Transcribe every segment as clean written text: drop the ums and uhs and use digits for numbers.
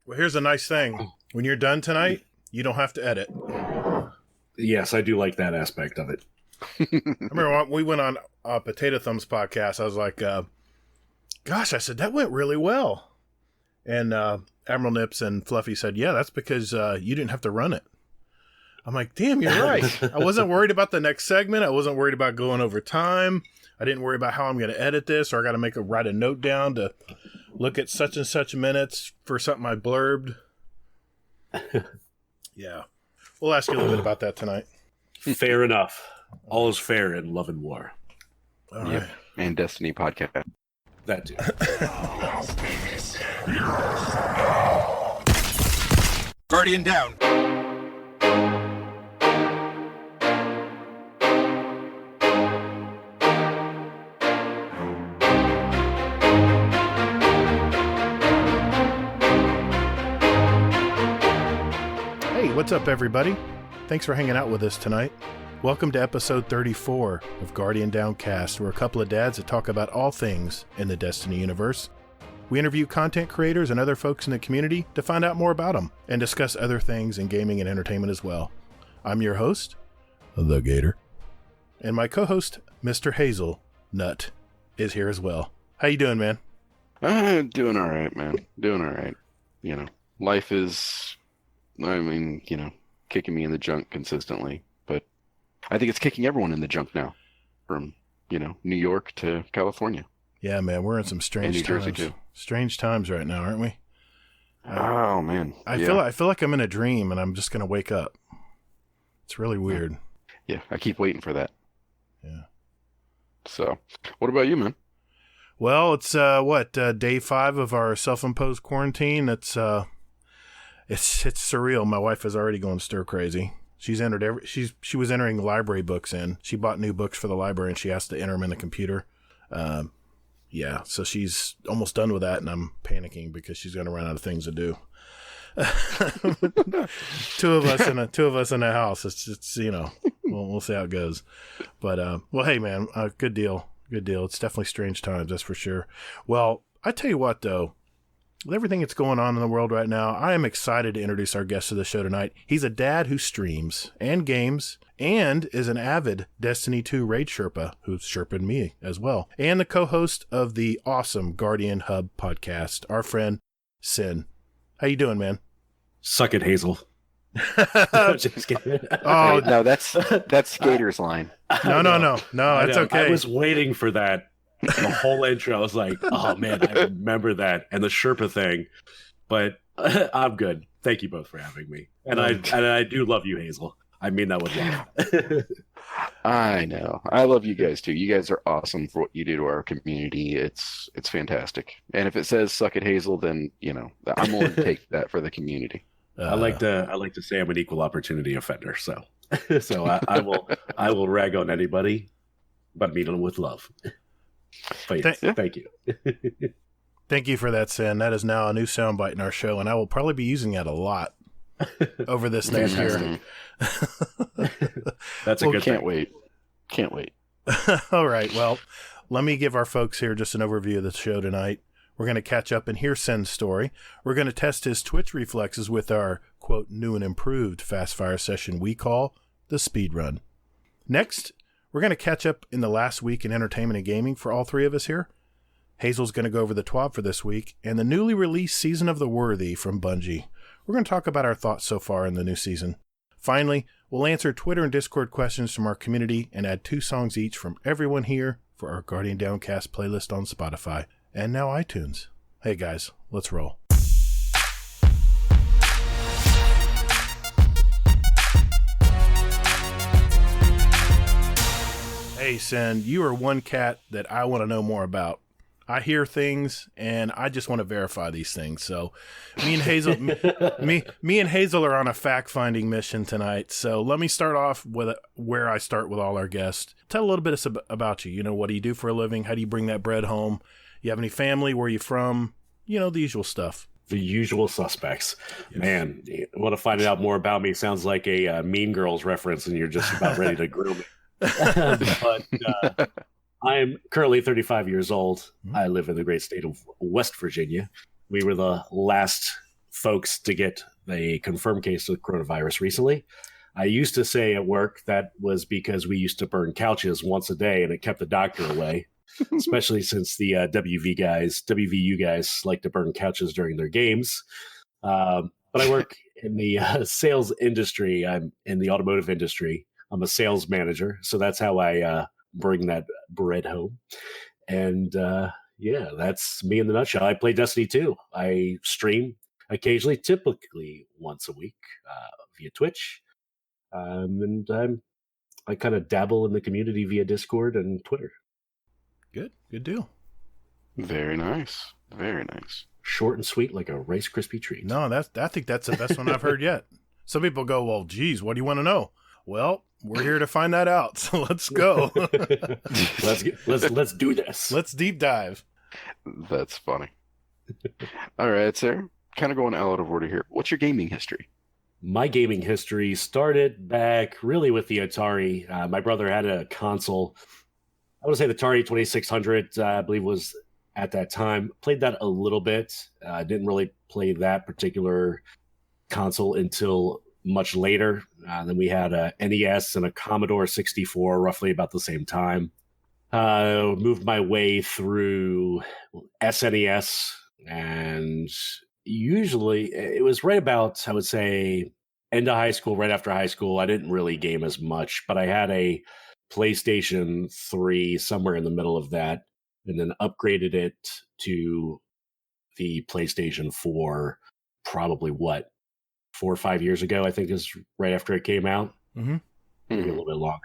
Well, here's a nice thing. When you're done tonight, you don't have to edit. Yes, I do like that aspect of it. I remember when we went on Potato Thumbs podcast, I was like, gosh, I said, that went really well. And Admiral Nips and Fluffy said, yeah, that's because you didn't have to run it. I'm like, damn, you're right. I wasn't worried about the next segment. I wasn't worried about going over time. I didn't worry about how I'm going to edit this, or I got to write a note down to look at such and such minutes for something I blurbed. Yeah. We'll ask you a little bit about that tonight. Fair enough. All is fair in love and war. All right. Yep. And Destiny podcast. That too. Guardian down. Hey, what's up, everybody? Thanks for hanging out with us tonight. Welcome to episode 34 of Guardian Downcast. We're a couple of dads that talk about all things in the Destiny universe. We interview content creators and other folks in the community to find out more about them and discuss other things in gaming and entertainment as well. I'm your host, The Gator, and my co-host, Mr. Hazel Nut, is here as well. How you doing, man? Doing all right, man. Doing all right. You know, life is, kicking me in the junk consistently. But I think it's kicking everyone in the junk now, from, New York to California. Yeah, man, we're in some strange New Jersey times. too. Strange times right now, aren't we? Oh man, I feel like I'm in a dream and I'm just gonna wake up. It's really weird. Yeah, I keep waiting for that. Yeah. So, what about you, man? Well, it's day 5 of our self-imposed quarantine. It's surreal. My wife is already going stir crazy. She's entered she was entering library books in. She bought new books for the library and she has to enter them in the computer. Yeah, so she's almost done with that, and I'm panicking because she's going to run out of things to do. two of us in a house. It's we'll see how it goes. But well, hey man, good deal. It's definitely strange times, that's for sure. Well, I tell you what though, with everything that's going on in the world right now, I am excited to introduce our guest to the show tonight. He's a dad who streams and games and is an avid Destiny 2 raid Sherpa, who's Sherping me as well, and the co-host of the awesome Guardian Hub podcast, our friend Sin. How you doing, man? Suck it, Hazel. Just kidding. Oh no, that's Gator's line. No, that's okay. I was waiting for that. The whole intro, I was like, oh man, I remember that. And the Sherpa thing. But I'm good. Thank you both for having me. And I do love you, Hazel. I mean that with love. I know. I love you guys too. You guys are awesome for what you do to our community. It's fantastic. And if it says suck it, Hazel, then I'm willing to take that for the community. I like to say I'm an equal opportunity offender, so I will rag on anybody, but meet them with love. But yes, thank you. Thank you for that, Sin. That is now a new soundbite in our show, and I will probably be using that a lot over this next year. That's a good Can't thing. Can't wait. All right. Well, let me give our folks here just an overview of the show tonight. We're going to catch up and hear Sin's story. We're going to test his Twitch reflexes with our, quote, new and improved fast fire session we call the speed run. Next, we're going to catch up in the last week in entertainment and gaming for all three of us here. Hazel's going to go over the TWAB for this week and the newly released Season of the Worthy from Bungie. We're going to talk about our thoughts so far in the new season. Finally, we'll answer Twitter and Discord questions from our community and add 2 songs each from everyone here for our Guardian Downcast playlist on Spotify and now iTunes. Hey guys, let's roll. Hey Sin, you are one cat that I want to know more about. I hear things and I just want to verify these things. So me and Hazel are on a fact-finding mission tonight. So let me start off with where I start with all our guests. Tell a little bit about you. What do you do for a living? How do you bring that bread home? You have any family? Where are you from? The usual stuff. The usual suspects. Yes. Man, you want to find out more about me? Sounds like a Mean Girls reference and you're just about ready to grill me. But I'm currently 35 years old. I live in the great state of West Virginia. We were the last folks to get a confirmed case of coronavirus recently. I used to say at work that was because we used to burn couches once a day and it kept the doctor away, especially since the WVU guys like to burn couches during their games. But I work in the sales industry. I'm in the automotive industry. I'm a sales manager. So that's how I bring that bread home. And yeah, that's me in the nutshell. I play Destiny 2. I stream occasionally, typically once a week via Twitch. And I kind of dabble in the community via Discord and Twitter. Good deal. Very nice. Very nice. Short and sweet like a Rice Krispie treat. No, I think that's the best one I've heard yet. Some people go, well, geez, what do you want to know? Well, we're here to find that out. So let's go. let's do this. Let's deep dive. That's funny. All right, sir. Kind of going out of order here. What's your gaming history? My gaming history started back really with the Atari. My brother had a console. I would say the Atari 2600, I believe, was at that time. Played that a little bit. Didn't really play that particular console until much later. Then we had a NES and a Commodore 64 roughly about the same time. Moved my way through SNES, and usually it was right about, I would say, end of high school, right after high school. I didn't really game as much, but I had a PlayStation 3 somewhere in the middle of that, and then upgraded it to the PlayStation 4 probably 4 or 5 years ago, I think is right after it came out. Mm-hmm. Maybe a little bit longer.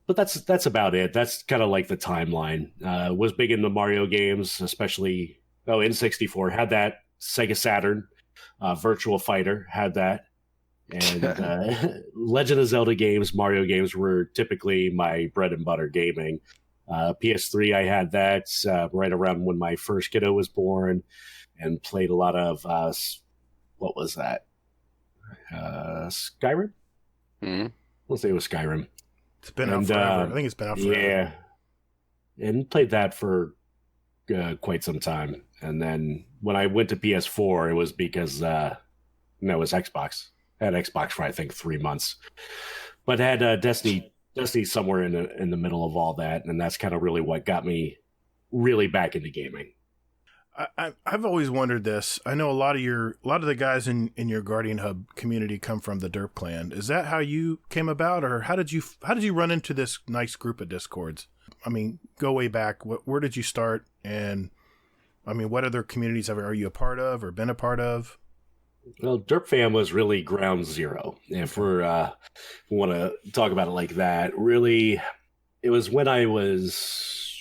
But that's about it. That's kind of like the timeline. Was big into Mario games, especially N64 had that. Sega Saturn, Virtual Fighter had that, and Legend of Zelda games, Mario games were typically my bread and butter gaming. PS3, I had that right around when my first kiddo was born, and played a lot of what was that? Skyrim. Mm-hmm. Let's say it was Skyrim. It's been out forever. I think it's been out forever. Yeah, and played that for quite some time. And then when I went to PS4, it was because it was Xbox. I had Xbox for I think 3 months, but had Destiny somewhere in the middle of all that, and that's kind of really what got me really back into gaming. I've always wondered this. I know a lot of the guys in your Guardian Hub community come from the Derp clan. Is that how you came about, or how did you run into this nice group of Discords? I mean, go way back. Where did you start? And I mean, what other communities are you a part of or been a part of? Well, Derp Fam was really ground zero. If we want to talk about it like that, really, it was when I was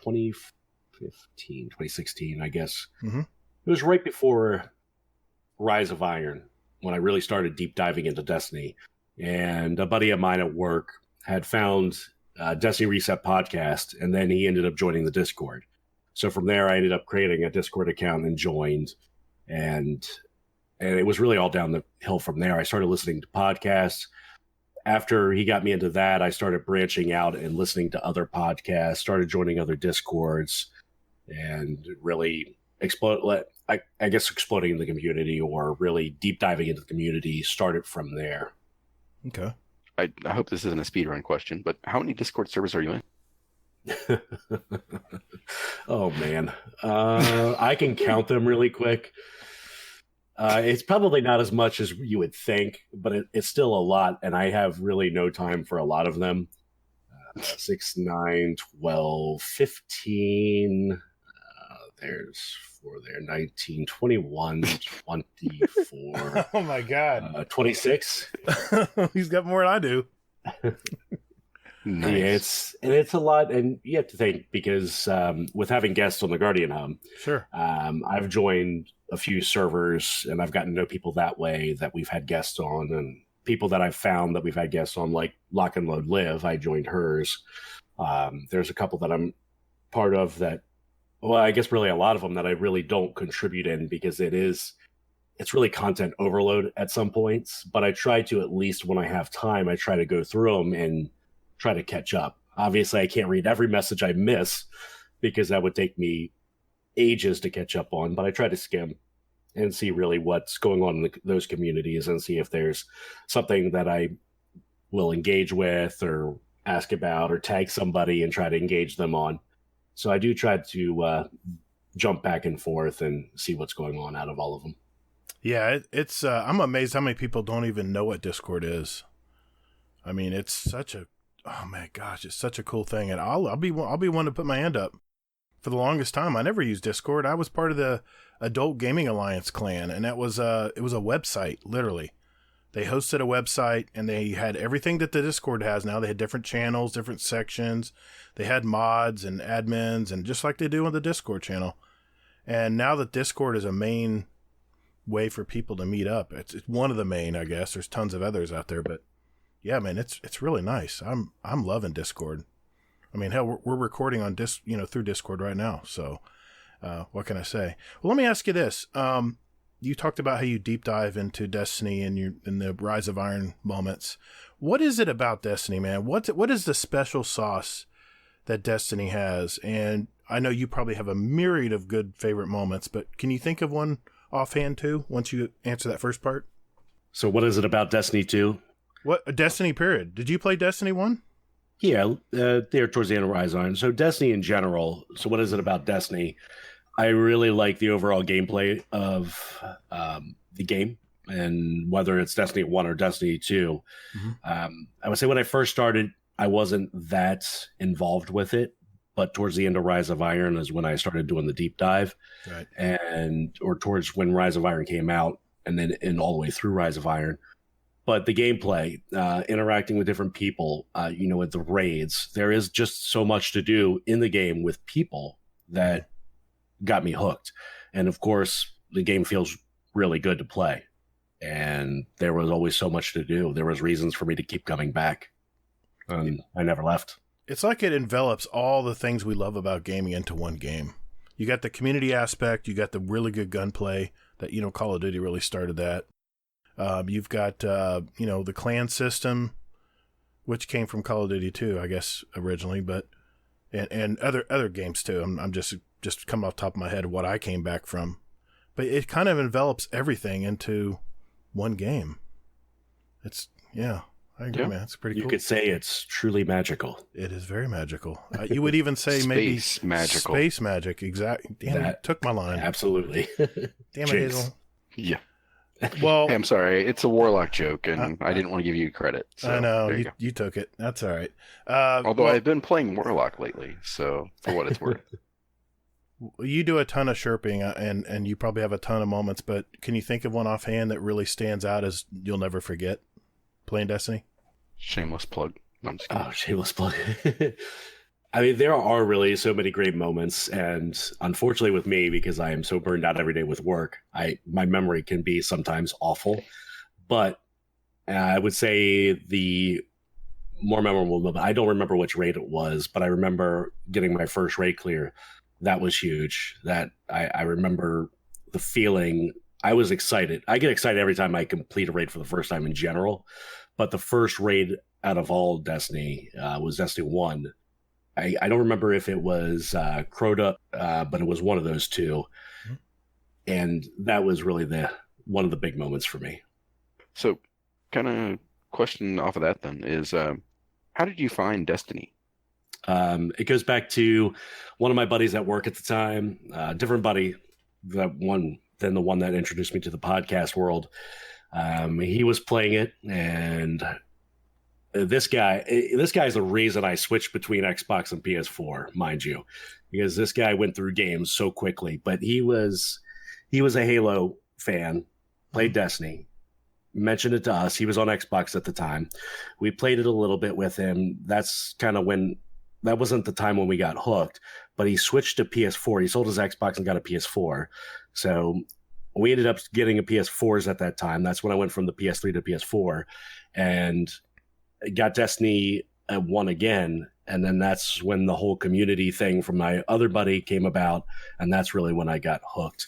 2016, I guess. Mm-hmm. It was right before Rise of Iron when I really started deep diving into Destiny. And a buddy of mine at work had found Destiny Reset podcast, and then he ended up joining the Discord. So from there, I ended up creating a Discord account and joined, and it was really all down the hill from there. I started listening to podcasts. After he got me into that, I started branching out and listening to other podcasts, started joining other Discords, and really exploding in the community, or really deep diving into the community started from there. Okay. I hope this isn't a speedrun question, but how many Discord servers are you in? Oh man, I can count them really quick. It's probably not as much as you would think, but it's still a lot, and I have really no time for a lot of them. 6, 9, 12, 15. There's 4 there. 19, 21, 24. Oh my God. 26. He's got more than I do. Nice. Yeah, it's a lot, and you have to think, because with having guests on the Guardian Hub, Sure. I've joined a few servers, and I've gotten to know people that way that we've had guests on, and people that I've found that we've had guests on, like Lock and Load Live. I joined hers. There's a couple that I'm part of that. Well, I guess really a lot of them that I really don't contribute in, because it's really content overload at some points. But I try to, at least when I have time, I try to go through them and try to catch up. Obviously, I can't read every message I miss, because that would take me ages to catch up on, but I try to skim. and see really what's going on in those communities and see if there's something that I will engage with or ask about or tag somebody and try to engage them on. So I do try to jump back and forth and see what's going on out of all of them. Yeah, it's I'm amazed how many people don't even know what Discord is. I mean, it's such a oh my gosh, it's such a cool thing, and I'll be one to put my hand up. For the longest time, I never used Discord. I was part of the Adult Gaming Alliance clan, and it was a website, literally. They hosted a website, and they had everything that the Discord has now. They had different channels, different sections. They had mods and admins, and just like they do on the Discord channel. And now that Discord is a main way for people to meet up, it's one of the main, I guess. There's tons of others out there, but yeah, man, it's really nice. I'm loving Discord. I mean, hell, we're recording on through Discord right now. So, what can I say? Well, let me ask you this. You talked about how you deep dive into Destiny and in the Rise of Iron moments. What is it about Destiny, man? What is the special sauce that Destiny has? And I know you probably have a myriad of good favorite moments, but can you think of one offhand too, once you answer that first part? So what is it about Destiny 2? What Destiny period? Did you play Destiny 1? Yeah, there towards the end of Rise of Iron. So Destiny in general. So what is it about Destiny? I really like the overall gameplay of the game, and whether it's Destiny 1 or Destiny 2. Mm-hmm. I would say when I first started, I wasn't that involved with it, but towards the end of Rise of Iron is when I started doing the deep dive, right? Or towards when Rise of Iron came out, and then all the way through Rise of Iron. But the gameplay, interacting with different people, with the raids, there is just so much to do in the game with people that got me hooked. And of course, the game feels really good to play. And there was always so much to do. There was reasons for me to keep coming back. And I never left. It's like it envelops all the things we love about gaming into one game. You got the community aspect. You got the really good gunplay that, Call of Duty really started that. You've got, the clan system, which came from Call of Duty 2, I guess, originally, but, and other games too. I'm just coming off the top of my head what I came back from, but it kind of envelops everything into one game. I agree, man. It's pretty cool. You could say it's truly magical. It is very magical. You would even say maybe magical. Space magic. Exactly. Damn, you took my line. Absolutely. Damn it, Hazel. Yeah. Well, hey, I'm sorry. It's a Warlock joke, and I didn't want to give you credit. So I know. You took it. That's all right. Although I've been playing Warlock lately, so for what it's worth. You do a ton of Sherping, and you probably have a ton of moments, but can you think of one offhand that really stands out as you'll never forget playing Destiny? Shameless plug. I'm just kidding. Oh, shameless plug. I mean, there are really so many great moments, and unfortunately with me, because I am so burned out every day with work, my memory can be sometimes awful. But I would say the more memorable moment, I don't remember which raid it was, but I remember getting my first raid clear. That was huge. That I remember the feeling. I was excited. I get excited every time I complete a raid for the first time in general, but the first raid out of all Destiny was Destiny 1. I don't remember if it was Crota, but it was one of those two. Mm-hmm. And that was really one of the big moments for me. So kind of question off of that then is, how did you find Destiny? It goes back to one of my buddies at work at the time, different buddy than the one that introduced me to the podcast world. He was playing it, and this guy is the reason I switched between Xbox and PS4, mind you, because this guy went through games so quickly. But he was a Halo fan, played Destiny, mentioned it to us. He was on Xbox at the time. We played it a little bit with him. That's kind of when. That wasn't the time when we got hooked, but he switched to PS4. He sold his Xbox and got a PS4. So we ended up getting a PS4s at that time. That's when I went from the PS3 to PS4 and got Destiny 1 again. And then that's when the whole community thing from my other buddy came about. And that's really when I got hooked.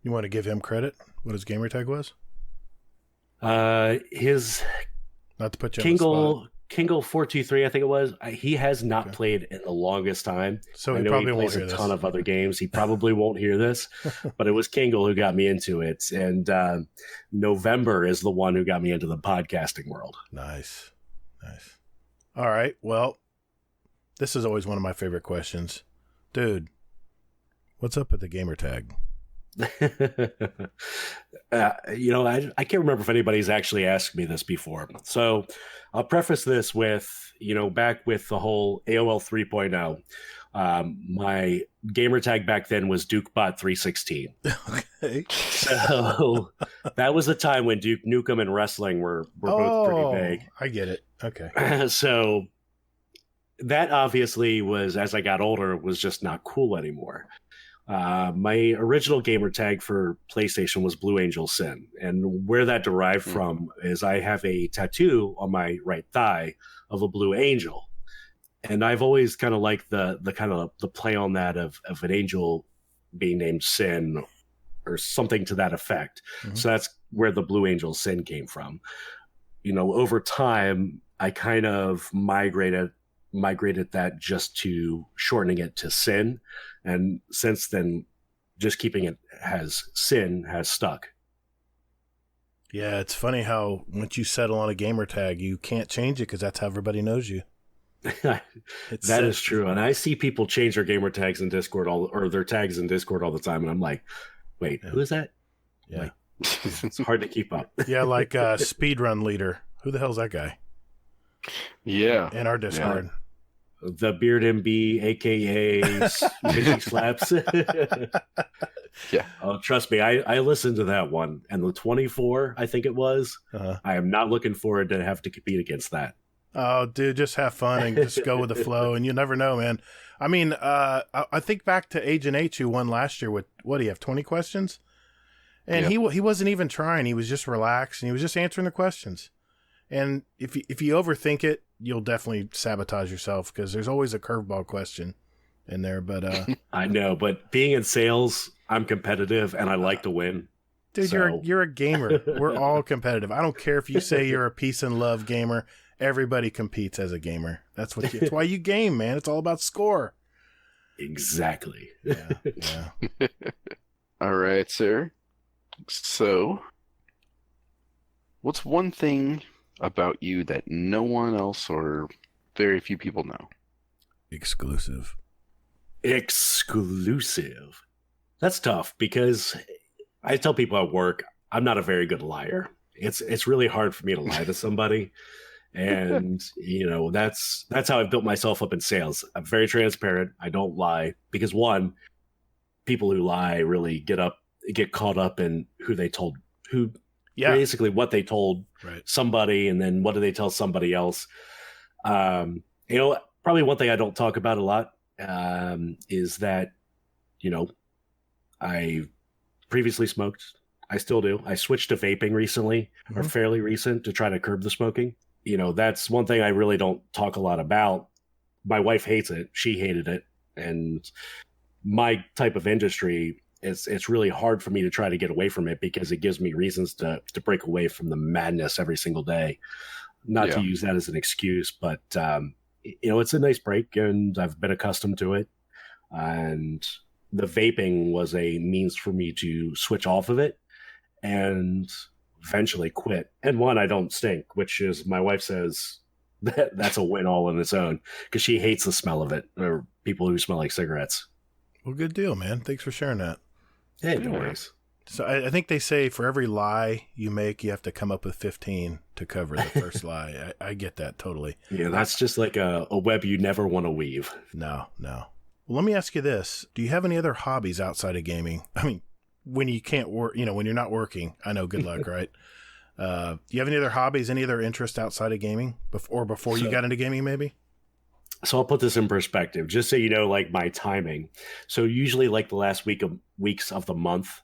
You want to give him credit? What his gamer tag was? His Not to put you on the spot. Kingle423, I think it was. He has not played in the longest time. So I he know probably he won't plays hear a this. ton of other games. He probably won't hear this, but it was Kingle who got me into it. And November is the one who got me into the podcasting world. Nice. All right. Well, this is always one of my favorite questions. Dude, what's up with the gamer tag? I can't remember if anybody's actually asked me this before. So I'll preface this with, back with the whole AOL 3.0, my gamer tag back then was DukeBot316. Okay. So that was the time when Duke Nukem and wrestling were both pretty big. I get it. Okay. So that obviously was, as I got older, was just not cool anymore. My original gamer tag for PlayStation was Blue Angel Sin, and where that derived from is I have a tattoo on my right thigh of a blue angel, and I've always kind of liked the kind of the play on that of an angel being named Sin or something to that effect. Mm-hmm. So that's where the Blue Angel Sin came from. Over time, I kind of migrated that just to shortening it to Sin, and since then just keeping it as Sin has stuck. Yeah, it's funny how once you settle on a gamer tag, you can't change it because that's how everybody knows you. That is true, and I see people change their gamer tags in Discord or their tags in Discord all the time, and I'm like, wait, who is that? Yeah, it's hard to keep up. Yeah, like speedrun leader. Who the hell's that guy? Yeah, in our Discord. Yeah. The Beard MB, aka Mitchy Slaps. Yeah. Oh, trust me, I listened to that one, and the 24, I think it was. I am not looking forward to have to compete against that. Oh, dude, just have fun and just go with the flow, and you never know, man. I mean, I think back to Agent H, who won last year with, what do you have, 20 questions? And he wasn't even trying. He was just relaxed, and he was just answering the questions. And if you overthink it, you'll definitely sabotage yourself because there's always a curveball question in there. But I know, but being in sales, I'm competitive and I like to win. Dude, so. you're a gamer. We're all competitive. I don't care if you say you're a peace and love gamer. Everybody competes as a gamer. That's why you game, man. It's all about score. Exactly. Yeah. All right, sir. So, what's one thing about you that no one else or very few people know? Exclusive. That's tough because I tell people at work I'm not a very good liar. It's really hard for me to lie to somebody. And that's how I've built myself up in sales. I'm very transparent. I don't lie because one, people who lie really get caught up in basically what they told somebody, and then what do they tell somebody else. Probably one thing I don't talk about a lot is that, I previously smoked. I still do. I switched to vaping recently, or fairly recent, to try to curb the smoking. That's one thing I really don't talk a lot about. My wife hates it. She hated it. And my type of industry, it's really hard for me to try to get away from it because it gives me reasons to break away from the madness every single day. Not to use that as an excuse, but it's a nice break, and I've been accustomed to it. And the vaping was a means for me to switch off of it and eventually quit. And one, I don't stink, which is, my wife says that's a win all on its own because she hates the smell of it, or people who smell like cigarettes. Well, good deal, man. Thanks for sharing that. Hey, no worries. So I think they say for every lie you make, you have to come up with 15 to cover the first lie. I get that totally. Yeah, that's just like a web you never want to weave. No. Well, let me ask you this. Do you have any other hobbies outside of gaming? I mean, when you can't work, when you're not working, I know, good luck, right? Do you have any other hobbies, any other interest outside of gaming before you got into gaming maybe? So I'll put this in perspective, just so you know, like my timing. So usually like the last weeks of the month,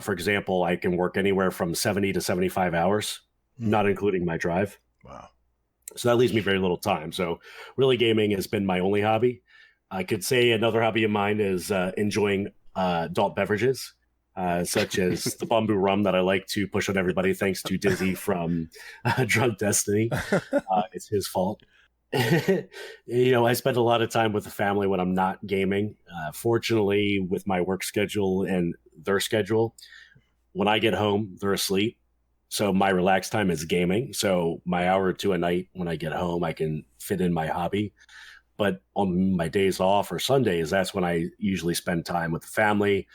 for example, I can work anywhere from 70 to 75 hours, not including my drive. Wow. So that leaves me very little time. So really gaming has been my only hobby. I could say another hobby of mine is enjoying adult beverages. such as the bamboo rum that I like to push on everybody thanks to Dizzy from Drunk Destiny. It's his fault. I spend a lot of time with the family when I'm not gaming. Fortunately, with my work schedule and their schedule, when I get home, they're asleep. So my relaxed time is gaming. So my hour or two a night when I get home, I can fit in my hobby. But on my days off or Sundays, that's when I usually spend time with the family.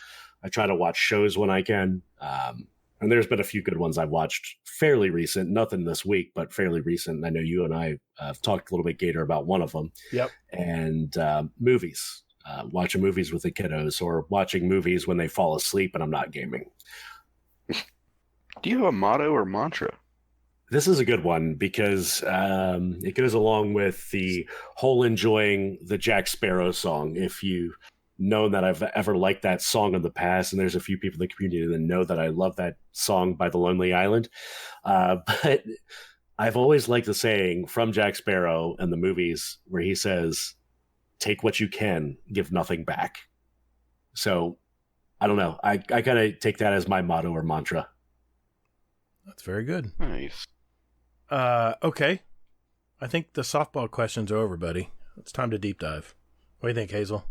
I try to watch shows when I can. And there's been a few good ones I've watched fairly recent, nothing this week, but fairly recent. I know you and I have talked a little bit, Gator, about one of them. Yep. And movies, watching movies with the kiddos or watching movies when they fall asleep and I'm not gaming. Do you have a motto or mantra? This is a good one because it goes along with the whole enjoying the Jack Sparrow song. If you know that I've ever liked that song in the past, and there's a few people in the community that know that I love that song by The Lonely Island. But I've always liked the saying from Jack Sparrow in the movies where he says, "Take what you can, give nothing back." So I don't know. I kind of take that as my motto or mantra. That's very good. Nice. Okay. I think the softball questions are over, buddy. It's time to deep dive. What do you think, Hazel?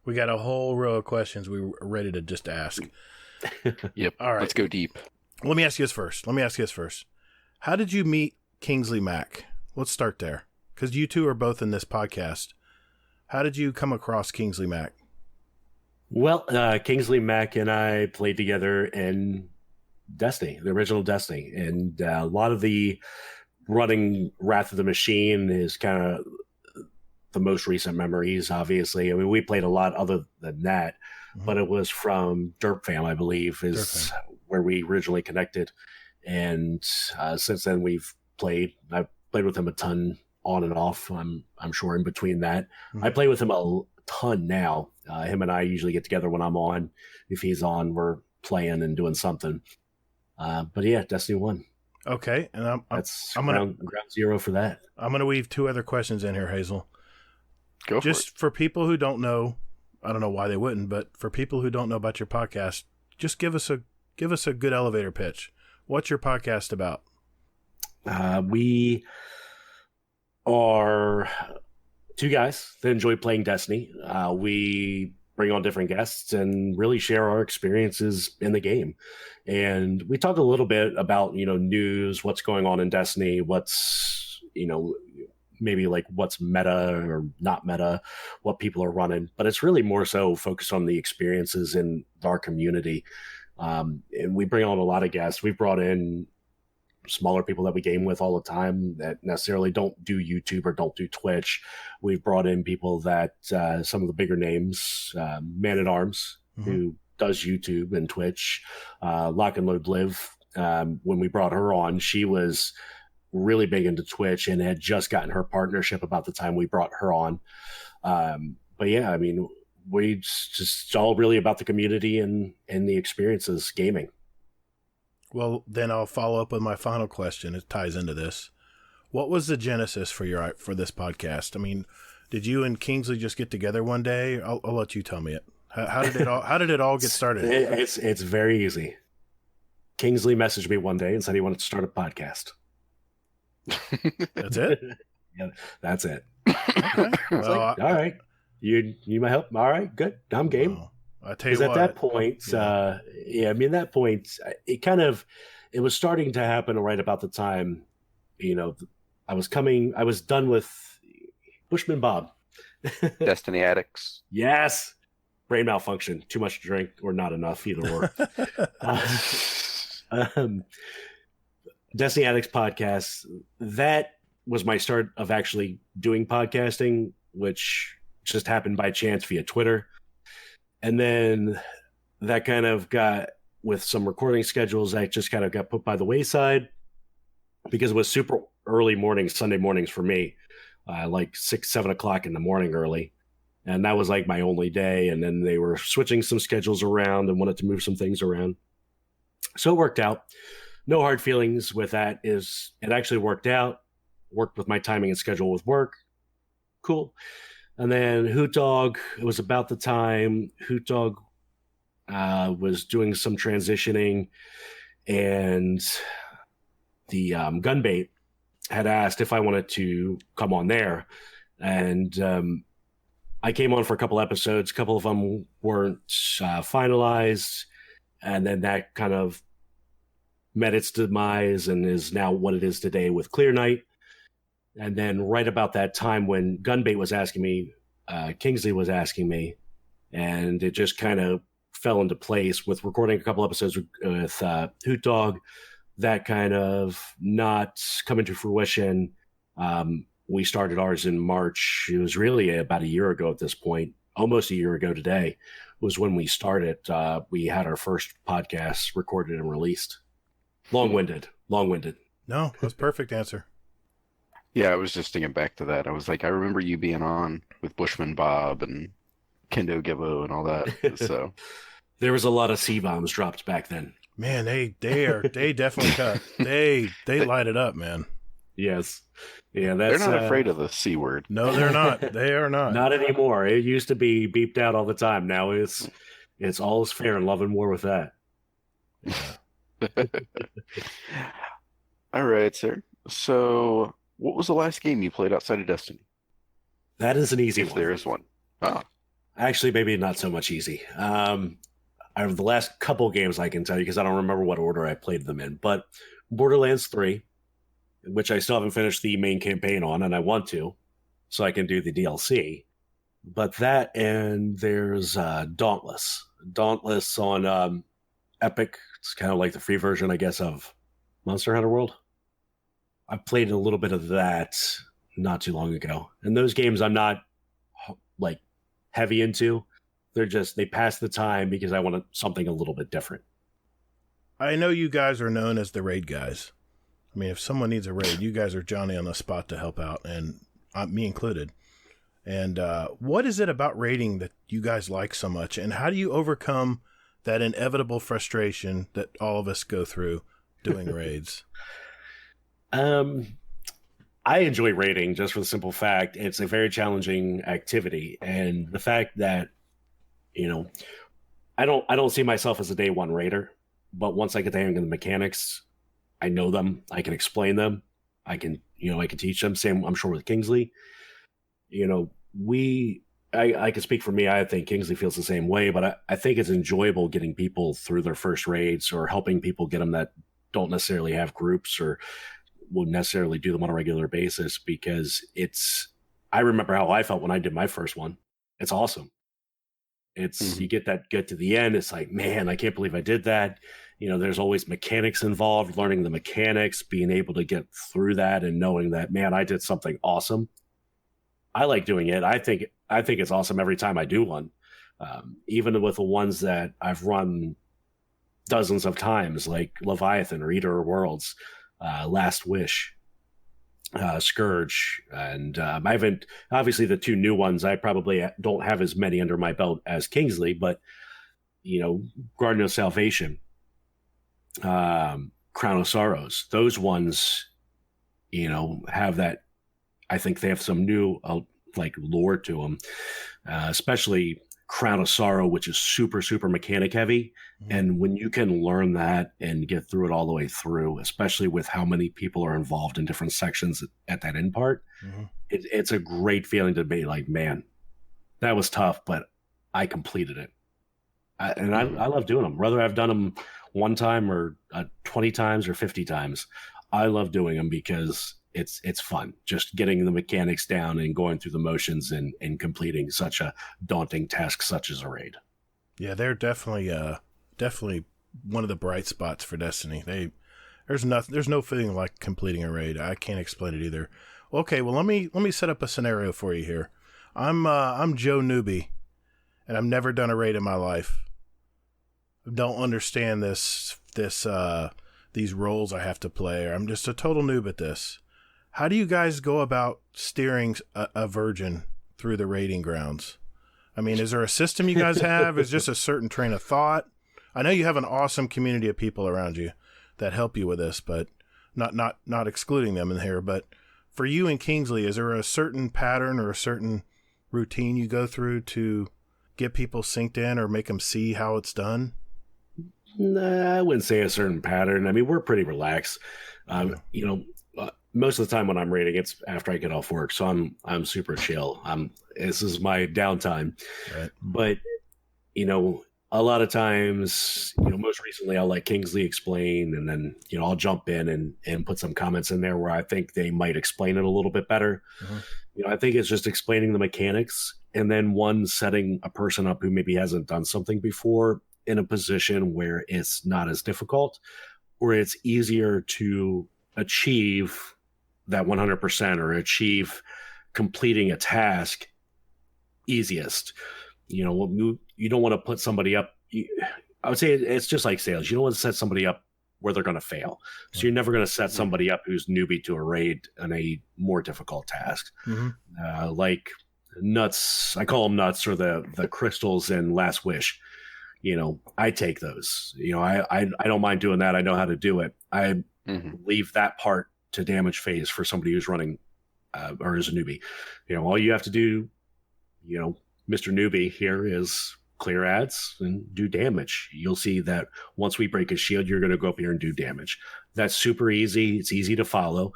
We got a whole row of questions we were ready to just ask. Yep. All right. Let's go deep. Let me ask you this first. How did you meet Kingsley Mack? Let's start there. Because you two are both in this podcast. How did you come across Kingsley Mack? Well, Kingsley Mack and I played together in Destiny, the original Destiny. And a lot of the running Wrath of the Machine is kind of the most recent memories, obviously. I mean, we played a lot other than that, but it was from Derp Fam, I believe, is where we originally connected. And since then, we've played. I've played with him a ton on and off. I'm sure in between that. I play with him a ton now. Him and I usually get together when I'm on. If he's on, we're playing and doing something. But yeah, Destiny 1. Okay, and I'm ground zero for that. I'm gonna weave two other questions in here, Hazel. Go for it. Just for people who don't know, I don't know why they wouldn't, but for people who don't know about your podcast, just give us a good elevator pitch. What's your podcast about? We are two guys that enjoy playing Destiny. We bring on different guests and really share our experiences in the game. And we talk a little bit about, news, what's going on in Destiny, what's, maybe like what's meta or not meta, what people are running. But it's really more so focused on the experiences in our community. And we bring on a lot of guests. We've brought in smaller people that we game with all the time that necessarily don't do YouTube or don't do Twitch. We've brought in people that some of the bigger names, Man at Arms, who does YouTube and Twitch, Lock and Load Live. When we brought her on, she was really big into Twitch and had just gotten her partnership about the time we brought her on. But yeah, I mean, we just all really about the community and the experiences gaming. Well, then I'll follow up with my final question. It ties into this. What was the genesis for this podcast? I mean, did you and Kingsley just get together one day? I'll let you tell me it. How did it all get started? It's very easy. Kingsley messaged me one day and said he wanted to start a podcast. That's it? Yeah, that's it. Okay. Well, all right. You need my help? All right, good. I'm game. Well, I tell you Because what. at that point, that point, it was starting to happen right about the time, I was done with Bushman Bob. Destiny Addicts. Yes. Brain malfunction, too much to drink or not enough, either or. Destiny Addicts podcast, that was my start of actually doing podcasting, which just happened by chance via Twitter. And then that kind of got, with some recording schedules, that just kind of got put by the wayside because it was super early mornings, Sunday mornings for me, like 6, 7 o'clock in the morning early. And that was like my only day. And then they were switching some schedules around and wanted to move some things around. So it worked out. No hard feelings with that. It actually worked out. Worked with my timing and schedule with work. Cool. And then Hoot Dog, it was about the time Hoot Dog was doing some transitioning, and the Gunbait had asked if I wanted to come on there. And I came on for a couple episodes. A couple of them weren't finalized. And then that kind of met its demise and is now what it is today with Clear Night. And then right about that time when Gunbait was asking me, Kingsley was asking me, and it just kind of fell into place with recording a couple episodes with Hoot Dog, that kind of not coming to fruition. We started ours in March. It was really about a year ago at this point, almost a year ago today was when we started. We had our first podcast recorded and released. Long-winded. No, that's perfect answer. Yeah, I was just thinking back to that. I was like, I remember you being on with Bushman Bob and Kendo Gibbo and all that. So there was a lot of C-bombs dropped back then. Man, they definitely cut. They light it up, man. Yes. Yeah, that's, they're not afraid of the C word. No, they're not. They are not. Not anymore. It used to be beeped out all the time. Now it's all is fair and love and war with that. All right, sir. So what was the last game you played outside of Destiny? That is an easy if one. there is one. Oh. Actually, maybe not so much easy. I have the last couple games I can tell you because I don't remember what order I played them in. But Borderlands 3, which I still haven't finished the main campaign on, and I want to, so I can do the DLC. But that, and there's Dauntless. Dauntless on Epic. It's kind of like the free version, I guess, of Monster Hunter World. I played a little bit of that not too long ago. And those games I'm not like heavy into. They pass the time because I want something a little bit different. I know you guys are known as the raid guys. I mean, if someone needs a raid, you guys are Johnny on the spot to help out, and me included. And what is it about raiding that you guys like so much? And how do you overcome that inevitable frustration that all of us go through doing raids? I enjoy raiding just for the simple fact it's a very challenging activity, and the fact that I don't see myself as a day one raider, but once I get the hang of the mechanics, I know them, I can explain them, I can teach them. Same, I'm sure, with Kingsley. I can speak for me. I think Kingsley feels the same way, but I think it's enjoyable getting people through their first raids or helping people get them that don't necessarily have groups or wouldn't necessarily do them on a regular basis, because I remember how I felt when I did my first one. It's awesome. You get to the end. It's like, man, I can't believe I did that. There's always mechanics involved, learning the mechanics, being able to get through that and knowing that, man, I did something awesome. I like doing it. I think it's awesome every time I do one. Even with the ones that I've run dozens of times, like Leviathan or Eater of Worlds, Last Wish, Scourge, and I haven't, obviously the two new ones, I probably don't have as many under my belt as Kingsley, but Garden of Salvation, Crown of Sorrows, those ones have that. I think they have some new lore to them, especially Crown of Sorrow, which is super, super mechanic heavy. Mm-hmm. And when you can learn that and get through it all the way through, especially with how many people are involved in different sections at that end part, mm-hmm. It's a great feeling to be like, man, that was tough, but I completed it. I love doing them. Whether I've done them one time or 20 times or 50 times, I love doing them because it's fun, just getting the mechanics down and going through the motions and completing such a daunting task such as a raid. Yeah, they're definitely one of the bright spots for Destiny. There's no feeling like completing a raid. I can't explain it either. Okay, well let me set up a scenario for you here. I'm Joe Newbie, and I've never done a raid in my life. I don't understand these roles I have to play, or I'm just a total noob at this. How do you guys go about steering a virgin through the raiding grounds? I mean, is there a system you guys have? Is just a certain train of thought? I know you have an awesome community of people around you that help you with this, but not excluding them in here. But for you and Kingsley, is there a certain pattern or a certain routine you go through to get people synced in or make them see how it's done? Nah, I wouldn't say a certain pattern. I mean, we're pretty relaxed. Most of the time when I'm raiding, it's after I get off work, so I'm super chill. This is my downtime. Right. But a lot of times, most recently I'll let Kingsley explain, and then I'll jump in and put some comments in there where I think they might explain it a little bit better. Mm-hmm. I think it's just explaining the mechanics, and then setting a person up who maybe hasn't done something before in a position where it's not as difficult, or it's easier to achieve that 100% or achieve completing a task easiest. You don't want to put somebody up. I would say it's just like sales. You don't want to set somebody up where they're going to fail. So you're never going to set somebody up who's newbie to a raid in a more difficult task. Mm-hmm. Like nuts, I call them nuts, or the crystals in Last Wish. I take those. I don't mind doing that. I know how to do it. I leave that part to damage phase for somebody who's running or is a newbie. All you have to do, Mr. Newbie here, is clear ads and do damage. You'll see that once we break a shield, you're going to go up here and do damage. That's super easy. It's easy to follow.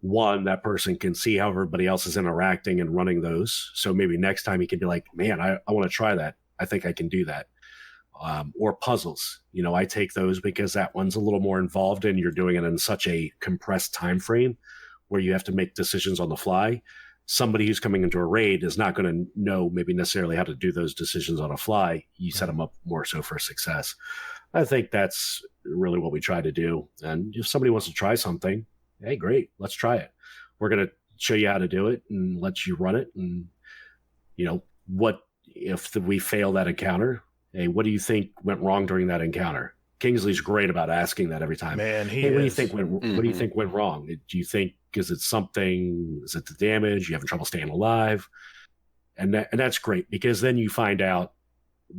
One, that person can see how everybody else is interacting and running those. So maybe next time he can be like, man, I want to try that. I think I can do that. Or puzzles. I take those because that one's a little more involved and you're doing it in such a compressed time frame where you have to make decisions on the fly. Somebody who's coming into a raid is not going to know maybe necessarily how to do those decisions on a fly. You set them up more so for success. I think that's really what we try to do. And if somebody wants to try something, hey, great, let's try it. We're going to show you how to do it and let you run it. And, what if we fail that encounter? Hey, what do you think went wrong during that encounter? Kingsley's great about asking that every time. Man, what do you think went wrong? Do you think, is it the damage? You having trouble staying alive? And that's great, because then you find out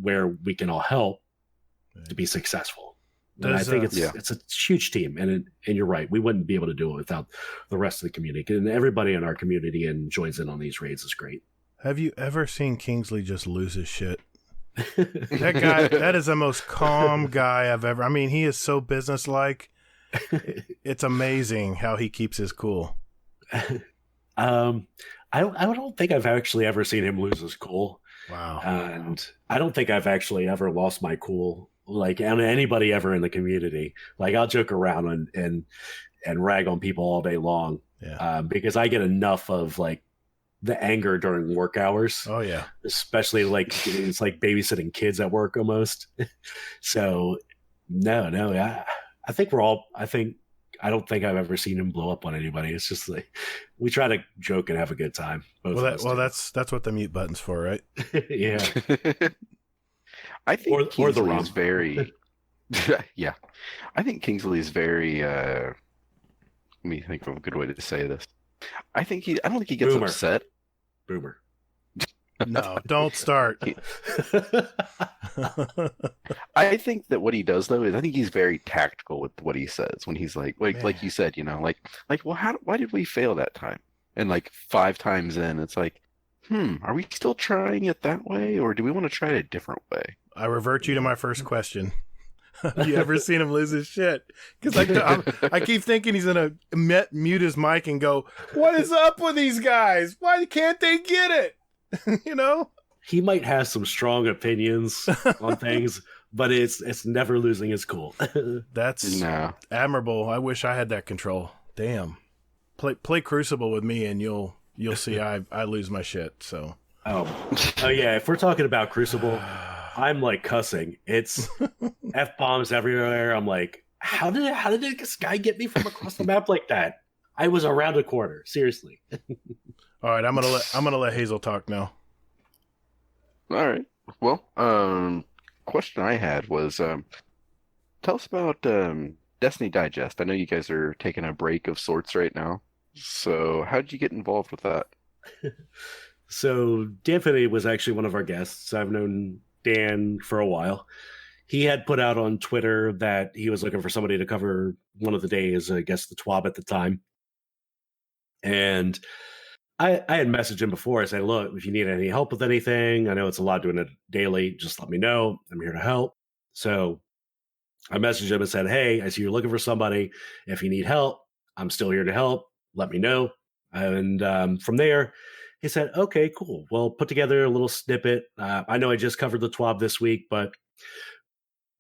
where we can all help to be successful. And I think it's a huge team, and you're right. We wouldn't be able to do it without the rest of the community, and everybody in our community and joins in on these raids is great. Have you ever seen Kingsley just lose his shit? That guy, that is the most calm guy I've ever. I mean, he is so businesslike. It's amazing how he keeps his cool. I don't think I've actually ever seen him lose his cool. Wow. And I don't think I've actually ever lost my cool, like, on anybody ever in the community. Like, I'll joke around and rag on people all day long. Yeah. Because I get enough of, like, the anger during work hours. Oh yeah. Especially it's like babysitting kids at work almost. So no. I don't think I've ever seen him blow up on anybody. It's just like we try to joke and have a good time. That's what the mute button's for, right? Yeah. I think Kingsley is rum. very. Yeah, I think Kingsley is very. Let me think of a good way to say this. I don't think he gets upset. Boomer. No, don't start. I think that what he does though is I think he's very tactical with what he says when he's like you said, well, why did we fail that time? And like 5 times in, it's like, are we still trying it that way, or do we want to try it a different way? I revert you to my first question. Have you ever seen him lose his shit? Because I keep thinking he's gonna mute his mic and go, "What is up with these guys? Why can't they get it?" He might have some strong opinions on things, but it's never losing his cool. That's admirable. I wish I had that control. Damn. Play Crucible with me and you'll see I lose my shit. So. Oh yeah. If we're talking about Crucible, I'm like cussing. It's F-bombs everywhere. I'm like, how did this guy get me from across the map like that? I was around a corner. Seriously. All right, I'm gonna let Hazel talk now. All right. Well, question I had was, tell us about Destiny Digest. I know you guys are taking a break of sorts right now. So how did you get involved with that? So Dan Finney was actually one of our guests. I've known Dan for a while. He had put out on Twitter that he was looking for somebody to cover one of the days, I guess the TWAB at the time. And I had messaged him before. I said, look, if you need any help with anything, I know it's a lot doing it daily. Just let me know. I'm here to help. So I messaged him and said, hey, I see you're looking for somebody. If you need help, I'm still here to help. Let me know. And from there, he said, okay, cool. Well, put together a little snippet. I know I just covered the TWAB this week, but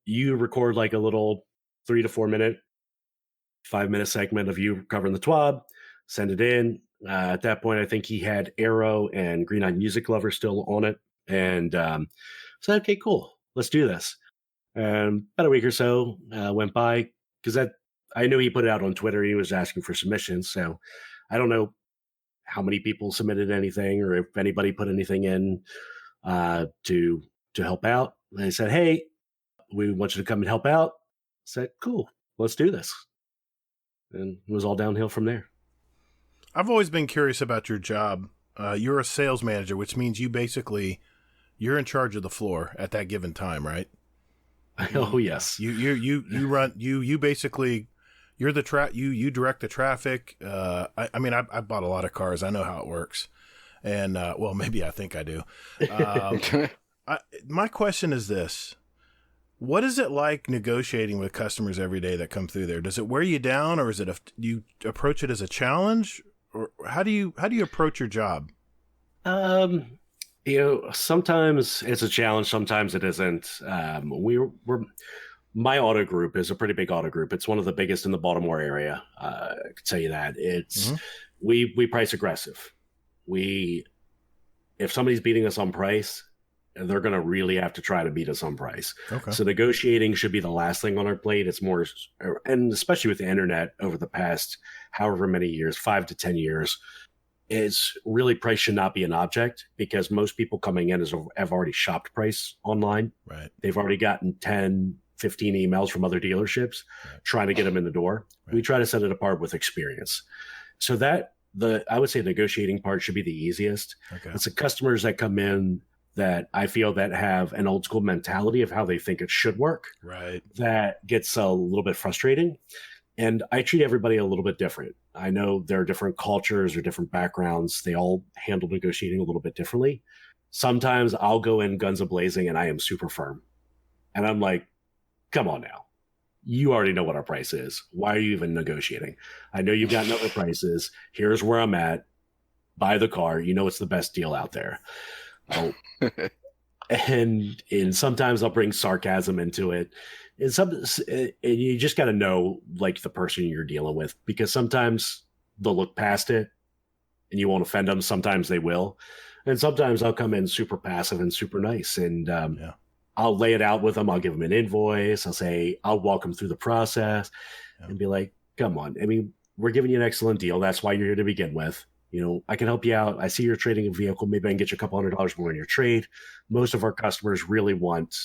you record like a little 3 to 4 minute, 5-minute segment of you covering the TWAB, send it in. At that point, I think he had Arrow and Green Eyed Music Lover still on it. And said, okay, cool. Let's do this. And about a week or so went by because I knew he put it out on Twitter. He was asking for submissions. So I don't know how many people submitted anything or if anybody put anything in to help out. And they said, hey, we want you to come and help out. I said, cool, let's do this. And it was all downhill from there. I've always been curious about your job. You're a sales manager, which means you're in charge of the floor at that given time, right? Oh yes. You run you basically you're the you direct the traffic. I mean I bought a lot of cars. I know how it works. And well, maybe I think I do. My question is this. What is it like negotiating with customers every day that come through there? Does it wear you down, or is it do you approach it as a challenge, or how do you approach your job? Sometimes it's a challenge, sometimes it isn't. My auto group is a pretty big auto group. It's one of the biggest in the Baltimore area. I can tell you that. It's we price aggressive. If somebody's beating us on price, they're going to really have to try to beat us on price. Okay. So negotiating should be the last thing on our plate. It's more, and especially with the internet over the past however many years, 5 to 10 years, it's really price should not be an object because most people coming in have already shopped price online. Right. They've already gotten 10, 15 emails from other dealerships trying to get them in the door. Right. We try to set it apart with experience. So I would say negotiating part should be the easiest. Okay. It's the customers that come in that I feel that have an old school mentality of how they think it should work. Right. That gets a little bit frustrating. And I treat everybody a little bit different. I know there are different cultures or different backgrounds. They all handle negotiating a little bit differently. Sometimes I'll go in guns a-blazing and I am super firm. And I'm like, come on now. You already know what our price is. Why are you even negotiating? I know you've gotten other prices. Here's where I'm at. Buy the car. You know it's the best deal out there. Oh. and sometimes I'll bring sarcasm into it. And you just got to know like the person you're dealing with, because sometimes they'll look past it and you won't offend them. Sometimes they will. And sometimes I'll come in super passive and super nice. And I'll lay it out with them. I'll give them an invoice. I'll walk them through the process and be like, come on. I mean, we're giving you an excellent deal. That's why you're here to begin with. I can help you out. I see you're trading a vehicle. Maybe I can get you a couple $100 more in your trade. Most of our customers really want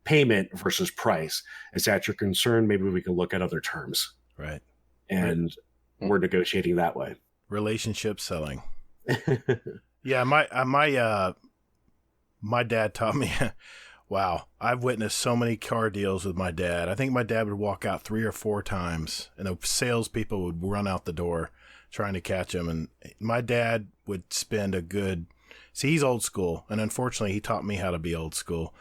payment versus price. Is that your concern? Maybe we can look at other terms. Right. And we're negotiating that way. Relationship selling. Yeah. My dad taught me, wow, I've witnessed so many car deals with my dad. I think my dad would walk out 3 or 4 times and the salespeople would run out the door trying to catch him. And my dad would spend he's old school. And unfortunately he taught me how to be old school.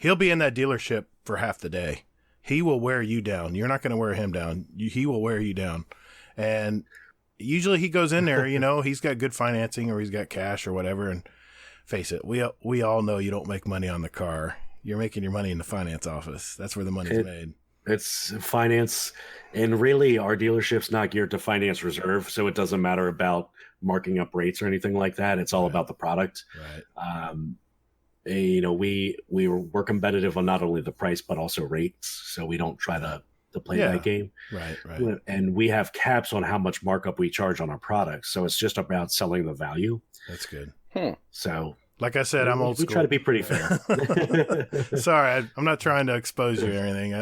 He'll be in that dealership for half the day. He will wear you down. You're not going to wear him down. He will wear you down. And usually he goes in there, he's got good financing or he's got cash or whatever. And face it, we all know you don't make money on the car. You're making your money in the finance office. That's where the money's made. It's finance, and really our dealership's not geared to finance reserve, so it doesn't matter about marking up rates or anything like that. It's all about the product. Right. We're competitive on not only the price but also rates, so we don't try to play that game. Right. And we have caps on how much markup we charge on our products, so it's just about selling the value. That's good. So, like I said, I'm old school. We try to be pretty fair. Sorry, I'm not trying to expose you or anything.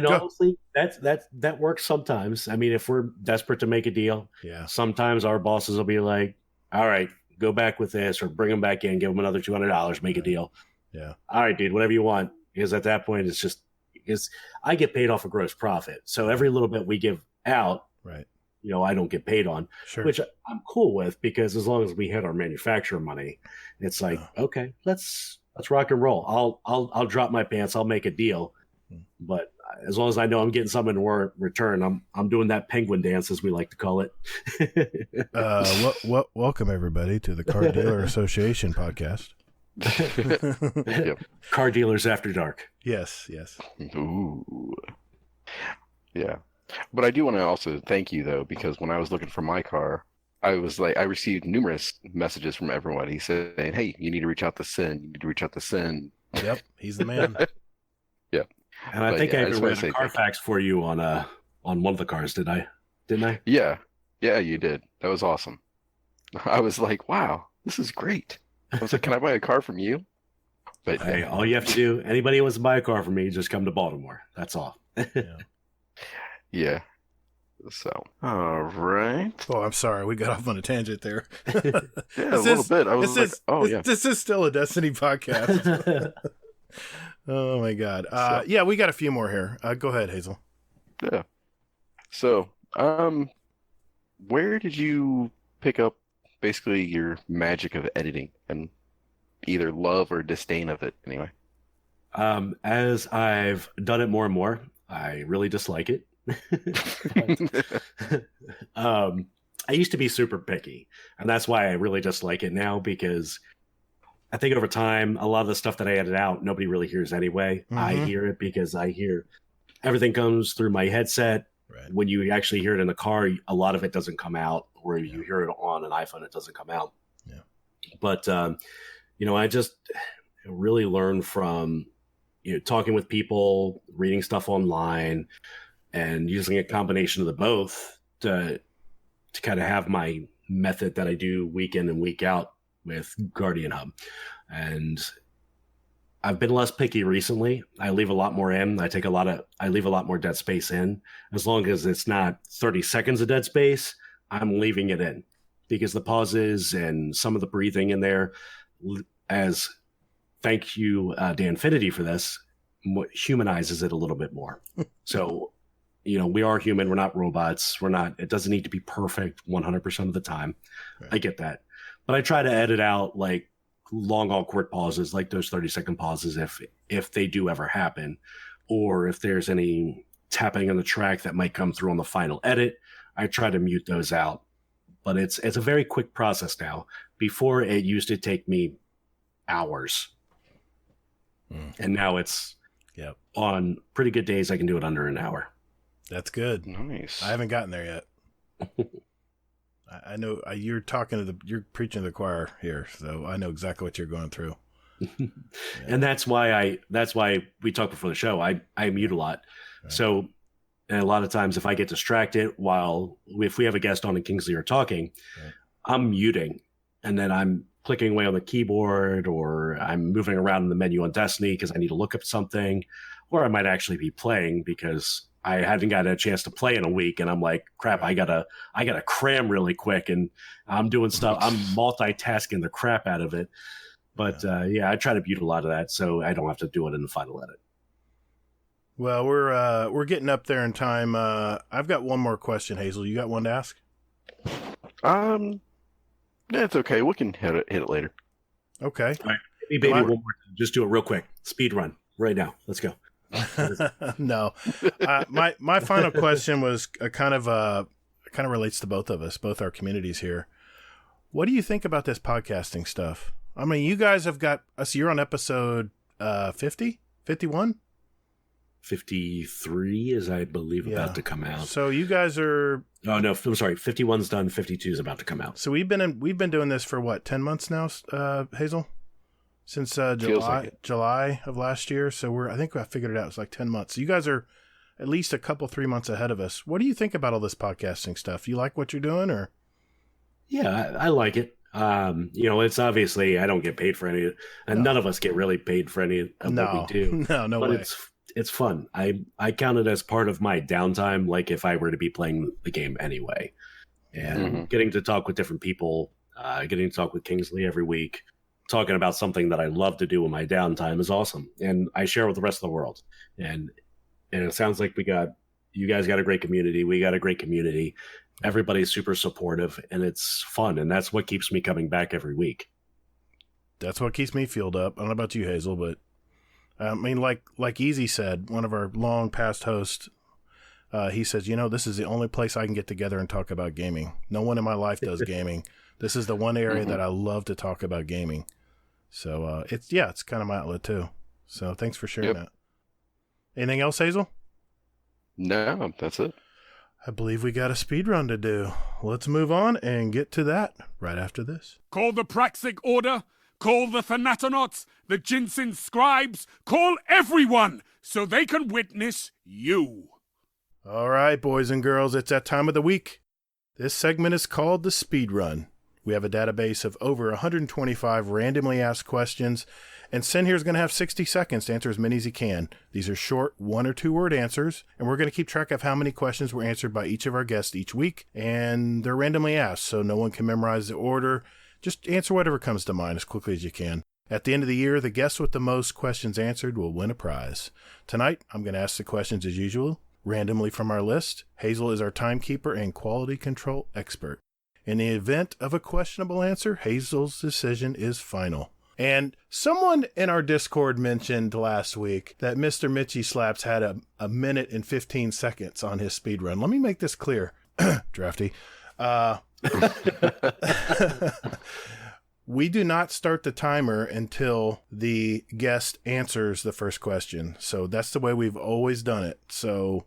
Honestly, that works sometimes. I mean, if we're desperate to make a deal, sometimes our bosses will be like, "All right, go back with this," or bring them back in, give them another $200, make a deal. Yeah. All right, dude, whatever you want. Because at that point, it's I get paid off a gross profit, so every little bit we give out, right, I don't get paid on, Sure. which I'm cool with, because as long as we hit our manufacturer money, it's like, okay, let's rock and roll. I'll drop my pants. I'll make a deal. But as long as I know I'm getting something in return, I'm doing that penguin dance, as we like to call it. Welcome everybody to the Car Dealer Association podcast. Yep. Car Dealers After Dark. Yes. Ooh. Yeah. But I do want to also thank you, though, because when I was looking for my car, I received numerous messages from everybody saying, hey, you need to reach out to Sin. You need to reach out to Sin. Yep. He's the man. Yep. And I think I even ran a Carfax for you on one of the cars, didn't I? Yeah. Yeah, you did. That was awesome. I was like, wow, this is great. I was like, can I buy a car from you? But hey, all you have to do, anybody who wants to buy a car from me, just come to Baltimore. That's all. Yeah. So, all right. Oh, I'm sorry. We got off on a tangent there. Yeah, a little bit. I was like, yeah. This is still a Destiny podcast. Oh, my God. Yeah, we got a few more here. Go ahead, Hazel. Yeah. So, where did you pick up basically your magic of editing and either love or disdain of it anyway? As I've done it more and more, I really dislike it. I used to be super picky, and that's why I really dislike it now, because I think over time, a lot of the stuff that I edit out, nobody really hears anyway. Mm-hmm. I hear it because I hear everything comes through my headset. Right. When you actually hear it in the car, a lot of it doesn't come out, or you hear it on an iPhone, it doesn't come out. Yeah. But, I just really learned from, talking with people, reading stuff online, and using a combination of the both to kind of have my method that I do week in and week out with Guardian Hub. And I've been less picky recently. I leave a lot more in. I leave a lot more dead space in. As long as it's not 30 seconds of dead space, I'm leaving it in, because the pauses and some of the breathing in there, as thank you, Danfinity, for this, humanizes it a little bit more. So, we are human. We're not robots. It doesn't need to be perfect 100% of the time. Right. I get that. But I try to edit out like long awkward pauses, like those 30-second pauses, if they do ever happen, or if there's any tapping on the track that might come through on the final edit, I try to mute those out. But it's a very quick process now. Before, it used to take me hours. And now it's on pretty good days, I can do it under an hour. That's good. Nice. I haven't gotten there yet. I know you're preaching to the choir here, so I know exactly what you're going through. Yeah. And that's why we talked before the show. I mute a lot. Right. So, and a lot of times if I get distracted if we have a guest on and Kingsley are talking, right, I'm muting, and then I'm clicking away on the keyboard, or I'm moving around in the menu on Destiny because I need to look up something, or I might actually be playing because I hadn't gotten a chance to play in a week, and I'm like, crap, I gotta cram really quick, and I'm doing stuff. I'm multitasking the crap out of it. But I try to mute a lot of that so I don't have to do it in the final edit. Well, we're getting up there in time. I've got one more question, Hazel. You got one to ask? Yeah, it's okay. We can hit it later. Okay. All right. Maybe one more. Just do it real quick. Speed run right now. Let's go. No, my final question was kind of relates to both of us, both our communities here. What do you think about this podcasting stuff? I mean, you guys have got us. You're on episode 50, 51, 53 is, I believe, about to come out. So you guys are. Oh no, I'm sorry. 51's done. 52 is about to come out. So we've been doing this for what, 10 months now, Hazel? Since July of last year. So I think I figured it out. It's like 10 months. So you guys are at least a couple, 3 months ahead of us. What do you think about all this podcasting stuff? You like what you're doing, or? Yeah, I like it. It's obviously, I don't get paid for any, and none of us get really paid for any of what we do. No but way. It's fun. I count it as part of my downtime, like if I were to be playing the game anyway. And getting to talk with different people, getting to talk with Kingsley every week, talking about something that I love to do in my downtime is awesome. And I share with the rest of the world. And it sounds like you guys got a great community. We got a great community. everybody's super supportive, and it's fun, and that's what keeps me coming back every week. That's what keeps me fueled up. I don't know about you, Hazel, but I mean, like Easy said, one of our long past hosts, he says, this is the only place I can get together and talk about gaming. No one in my life does gaming. This is the one area that I love to talk about gaming. So it's kind of my outlet too. So thanks for sharing that. Anything else, Hazel? No, that's it. I believe we got a speed run to do. Let's move on and get to that right after this. Call the Praxic Order, call the Thanatonauts, the Jinsen Scribes, call everyone so they can witness you. All right, boys and girls, it's that time of the week. This segment is called the Speed Run. We have a database of over 125 randomly asked questions, and Sin here is going to have 60 seconds to answer as many as he can. These are short 1 or 2 word answers, and we're going to keep track of how many questions were answered by each of our guests each week, and they're randomly asked, so no one can memorize the order. Just answer whatever comes to mind as quickly as you can. At the end of the year, the guest with the most questions answered will win a prize. Tonight, I'm going to ask the questions as usual, randomly from our list. Hazel is our timekeeper and quality control expert. In the event of a questionable answer, Hazel's decision is final. And someone in our Discord mentioned last week that Mr. Mitchy Slaps had a minute and 15 seconds on his speed run. Let me make this clear, Drafty. We do not start the timer until the guest answers the first question. So that's the way we've always done it. So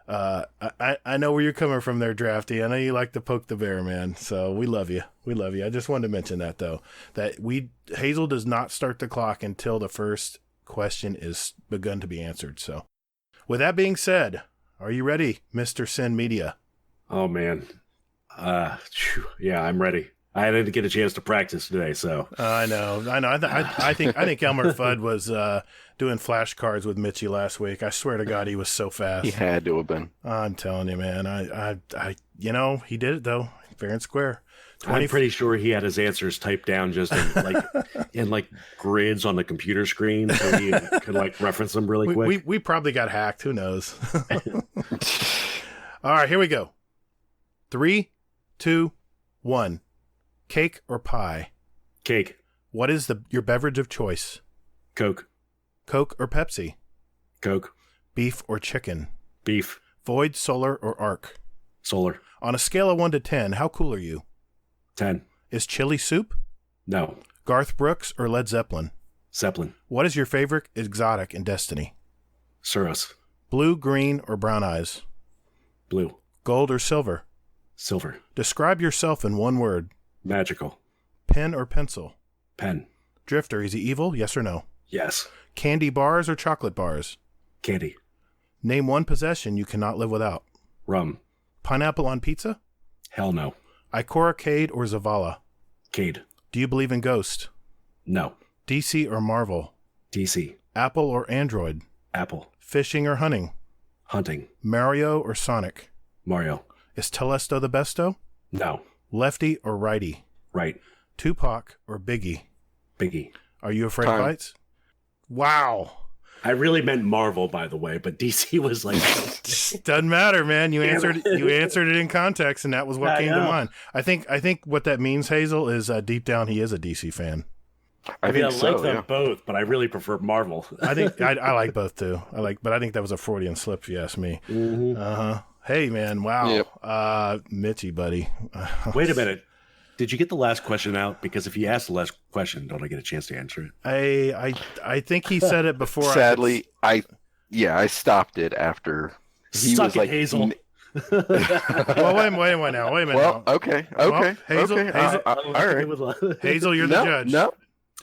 I know where you're coming from there, Drafty. I know you like to poke the bear, man. So we love you. We love you. I just wanted to mention that, though, that Hazel does not start the clock until the first question is begun to be answered. So with that being said, are you ready, Mr. Sin Media? Oh, man. Yeah, I'm ready. I didn't get a chance to practice today, so. I know. I think Elmer Fudd was doing flashcards with Mitchie last week. I swear to God, he was so fast. He had to have been. I'm telling you, man. He did it though, fair and square. I'm pretty sure he had his answers typed down just in grids on the computer screen, so he could reference them really quick. We probably got hacked. Who knows? All right, here we go. 3, 2, 1. Cake or pie? Cake. What is your beverage of choice? Coke. Coke or Pepsi? Coke. Beef or chicken? Beef. Void, solar, or arc? Solar. On a scale of 1 to 10, how cool are you? 10. Is chili soup? No. Garth Brooks or Led Zeppelin? Zeppelin. What is your favorite exotic in Destiny? Suros. Blue, green, or brown eyes? Blue. Gold or silver? Silver. Describe yourself in one word. Magical. Pen or pencil? Pen. Drifter, is he evil? Yes or no? Yes. Candy bars or chocolate bars? Candy. Name one possession you cannot live without. Rum. Pineapple on pizza? Hell no. Ikora Cade or Zavala? Cade. Do you believe in ghosts? No. DC or Marvel? DC. Apple or Android? Apple. Fishing or hunting? Hunting. Mario or Sonic? Mario. Is Telesto the besto? No. Lefty or righty? Right. Tupac or Biggie? Biggie. Are you afraid of heights? Wow. I really meant Marvel, by the way, but DC was like... Doesn't matter, man. You answered it in context, and that was what came to mind. I think what that means, Hazel, is deep down he is a DC fan. I like them both, but I really prefer Marvel. I think I like both too. But I think that was a Freudian slip, if you ask me. Mm-hmm. Hey, man, wow. Yep. Mitchie, buddy. Wait a minute. Did you get the last question out? Because if you ask the last question, don't I get a chance to answer it? I think he said it before. Sadly, I stopped it after he Suck was it, like Hazel. Well, wait a minute. Well, okay. Hazel, okay. Hazel, all right. Hazel, you're the judge. No,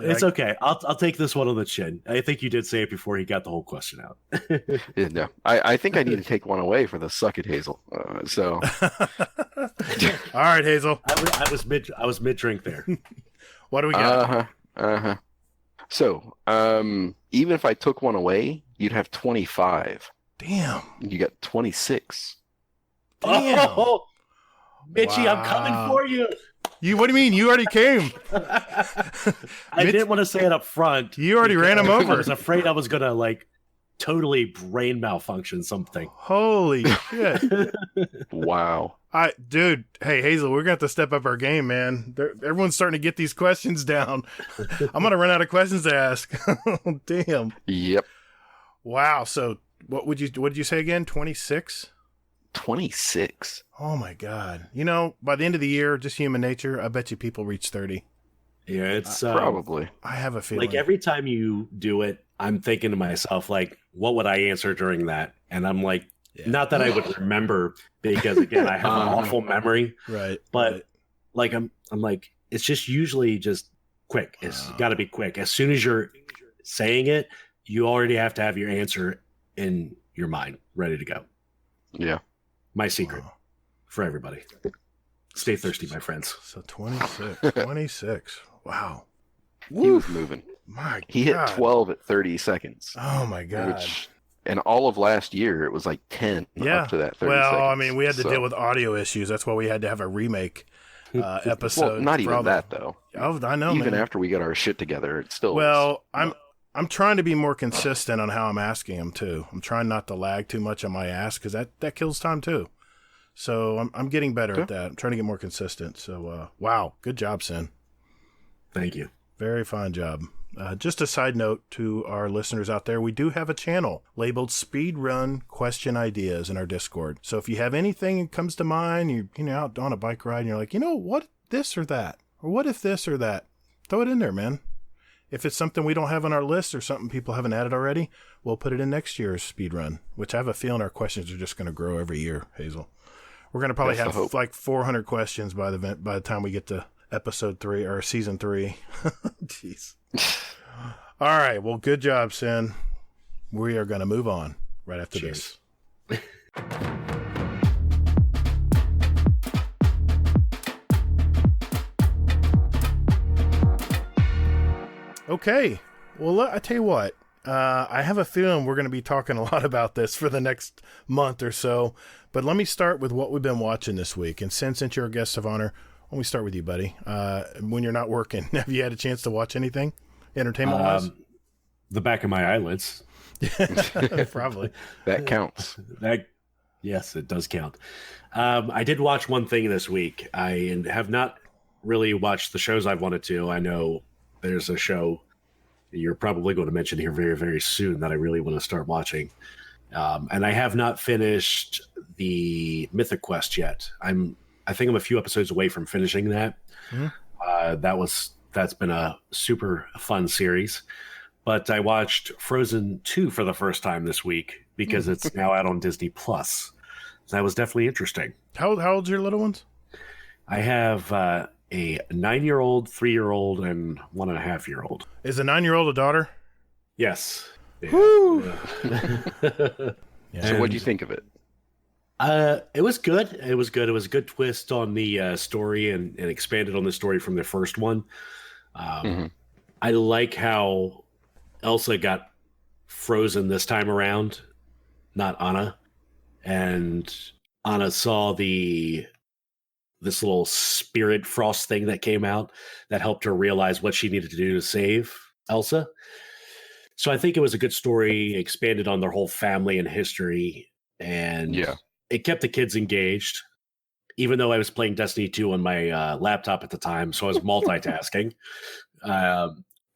It's okay. I'll take this one on the chin. I think you did say it before he got the whole question out. yeah, no. I think I need to take one away for the suck it, Hazel. So, all right, Hazel. I was mid drink there. What do we got? So, even if I took one away, you'd have 25. Damn. You got 26. Damn. Oh, Mitchie, I'm coming for you. What do you mean? You already came. I didn't want to say it up front. You already ran him over. I was afraid I was gonna totally brain malfunction something. Holy shit! Wow. Dude, hey Hazel, we're gonna have to step up our game, man. Everyone's starting to get these questions down. I'm gonna run out of questions to ask. Damn. Yep. Wow. So what did you say again? 26? 26. Oh my God. By the end of the year, just human nature, I bet you people reach 30. Yeah, it's Probably. I have a feeling. like every time you do it, I'm thinking to myself, like, what would I answer during that? And I'm like, not that I would remember, because again, I have an awful memory. Right. But right. like I'm like, it's just usually just quick. It's got to be quick. As soon as you're saying it, you already have to have your answer in your mind, ready to go. Yeah. My secret for everybody. Stay thirsty, my friends. So 26. 26. Wow. He was moving. My God. He hit 12 at 30 seconds. Oh my God. And all of last year, it was like 10 up to that 30 well, seconds. I mean, we had to deal with audio issues. That's why we had to have a remake episode. Well, not even that, though. Oh, I know, even man. after we got our shit together, it still I'm trying to be more consistent on how I'm asking them, too. I'm trying not to lag too much on my ask, because that kills time, too. So I'm getting better at that. I'm trying to get more consistent. So, wow. Good job, Sin. Thank you. Very fine job. Just a side note to our listeners out there, we do have a channel labeled Speedrun Question Ideas in our Discord. So if you have anything that comes to mind, you're out on a bike ride and you're like, what this or that? Or what if this or that? Throw it in there, man. If it's something we don't have on our list or something people haven't added already, we'll put it in next year's Speedrun, which I have a feeling our questions are just going to grow every year, Hazel. We're going to probably have like 400 questions by the time we get to episode 3 or season 3. Jeez. All right. Well, good job, Sin. We are going to move on right after this. Okay. Well, I tell you what. I have a feeling we're going to be talking a lot about this for the next month or so. But let me start with what we've been watching this week. And since you're a guest of honor, let me start with you, buddy. When you're not working, have you had a chance to watch anything entertainment-wise? The back of my eyelids. Probably. That counts. Yes, it does count. I did watch one thing this week. I have not really watched the shows I've wanted to. I know there's a show you're probably going to mention here very, very soon that I really want to start watching. And I have not finished the Mythic Quest yet. I think I'm a few episodes away from finishing that. Mm-hmm. That's been a super fun series. But I watched Frozen 2 for the first time this week because it's now out on Disney Plus. That was definitely interesting. How old's your little ones? I have a 9-year-old, 3-year-old, and 1.5-year-old. Is the 9-year-old a daughter? Yes. Yeah. Woo! So what do you think of it? It was good. It was good. It was a good twist on the story and expanded on the story from the first one. I like how Elsa got frozen this time around, not Anna. And Anna saw this little spirit frost thing that came out that helped her realize what she needed to do to save Elsa. So I think it was a good story, expanded on their whole family and history, and it kept the kids engaged, even though I was playing Destiny 2 on my laptop at the time, so I was multitasking. I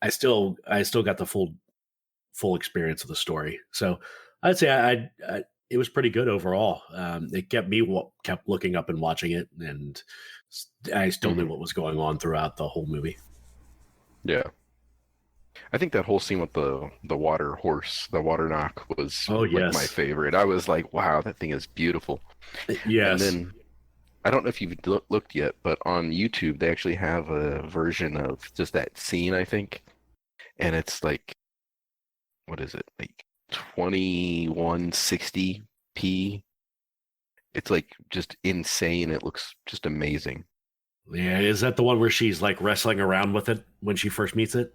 still got the full experience of the story. So I'd say it was pretty good overall. It kept looking up and watching it, and I still knew what was going on throughout the whole movie. Yeah. I think that whole scene with the water horse, the water knock, was my favorite. I was like, wow, that thing is beautiful. Yes. And then, I don't know if you've looked yet, but on YouTube, they actually have a version of just that scene, I think. And it's like, what is it? Like 2160p. It's like just insane. It looks just amazing. Yeah, is that the one where she's like wrestling around with it when she first meets it?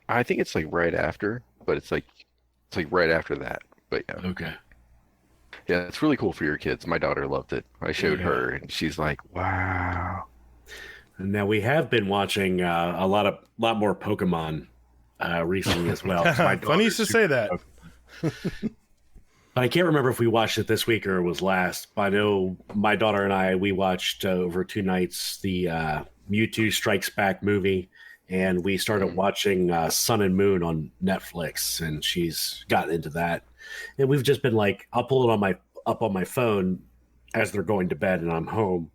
I think it's like right after, but it's like right after that. But yeah. Okay. Yeah, it's really cool for your kids. My daughter loved it. I showed her, and she's like, "Wow." Now we have been watching a lot more Pokemon recently as well. Funny to say that. But I can't remember if we watched it this week or it was last. But I know my daughter and I, we watched over 2 nights the Mewtwo Strikes Back movie, and we started watching Sun and Moon on Netflix, and she's gotten into that. And we've just been like, I'll pull it up on my phone as they're going to bed, and I'm home,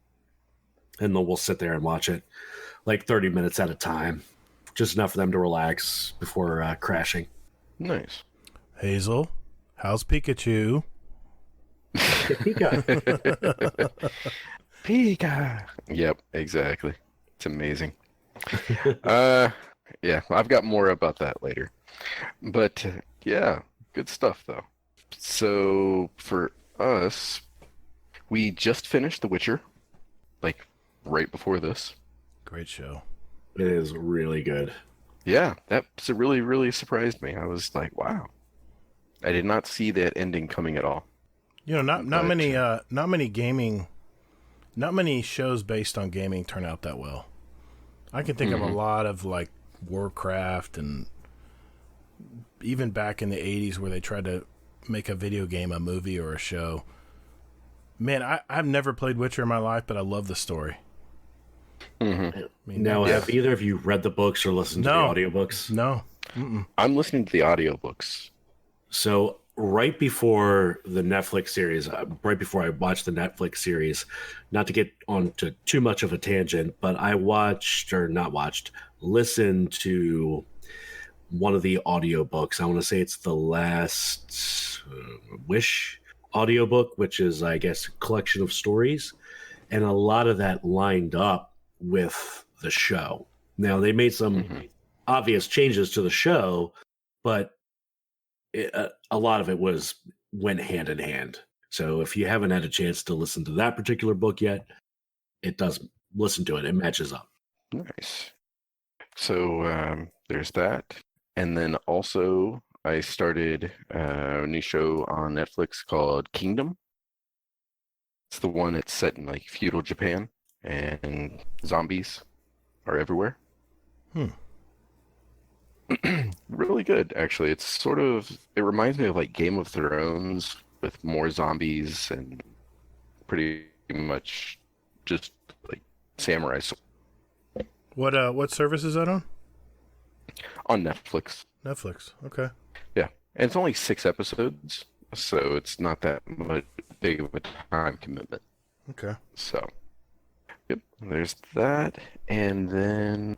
and then we'll sit there and watch it like 30 minutes at a time, just enough for them to relax before crashing. Nice. Hazel, how's Pikachu? Pika. Yep, exactly. It's amazing. Yeah, I've got more about that later. But yeah, good stuff though. So for us, we just finished The Witcher, like right before this. Great show. It is really good. Yeah, that really, really surprised me. I was like, wow. I did not see that ending coming at all. You know, not many shows based on gaming turn out that well. I can think of a lot of like Warcraft and even back in the 80s where they tried to make a video game, a movie, or a show. Man, I've never played Witcher in my life, but I love the story. Mm-hmm. I mean, Now, have either of you read the books or listened to the audiobooks? No. I'm listening to the audiobooks. So right before the Netflix series, right before I watched the Netflix series, not to get onto too much of a tangent, but I listened to one of the audiobooks. I want to say it's the Last Wish audiobook, which is, I guess, a collection of stories. And a lot of that lined up with the show. Now, they made some obvious changes to the show, but a lot of it went hand in hand. So if you haven't had a chance to listen to that particular book yet, listen to it. It matches up. Nice. So there's that. And then also I started a new show on Netflix called Kingdom. It's the one that's set in like feudal Japan and zombies are everywhere. Really good, actually. It reminds me of like Game of Thrones with more zombies and pretty much just like samurai. What service is that on? On Netflix. Netflix. Okay. Yeah, and it's only 6 episodes, so it's not that much big of a time commitment. Okay. So, yep, there's that, and then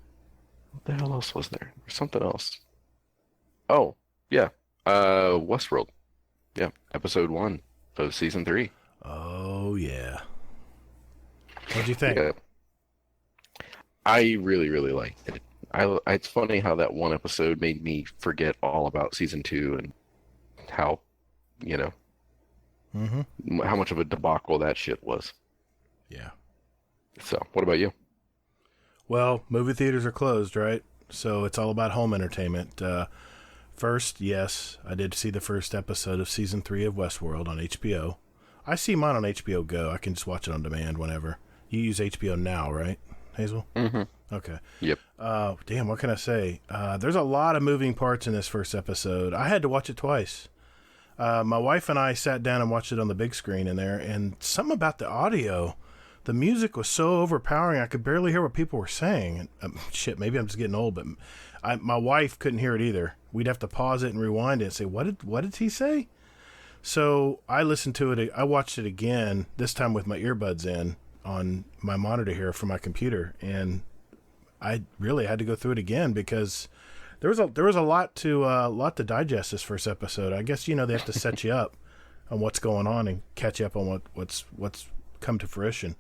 what the hell else was there? There's something else. Oh, yeah, Westworld. Yeah, episode 1 of season 3. Oh yeah. What'd you think? Yeah. I really, really liked it. It's funny how that one episode made me forget all about season 2 and how, how much of a debacle that shit was. Yeah. So, what about you? Well, movie theaters are closed, right? So it's all about home entertainment. First, yes, I did see the first episode of season 3 of Westworld on HBO. I see mine on HBO Go. I can just watch it on demand whenever. You use HBO Now, right, Hazel? Mm-hmm. Okay. Yep. Damn, what can I say? There's a lot of moving parts in this first episode. I had to watch it twice. My wife and I sat down and watched it on the big screen in there, and something about the audio, the music was so overpowering I could barely hear what people were saying. Shit, maybe I'm just getting old, but my wife couldn't hear it either. We'd have to pause it and rewind it and say, what did he say? So I listened to it. I watched it again, this time with my earbuds in on my monitor here from my computer, and I really had to go through it again because there was a lot to digest this first episode. I guess they have to set you up on what's going on and catch you up on what's come to fruition.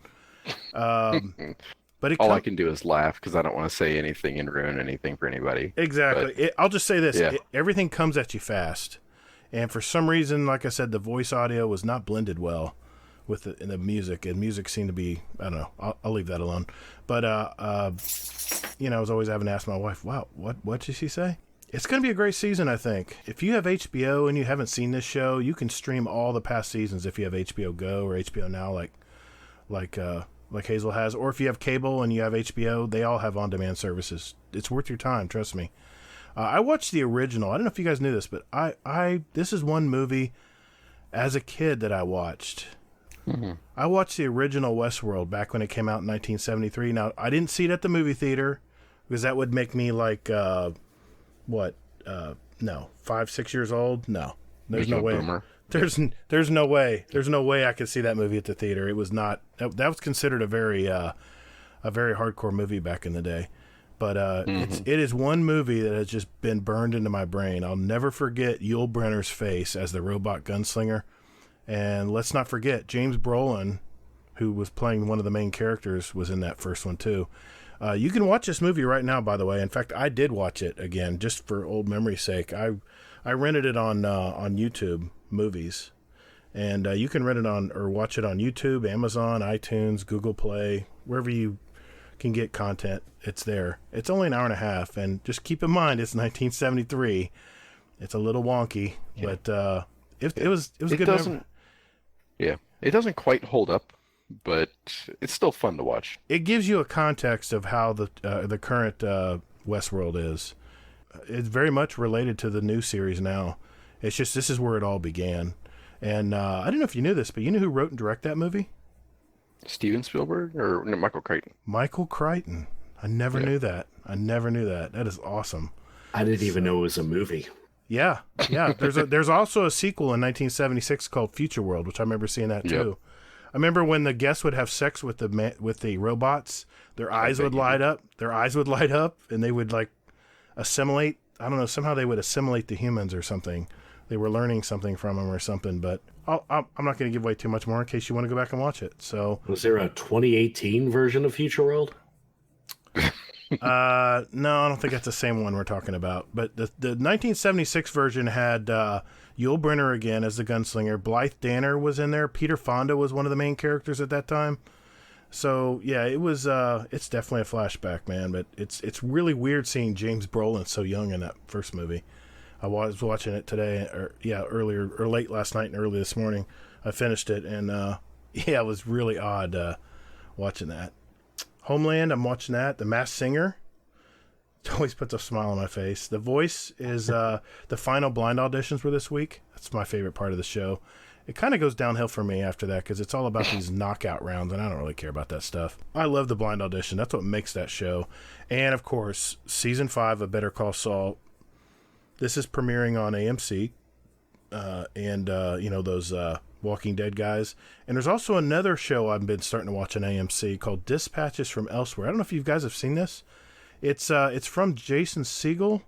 But I can do is laugh because I don't want to say anything and ruin anything for anybody. Exactly. I'll just say this: Yeah. everything comes at you fast, and for some reason, like I said, the voice audio was not blended well with the music, and music seemed to be, I don't know. I'll leave that alone. But I was always having to ask my wife, "Wow, what did she say?" It's going to be a great season, I think. If you have HBO and you haven't seen this show, you can stream all the past seasons if you have HBO Go or HBO Now, like Hazel has, or if you have cable and you have HBO, they all have on-demand services. It's worth your time, trust me. I watched the original. I don't know if you guys knew this, but this is one movie as a kid that I watched. Mm-hmm. I watched the original Westworld back when it came out in 1973. Now, I didn't see it at the movie theater because that would make me like, no, 5, 6 years old? No. There's no way. Boomer. There's no way. There's no way I could see that movie at the theater. It was not. That was considered a very hardcore movie back in the day. But it is one movie that has just been burned into my brain. I'll never forget Yul Brynner's face as the robot gunslinger. And let's not forget, James Brolin, who was playing one of the main characters, was in that first one too. You can watch this movie right now, by the way. In fact, I did watch it again just for old memory's sake. I rented it on YouTube Movies, and you can rent it on or watch it on YouTube, Amazon, iTunes, Google Play, wherever you can get content. It's there. It's only an hour and a half, and just keep in mind it's 1973. It's a little wonky, but it was a good movie. Yeah, it doesn't quite hold up, but it's still fun to watch. It gives you a context of how the current Westworld is. It's very much related to the new series now. It's just this is where it all began. And I don't know if you knew this, but you know who wrote and directed that movie? Steven Spielberg or no, Michael Crichton? Michael Crichton. I never knew that. That is awesome. I didn't even know it was a movie. Yeah. There's also a sequel in 1976 called Future World, which I remember seeing that too. I remember when the guests would have sex with the robots, their eyes would light up. Their eyes would light up, and they would like assimilate. I don't know. Somehow they would assimilate the humans or something. They were learning something from them or something. But I'm not going to give away too much more in case you want to go back and watch it. So was there a 2018 version of Future World? No, I don't think that's the same one we're talking about. But the 1976 version had Yul Brynner again as the gunslinger. Blythe Danner was in there. Peter Fonda was one of the main characters at that time. So yeah, it was. It's definitely a flashback, man. But it's really weird seeing James Brolin so young in that first movie. I was watching it today, earlier or late last night and early this morning. I finished it, and it was really odd watching that. Homeland, I'm watching that. The Masked Singer, it always puts a smile on my face. The Voice is the final blind auditions were this week. That's my favorite part of the show. It kind of goes downhill for me after that because it's all about these knockout rounds, and I don't really care about that stuff. I love the blind audition. That's what makes that show. And, of course, Season 5 of Better Call Saul. This is premiering on AMC and those Walking Dead guys. And there's also another show I've been starting to watch on AMC called Dispatches from Elsewhere. I don't know if you guys have seen this. It's from Jason Segel.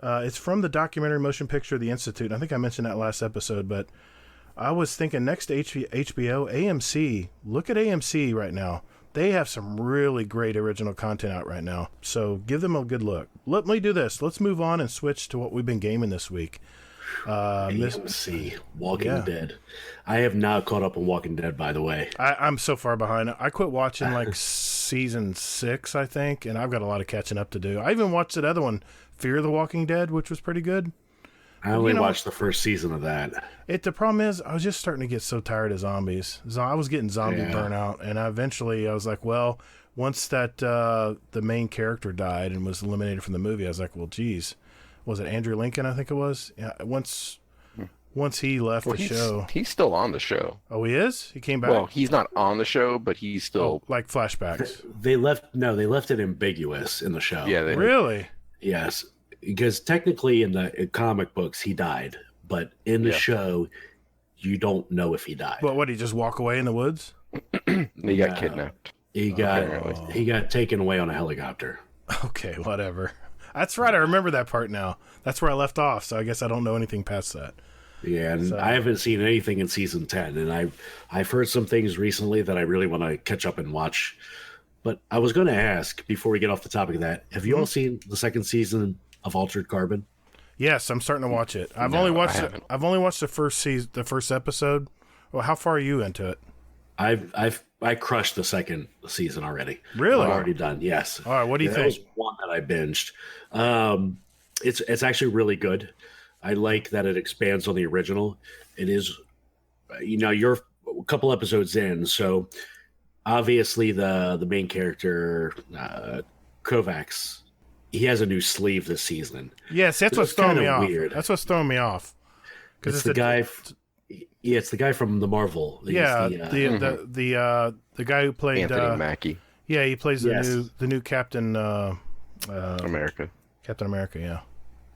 It's from the documentary motion picture The Institute. I think I mentioned that last episode, but I was thinking next to HBO, AMC. Look at AMC right now. They have some really great original content out right now. So give them a good look. Let me do this. Let's move on and switch to what we've been gaming this week. AMC, Walking Dead. I have not caught up on Walking Dead, by the way. I'm so far behind. I quit watching like season 6, I think, and I've got a lot of catching up to do. I even watched that other one, Fear the Walking Dead, which was pretty good. I only watched the first season of that. The problem is, I was just starting to get so tired of zombies. I was getting zombie burnout, and eventually I was like, well, once that the main character died and was eliminated from the movie, I was like, well, geez. Was it Andrew Lincoln, I think it was? Yeah, once he left the show. He's still on the show. Oh, he is? He came back? Well, he's not on the show, but he's still... like flashbacks. They left it ambiguous in the show. Yeah, really? Yes. Because technically in the comic books, he died. But in the show, you don't know if he died. But what, he just walk away in the woods? He got kidnapped. He got taken away on a helicopter. Okay, whatever. That's right. I remember that part now. That's where I left off. So I guess I don't know anything past that. Yeah, and I haven't seen anything in season 10, and I've heard some things recently that I really want to catch up and watch. But I was going to ask before we get off the topic of that: have you all seen the second season of Altered Carbon? Yes, I'm starting to watch it. I've only watched the first episode. Well, how far are you into it? I crushed the second season already. Really? I'm already done. Yes. All right. What do you think? That was one that I binged. It's actually really good. I like that it expands on the original. It is, you're a couple episodes in, so obviously the main character, Kovacs, he has a new sleeve this season. Yes, that's what's throwing me off. Weird. That's what's throwing me off. Because it's the guy. Yeah, it's the guy from the Marvel. He's Yeah, the guy who played Anthony Mackie, yeah, he plays the new Captain America. Captain America. Yeah.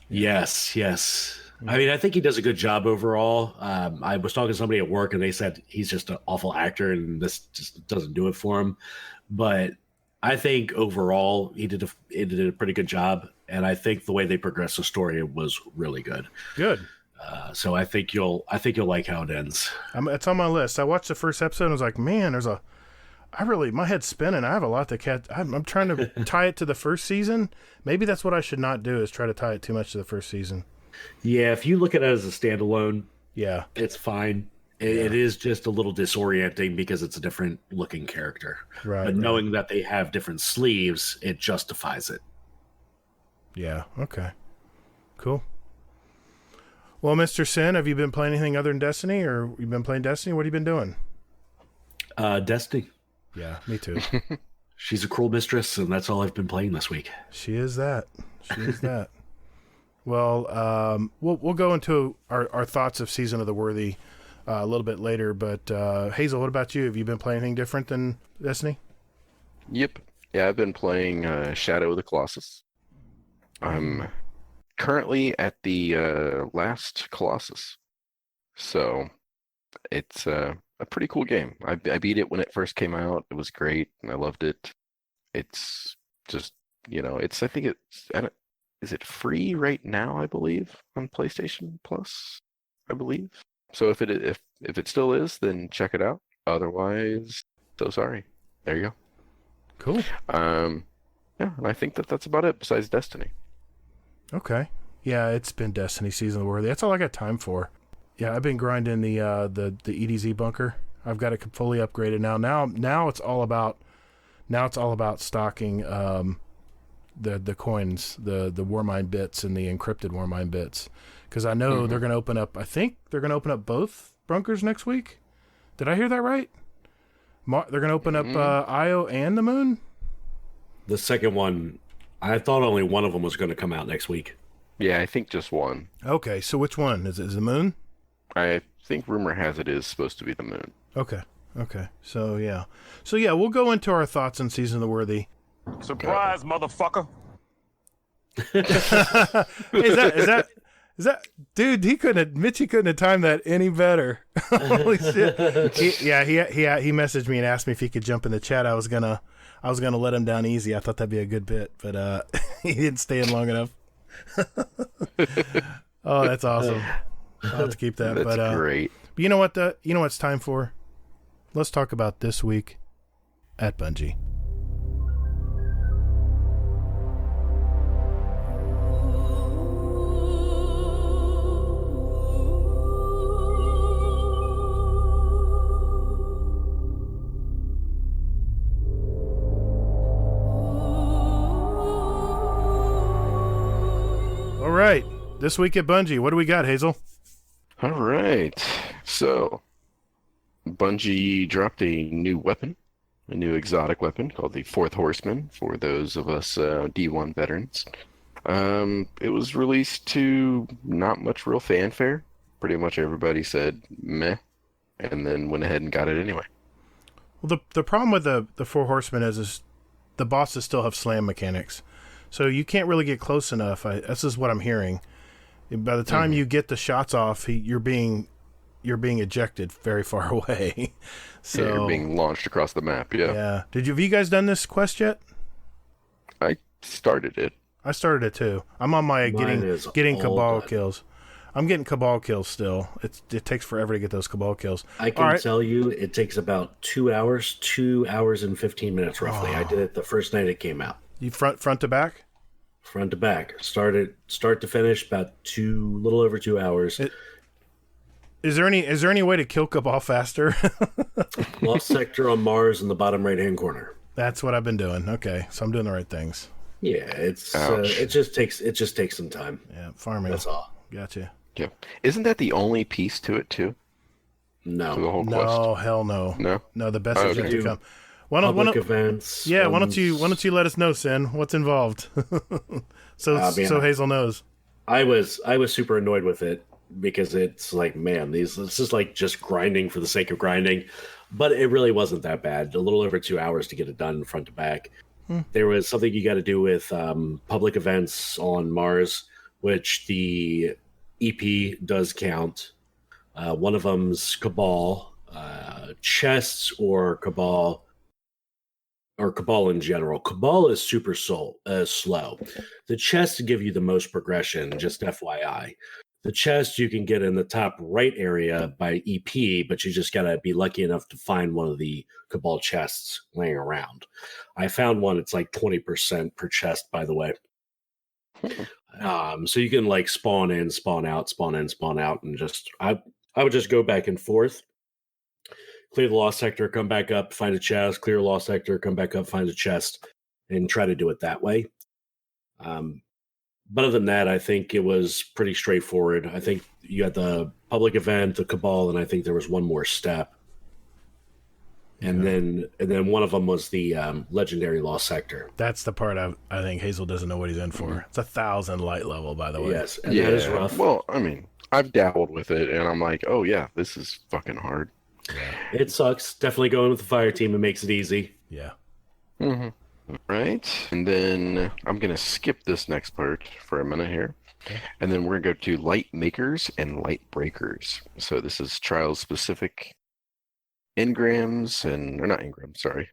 Yes. I mean, I think he does a good job overall. I was talking to somebody at work, and they said he's just an awful actor, and this just doesn't do it for him. But I think overall, he did a pretty good job, and I think the way they progressed the story was really good. Good. So I think you'll like how it ends. It's on my list. I watched the first episode and I was like, man, my head's spinning. I have a lot to catch. I'm trying to tie it to the first season. Maybe that's what I should not do, is try to tie it too much to the first season. Yeah, if you look at it as a standalone, yeah, it's fine. It is just a little disorienting because it's a different looking character. Right. But knowing that they have different sleeves, it justifies it. Yeah. Okay. Cool. Well, Mr. Sin, have you been playing anything other than Destiny, or you've been playing Destiny? What have you been doing? Destiny. Yeah, me too. She's a cruel mistress, and that's all I've been playing this week. She is that. Well, we'll go into our thoughts of Season of the Worthy a little bit later. But Hazel, what about you? Have you been playing anything different than Destiny? Yep. Yeah, I've been playing Shadow of the Colossus. I'm currently at the last Colossus, so it's a pretty cool game. I beat it when it first came out. It was great, and I loved it. It's just, I think is it free right now, I believe, on PlayStation Plus, I believe. So if it still is, then check it out. Otherwise, so sorry. There you go. Cool. Yeah, and I think that's about it besides Destiny. Okay. Yeah, it's been Destiny Season of the Worthy. That's all I got time for. Yeah, I've been grinding the EDZ bunker. I've got it fully upgraded now. Now it's all about stocking the coins, the Warmind bits and the encrypted Warmind bits, because I know they're going to open up. I think they're going to open up both bunkers next week. Did I hear that right? They're going to open up Io and the Moon. The second one, I thought only one of them was going to come out next week. Yeah, I think just one. Okay, so which one is it? Is the Moon? I think rumor has it is supposed to be the Moon. Okay. So yeah, we'll go into our thoughts on Season of the Worthy. Surprise, motherfucker! Is that dude? Mitchie couldn't have timed that any better. Holy shit! He messaged me and asked me if he could jump in the chat. I was gonna let him down easy. I thought that'd be a good bit, but he didn't stay in long enough. Oh, that's awesome. I'll have to keep that. That's great. But you know what? You know what it's time for? Let's talk about this week at Bungie. All right. This week at Bungie, what do we got, Hazel? All right. So, Bungie dropped a new weapon, a new exotic weapon called the Fourth Horseman for those of us D1 veterans. It was released to not much real fanfare. Pretty much everybody said meh, and then went ahead and got it anyway. Well, the problem with the Four Horsemen is the bosses still have slam mechanics. So you can't really get close enough. This is what I'm hearing. By the time you get the shots off, you're being ejected very far away. So yeah, you're being launched across the map. Yeah. Have you guys done this quest yet? I started it. I started it too. I'm on my getting Cabal kills. I'm getting Cabal kills still. It takes forever to get those Cabal kills. I can tell you it takes about 2 hours, 2 hours and 15 minutes roughly. I did it the first night it came out. You front to back? Front to back. Start to finish, about little over 2 hours. Is there any way to kill Cabal faster? Lost sector on Mars in the bottom right hand corner. That's what I've been doing. Okay, so I'm doing the right things. Yeah, it just takes some time. Yeah, farming. That's all. Gotcha. Yeah. Isn't that the only piece to it too? No. To the whole quest? No, hell no. No, the best is yet to come. Public events. Yeah, why don't you let us know, Sin, what's involved? So Hazel knows. I was super annoyed with it because it's like, man, this is like just grinding for the sake of grinding. But it really wasn't that bad. A little over 2 hours to get it done front to back. There was something you got to do with public events on Mars, which the EP does count. One of them's Cabal, chests or Cabal in general. Cabal is super slow. The chests give you the most progression, just FYI. The chest you can get in the top right area by EP, but you just gotta be lucky enough to find one of the Cabal chests laying around. I found one, it's like 20% per chest, by the way. So you can like spawn in, spawn out, spawn in, spawn out, and just I would just go back and forth. Clear the lost sector, come back up, find a chest, clear the lost sector, come back up, find a chest, and try to do it that way. But other than that, I think it was pretty straightforward. I think you had the public event, the Cabal, and I think there was one more step. And then one of them was the legendary lost sector. That's the part I think Hazel doesn't know what he's in for. It's 1,000 light level, by the way. Yes, and that is rough. Well, I mean, I've dabbled with it, and I'm like, oh yeah, this is fucking hard. Yeah. It sucks. Definitely going with the fire team. It makes it easy. Yeah. Mm-hmm. Right, and then I'm gonna skip this next part for a minute here, and then we're gonna go to light makers and light breakers. So this is trials specific engrams or not engrams, sorry,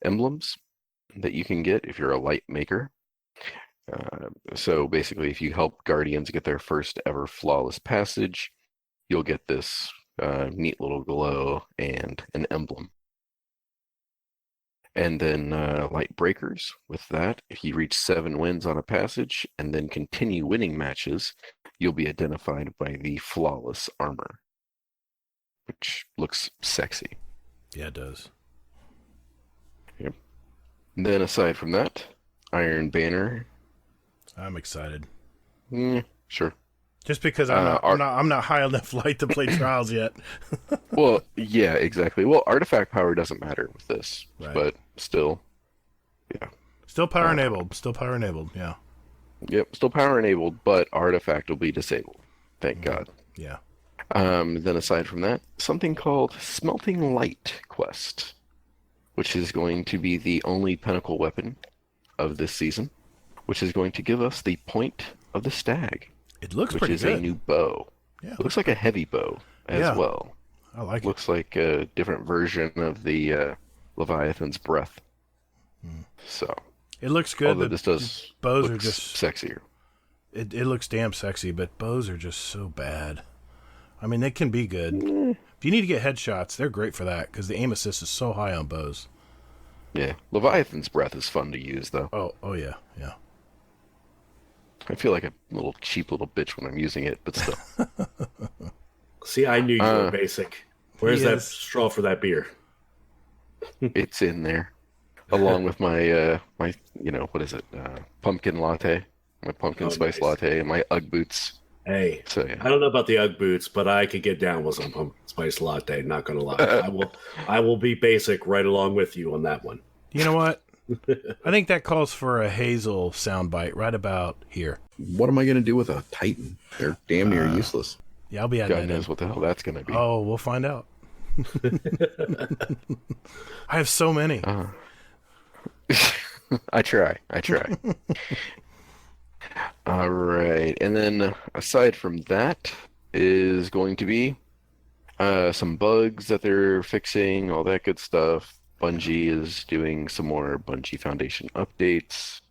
emblems that you can get if you're a light maker. So basically, if you help Guardians get their first ever flawless passage, you'll get this neat little glow and an emblem. And then light breakers, with that, if you reach 7 wins on a passage and then continue winning matches, you'll be identified by the flawless armor, which looks sexy. Yeah, it does. Yep. And then aside from that, Iron Banner. I'm excited. Sure. Just because I'm not high enough light to play trials yet. Well, yeah, exactly. Well, artifact power doesn't matter with this, right. But still, yeah. Still power enabled. Still power enabled. Yeah. Yep. Still power enabled, but artifact will be disabled. Thank God. Yeah. Then aside from that, something called Smelting Light quest, which is going to be the only pinnacle weapon of this season, which is going to give us the Point of the Stag. It looks which pretty is good. a new bow. Yeah. It looks like a heavy bow as well. I like Looks like a different version of the Leviathan's breath. So it looks good. Although this does bows looks are just sexier. It looks damn sexy, but bows are just so bad. I mean, they can be good. If you need to get headshots, they're great for that because the aim assist is so high on bows. Yeah, Leviathan's breath is fun to use though. Oh yeah. I feel like a little cheap little bitch when I'm using it, but still. See, I knew you were basic. Where's that is. straw for that beer? It's in there, along with my my what is it? Pumpkin latte, my pumpkin spice latte, and my UGG boots. Hey, So yeah. I don't know about the UGG boots, but I could get down with some pumpkin spice latte. Not gonna lie, I will be basic right along with you on that one. You know what? I think that calls for a Hazel soundbite right about here. What am I going to do with a Titan? They're damn near useless. Yeah, I'll be adding God that in. knows what the hell that's going to be. Oh, we'll find out. I have so many. I try. All right, and then aside from that is going to be some bugs that they're fixing, all that good stuff. Bungie is doing some more Bungie Foundation updates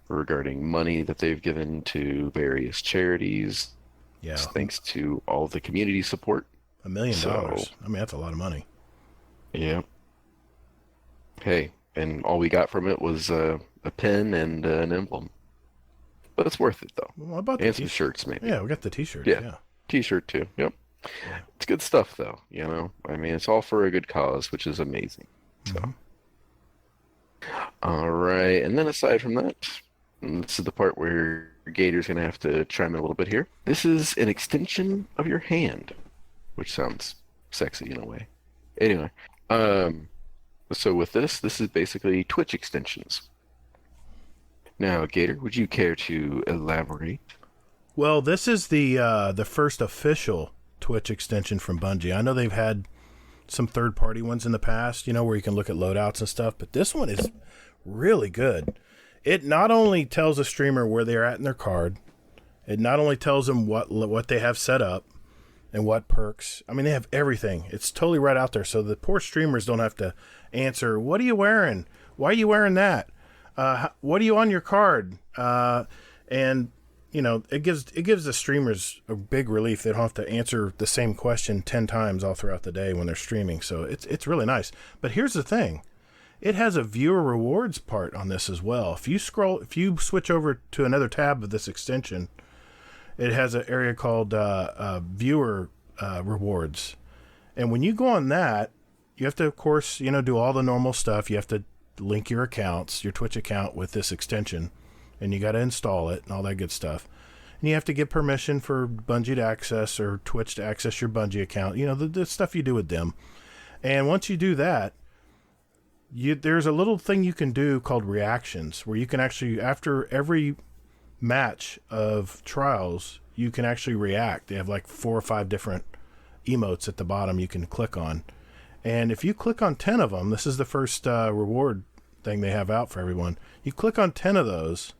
regarding money that they've given to various charities. Yeah, Thanks to all the community support. $1 million. I mean, that's a lot of money. Yeah. Hey, and all we got from it was a pin and an emblem. But it's worth it, though. What about the And some t-shirt? shirts, maybe. Yeah, we got the t-shirts. Yeah. Yeah. T-shirt, too. Yep. It's good stuff, though. I mean, it's all for a good cause, which is amazing. So. All right. And then aside from that, and this is the part where Gator's going to have to chime in a little bit here. This is an extension of your hand, which sounds sexy in a way. Anyway, so with this is basically Twitch extensions. Now, Gator, would you care to elaborate? Well, this is the first official Twitch extension from Bungie. I know they've had some third-party ones in the past, where you can look at loadouts and stuff, but this one is really good. It not only tells a streamer where they're at in their card, it not only tells them what they have set up and what perks. I mean, they have everything. It's totally right out there, so the poor streamers don't have to answer, what are you wearing? Why are you wearing that? What are you on your card? And it gives the streamers a big relief. They don't have to answer the same question 10 times all throughout the day when they're streaming. So it's really nice. But here's the thing. It has a viewer rewards part on this as well. If you switch over to another tab of this extension, it has an area called viewer rewards. And when you go on that, you have to, of course, do all the normal stuff. You have to link your accounts, your Twitch account with this extension. And you got to install it and all that good stuff. And you have to get permission for Bungie to access or Twitch to access your Bungie account. The stuff you do with them. And once you do that, there's a little thing you can do called reactions, where you can actually, after every match of trials, you can actually react. They have like 4 or 5 different emotes at the bottom you can click on. And if you click on 10 of them, this is the first reward thing they have out for everyone. You click on 10 of those,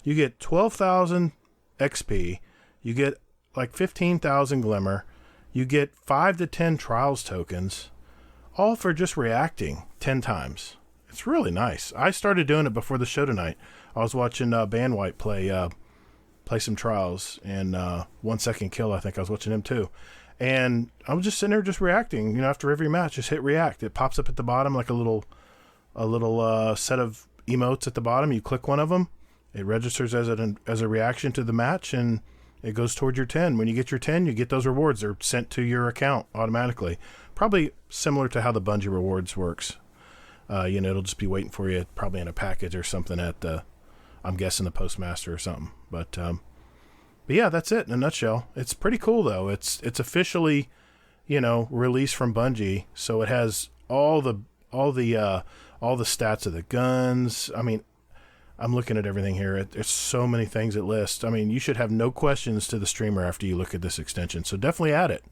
you get 12,000 XP, you get like 15,000 Glimmer, you get 5 to 10 Trials tokens, all for just reacting 10 times. It's really nice. I started doing it before the show tonight. I was watching Bandwhite play some Trials, and 1 Second Kill, I think I was watching him too. And I was just sitting there just reacting, after every match, just hit react. It pops up at the bottom like a little set of emotes at the bottom. You click one of them, it registers as a reaction to the match, and it goes toward your 10. When you get your 10, you get those rewards. They're sent to your account automatically. Probably similar to how the Bungie rewards works. It'll just be waiting for you, probably in a package or something at I'm guessing the postmaster or something. But yeah, that's it in a nutshell. It's pretty cool though. It's officially, released from Bungie, so it has all the stats of the guns. I mean, I'm looking at everything here. There's so many things it lists. I mean, you should have no questions to the streamer after you look at this extension. So definitely add it.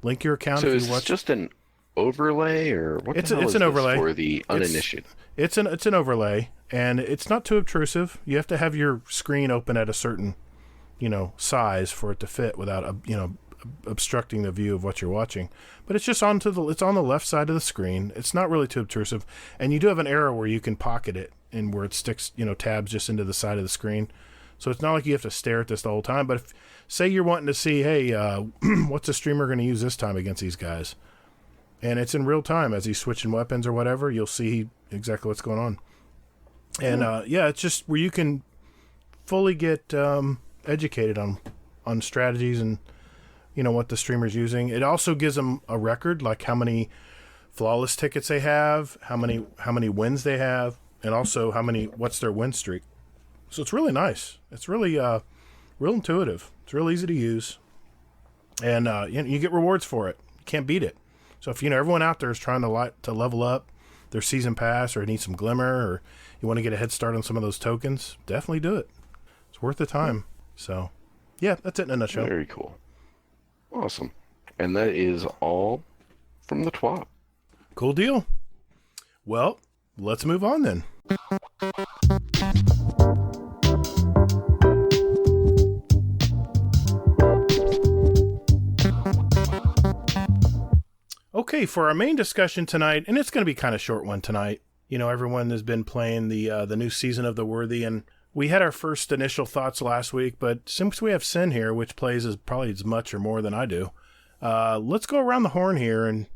Link your account. So if is you watch. this just an overlay, or what? It's the hell an is this overlay for the uninitiated. It's an overlay, and it's not too obtrusive. You have to have your screen open at a certain, size for it to fit without obstructing the view of what you're watching. But it's just it's on the left side of the screen. It's not really too obtrusive, and you do have an arrow where you can pocket it and where it sticks, tabs just into the side of the screen. So it's not like you have to stare at this the whole time. But if, say you're wanting to see, hey, what's the streamer going to use this time against these guys? And it's in real time as he's switching weapons or whatever, you'll see exactly what's going on. And it's just where you can fully get educated on strategies and what the streamer's using. It also gives them a record, like how many flawless tickets they have, how many wins they have, and also what's their win streak. So it's really nice. It's really real intuitive. It's real easy to use, and you get rewards for it. You can't beat it. So if everyone out there is trying to level up their season pass, or need some glimmer, or you want to get a head start on some of those tokens, definitely do it. It's worth the time. So yeah, that's it in a nutshell. Very cool. Awesome. And that is all from the TWAP. Cool deal. Well, let's move on then. Okay, for our main discussion tonight, and it's going to be kind of short one tonight. Everyone has been playing the new season of The Worthy, and we had our first initial thoughts last week, but since we have Sin here, which plays probably as much or more than I do, let's go around the horn here and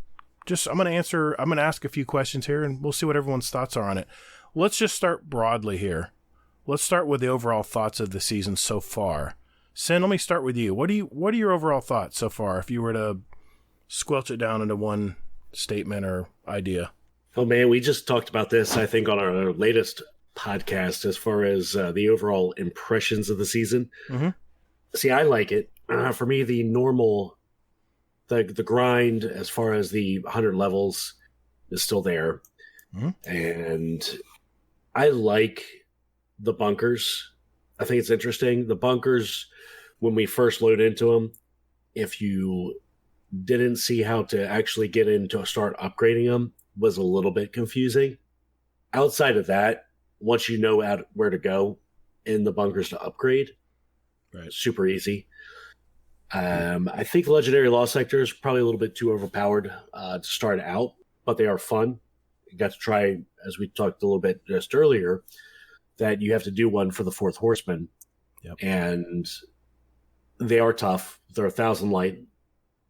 I'm going to ask a few questions here, and we'll see what everyone's thoughts are on it. Let's just start broadly here. Let's start with the overall thoughts of the season so far. Sin, let me start with you. What are your overall thoughts so far, if you were to squelch it down into one statement or idea? Oh man, we just talked about this, I think, on our latest podcast as far as the overall impressions of the season. Mm-hmm. See, I like it. For me, the normal, the grind as far as the 100 levels is still there. Mm-hmm. And I like the bunkers. I think it's interesting. The bunkers when we first load into them, if you didn't see how to actually get into start upgrading them, was a little bit confusing. Outside of that, once you know where to go in the bunkers to upgrade, Right. super easy. I think the Legendary Lost Sector is probably a little bit too overpowered to start out, but they are fun. You got to try, as we talked a little bit just earlier, that you have to do one for the Fourth Horseman. Yep. And they are tough. They're 1,000 light.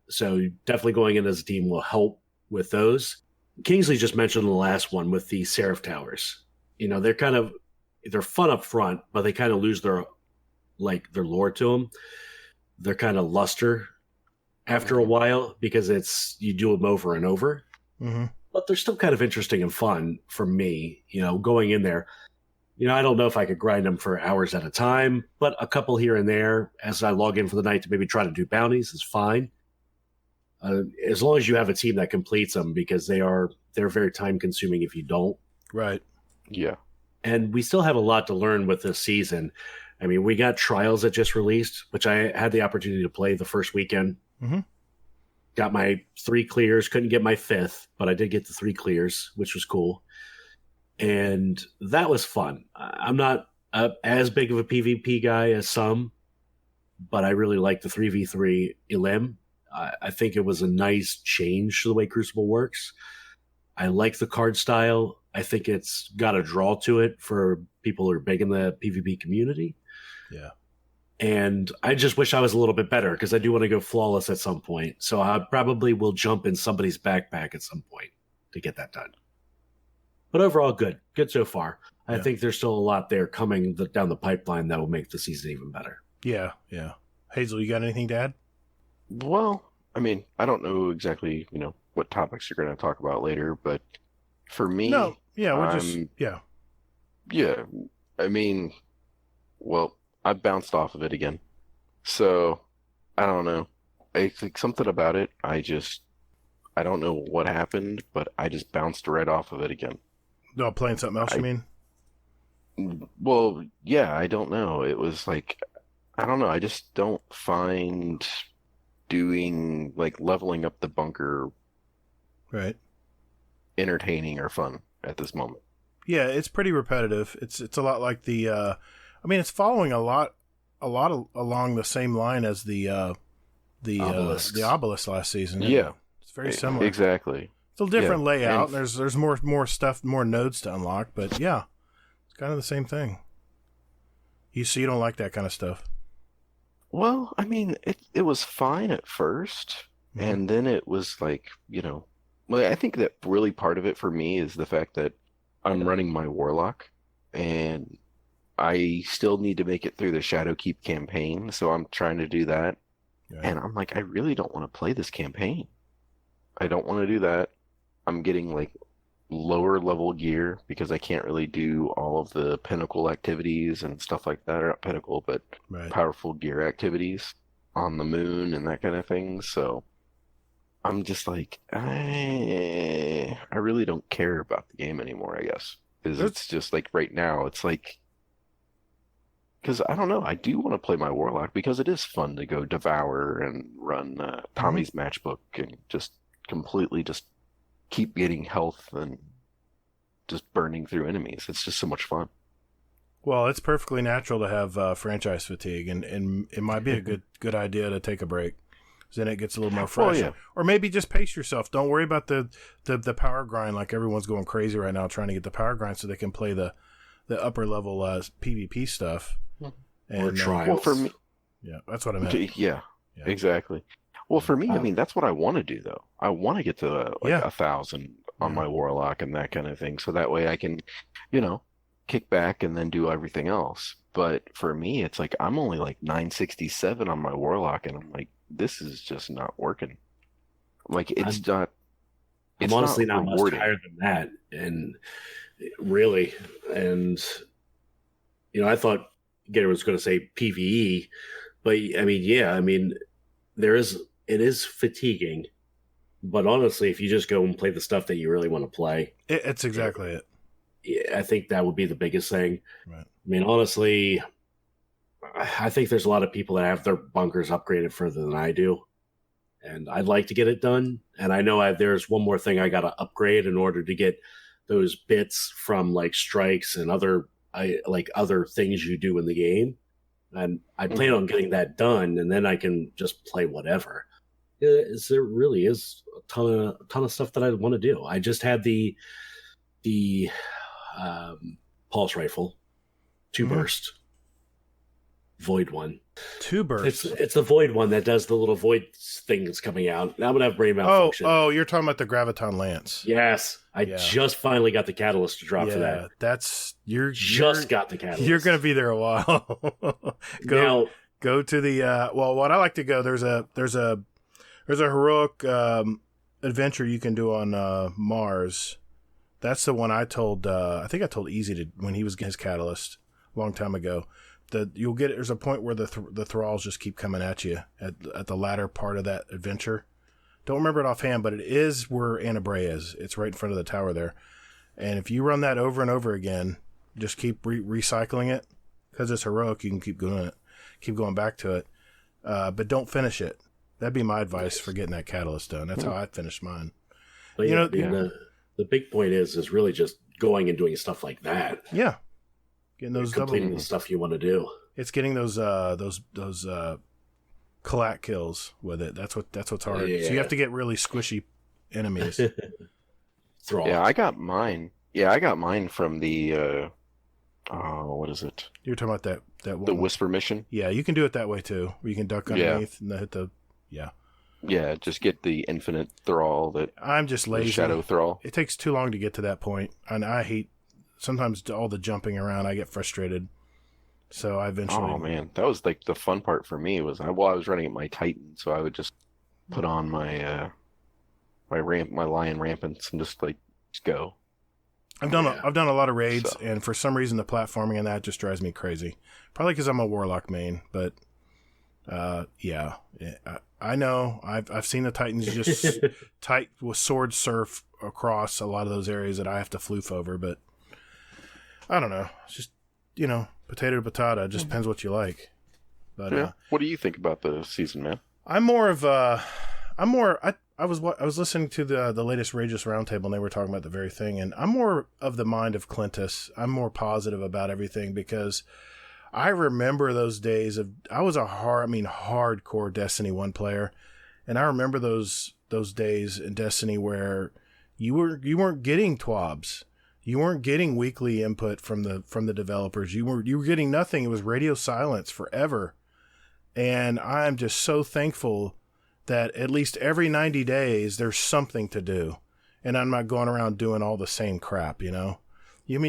So definitely going in as a team will help with those. Kingsley just mentioned the last one with the Seraph Towers. You know, they're fun up front, but they kind of lose their lore to them. They're kind of luster after a while because you do them over and over. Mm-hmm. But they're still kind of interesting and fun for me, you know, going in there. You know, I don't know if I could grind them for hours at a time, but a couple here and there as I log in for the night to maybe try to do bounties is fine. As long as you have a team that completes them, because they're very time consuming if you don't. Right. Yeah. And we still have a lot to learn with this season. I mean, we got Trials that just released, which I had the opportunity to play the first weekend. Mm-hmm. Got my 3 clears, couldn't get my 5th, but I did get the 3 clears, which was cool. And that was fun. I'm not as big of a PvP guy as some, but I really like the 3v3 Elim. I think it was a nice change to the way Crucible works. I like the card style. I think it's got a draw to it for people who are big in the PvP community. Yeah. And I just wish I was a little bit better because I do want to go flawless at some point. So I probably will jump in somebody's backpack at some point to get that done. But overall, good. Good so far. I think there's still a lot there coming down the pipeline that will make the season even better. Yeah, yeah. Hazel, you got anything to add? Well, I mean, I don't know exactly, what topics you're going to talk about later, but for me, No, yeah, yeah, I mean, well, I bounced off of it again. So, I don't know. I think something about it, I don't know what happened, but I just bounced right off of it again. No, playing something else, you mean? Well, yeah, I don't know. It was like, I don't know. I just don't find doing, leveling up the bunker Right. entertaining or fun at this moment. Yeah, it's pretty repetitive. It's a lot like the it's following a lot along the same line as the obelisk last season. Yeah. It's very similar. Exactly. It's a different layout. And There's more stuff, more nodes to unlock, but yeah, it's kind of the same thing. You don't like that kind of stuff. well, I mean, it was fine at first, Mhm. and then it was well, I think that really part of it for me is the fact that I'm running my Warlock, and I still need to make it through the Shadowkeep campaign, so I'm trying to do that. Right. And I'm like, I really don't want to play this campaign. I don't want to do that. I'm getting lower level gear because I can't really do all of the pinnacle activities and stuff like that, or not pinnacle, but Right. powerful gear activities on the moon and that kind of thing. So I'm just I really don't care about the game anymore, I guess. Because it's just right now, it's because I don't know, I do want to play my Warlock because it is fun to go devour and run Tommy's matchbook and just completely just keep getting health and just burning through enemies. It's just so much fun. Well, it's perfectly natural to have franchise fatigue, and it might be a good idea to take a break. 'Cause then it gets a little more fresh. Well, yeah. Or maybe just pace yourself. Don't worry about the power grind like everyone's going crazy right now trying to get the power grind so they can play the upper level PvP stuff. And, Or trials. Well, for me, yeah, that's what I meant. yeah, Yeah. exactly. Well, for me, I mean, that's what I want to do, though. I want to get to 1,000 on my Warlock and that kind of thing, so that way I can, kick back and then do everything else. But for me, it's I'm only 967 on my Warlock, and I'm like, this is just not working. It's not. It's I'm honestly not much rewarding. higher than that, and really, and I thought Gator was going to say PVE, but I mean, it is fatiguing. But honestly, if you just go and play the stuff that you really want to play, It's exactly it. I think that would be the biggest thing. Right. I mean, honestly, I think there's a lot of people that have their bunkers upgraded further than I do, and I'd like to get it done. And I know there's one more thing I got to upgrade in order to get those bits from like strikes and other things you do in the game. And I plan on getting that done, and then I can just play whatever. There really is a ton of stuff that I want to do. I just had the pulse rifle, 2 burst. Void one. 2 bursts. It's the void one that does the little void things coming out. Now I'm gonna have brain malfunction. Oh, you're talking about the Graviton Lance. Yes, I just finally got the catalyst to drop for that. That's you're got the catalyst. You're gonna be there a while. Go to the what I like to go. There's a heroic adventure you can do on Mars. That's the one I told. I think I told Easy to when he was getting his catalyst a long time ago. You'll get there's a point where the thralls just keep coming at you at the latter part of that adventure. Don't remember it offhand, but it is where Anabray is. It's right in front of the tower there. And if you run that over and over again, just keep recycling it because it's heroic. You can keep doing it, keep going back to it, but don't finish it. That'd be my advice for getting that catalyst done. That's how I finished mine. But the big point is really just going and doing stuff like that. Yeah. Getting those completing the stuff you want to do. It's getting those collat kills with it. That's what's hard. Yeah. So you have to get really squishy enemies. Thrall. Yeah, I got mine. Yeah, I got mine from the what is it? You're talking about that one. The Whisper mission. Yeah, you can do it that way too. Where you can duck underneath and hit the Yeah, just get the infinite thrall that I'm just lazy. Shadow thrall. It takes too long to get to that point, and I hate sometimes all the jumping around. I get frustrated. So I eventually. Oh man, that was like the fun part for me was I was running at my Titan, so I would just put on my my lion rampants and just go. I've done a lot of raids, and for some reason the platforming and that just drives me crazy. Probably because I'm a warlock main, but I know I've seen the Titans just tight with sword surf across a lot of those areas that I have to floof over, but I don't know. It's just potato to potato. It just depends what you like. But what do you think about the season, man? I was listening to the latest Rageous Roundtable, and they were talking about the very thing, and I'm more of the mind of Clintus. I'm more positive about everything because I remember those days I was a hardcore Destiny 1 player, and I remember those days in Destiny where you weren't getting TWABs. You weren't getting weekly input from the developers. You were getting nothing. It was radio silence forever. And I'm just so thankful that at least every 90 days there's something to do. And I'm not going around doing all the same crap, You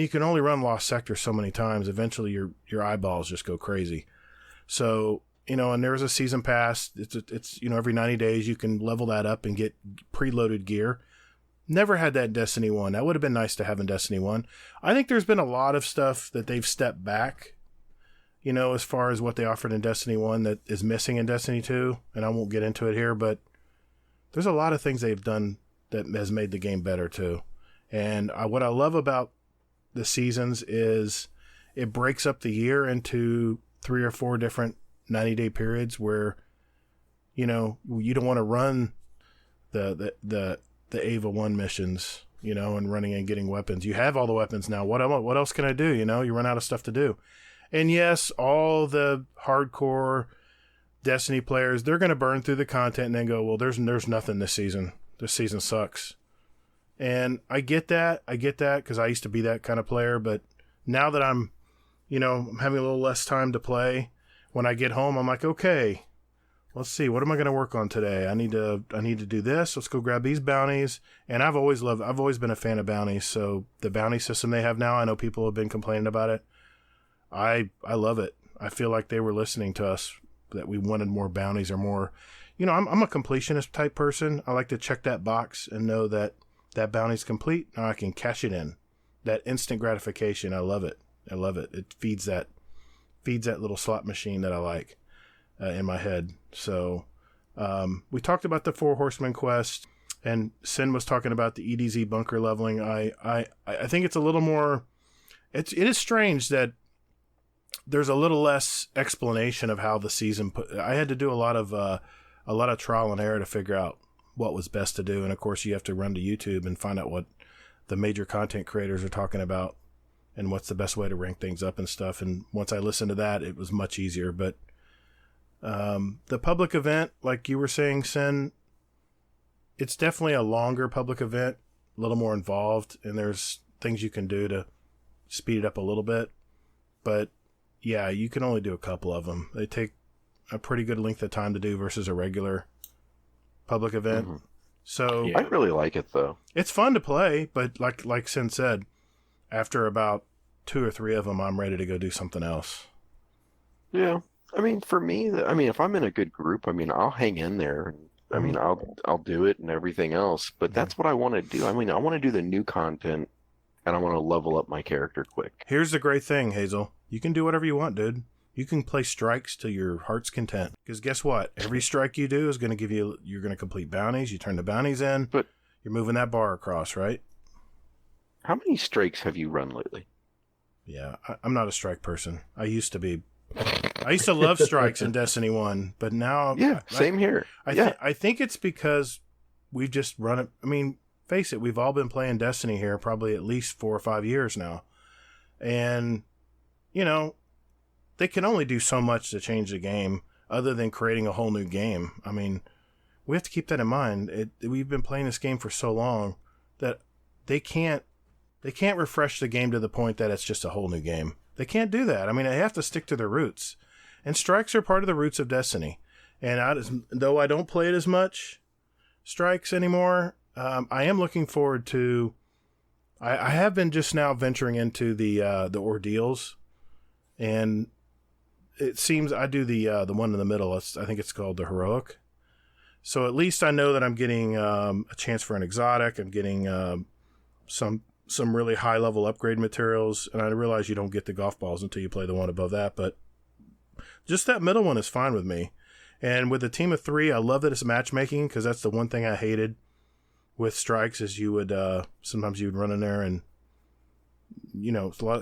can only run Lost Sector so many times. Eventually your eyeballs just go crazy. So, and there's a season pass. It's every 90 days you can level that up and get preloaded gear. Never had that in Destiny 1. That would have been nice to have in Destiny 1. I think there's been a lot of stuff that they've stepped back, as far as what they offered in Destiny 1 that is missing in Destiny 2. And I won't get into it here, but there's a lot of things they've done that has made the game better too. And what I love about the seasons is it breaks up the year into 3 or 4 different 90-day periods where, you don't want to run the Ava 1 missions, and running and getting weapons. You have all the weapons now. What else can I do? You run out of stuff to do. And yes, all the hardcore Destiny players, they're going to burn through the content and then go, well, there's nothing this season. This season sucks. And I get that because I used to be that kind of player. But now that I'm having a little less time to play, when I get home, I'm like, okay, let's see, what am I going to work on today? I need to do this. Let's go grab these bounties. And I've always been a fan of bounties. So the bounty system they have now, I know people have been complaining about it. I love it. I feel like they were listening to us, that we wanted more bounties or more. I'm a completionist type person. I like to check that box and know that bounty's complete. Now I can cash it in. That instant gratification, I love it. It feeds that little slot machine that I like. In my head. So we talked about the 4 Horsemen quest, and Sin was talking about the EDZ bunker leveling. I think it's a little more. It is strange that there's a little less explanation of how the season. I had to do a lot of trial and error to figure out what was best to do, and of course you have to run to YouTube and find out what the major content creators are talking about and what's the best way to rank things up and stuff. And once I listened to that, it was much easier. But the public event, like you were saying, Sin, it's definitely a longer public event, a little more involved, and there's things you can do to speed it up a little bit. But yeah, you can only do a couple of them. They take a pretty good length of time to do versus a regular public event. Mm-hmm. So I really like it though. It's fun to play, but like Sin said, after about 2 or 3 of them, I'm ready to go do something else. Yeah. I mean, for me, if I'm in a good group, I'll hang in there. I'll do it and everything else. But that's what I want to do. I want to do the new content, and I want to level up my character quick. Here's the great thing, Hazel. You can do whatever you want, dude. You can play strikes to your heart's content. Because guess what? Every strike you do is going to give you, you're going to complete bounties. You turn the bounties in, but you're moving that bar across, right? How many strikes have you run lately? Yeah, I'm not a strike person. I used to be. I used to love strikes in Destiny 1, but now... Yeah, same here. I think it's because we've just run it. I mean, face it, we've all been playing Destiny here probably at least 4 or 5 years now. And, they can only do so much to change the game other than creating a whole new game. I mean, we have to keep that in mind. We've been playing this game for so long that they can't refresh the game to the point that it's just a whole new game. They can't do that. They have to stick to their roots. And strikes are part of the roots of Destiny. And though I don't play it as much, strikes anymore, I am looking forward to... I have been just now venturing into the ordeals. And it seems I do the one in the middle. I think it's called the heroic. So at least I know that I'm getting a chance for an exotic. I'm getting some really high level upgrade materials, and I realize you don't get the golf balls until you play the one above that, but just that middle one is fine with me. And with a team of 3, I love that it's matchmaking, because that's the one thing I hated with strikes is you would sometimes you would run in there and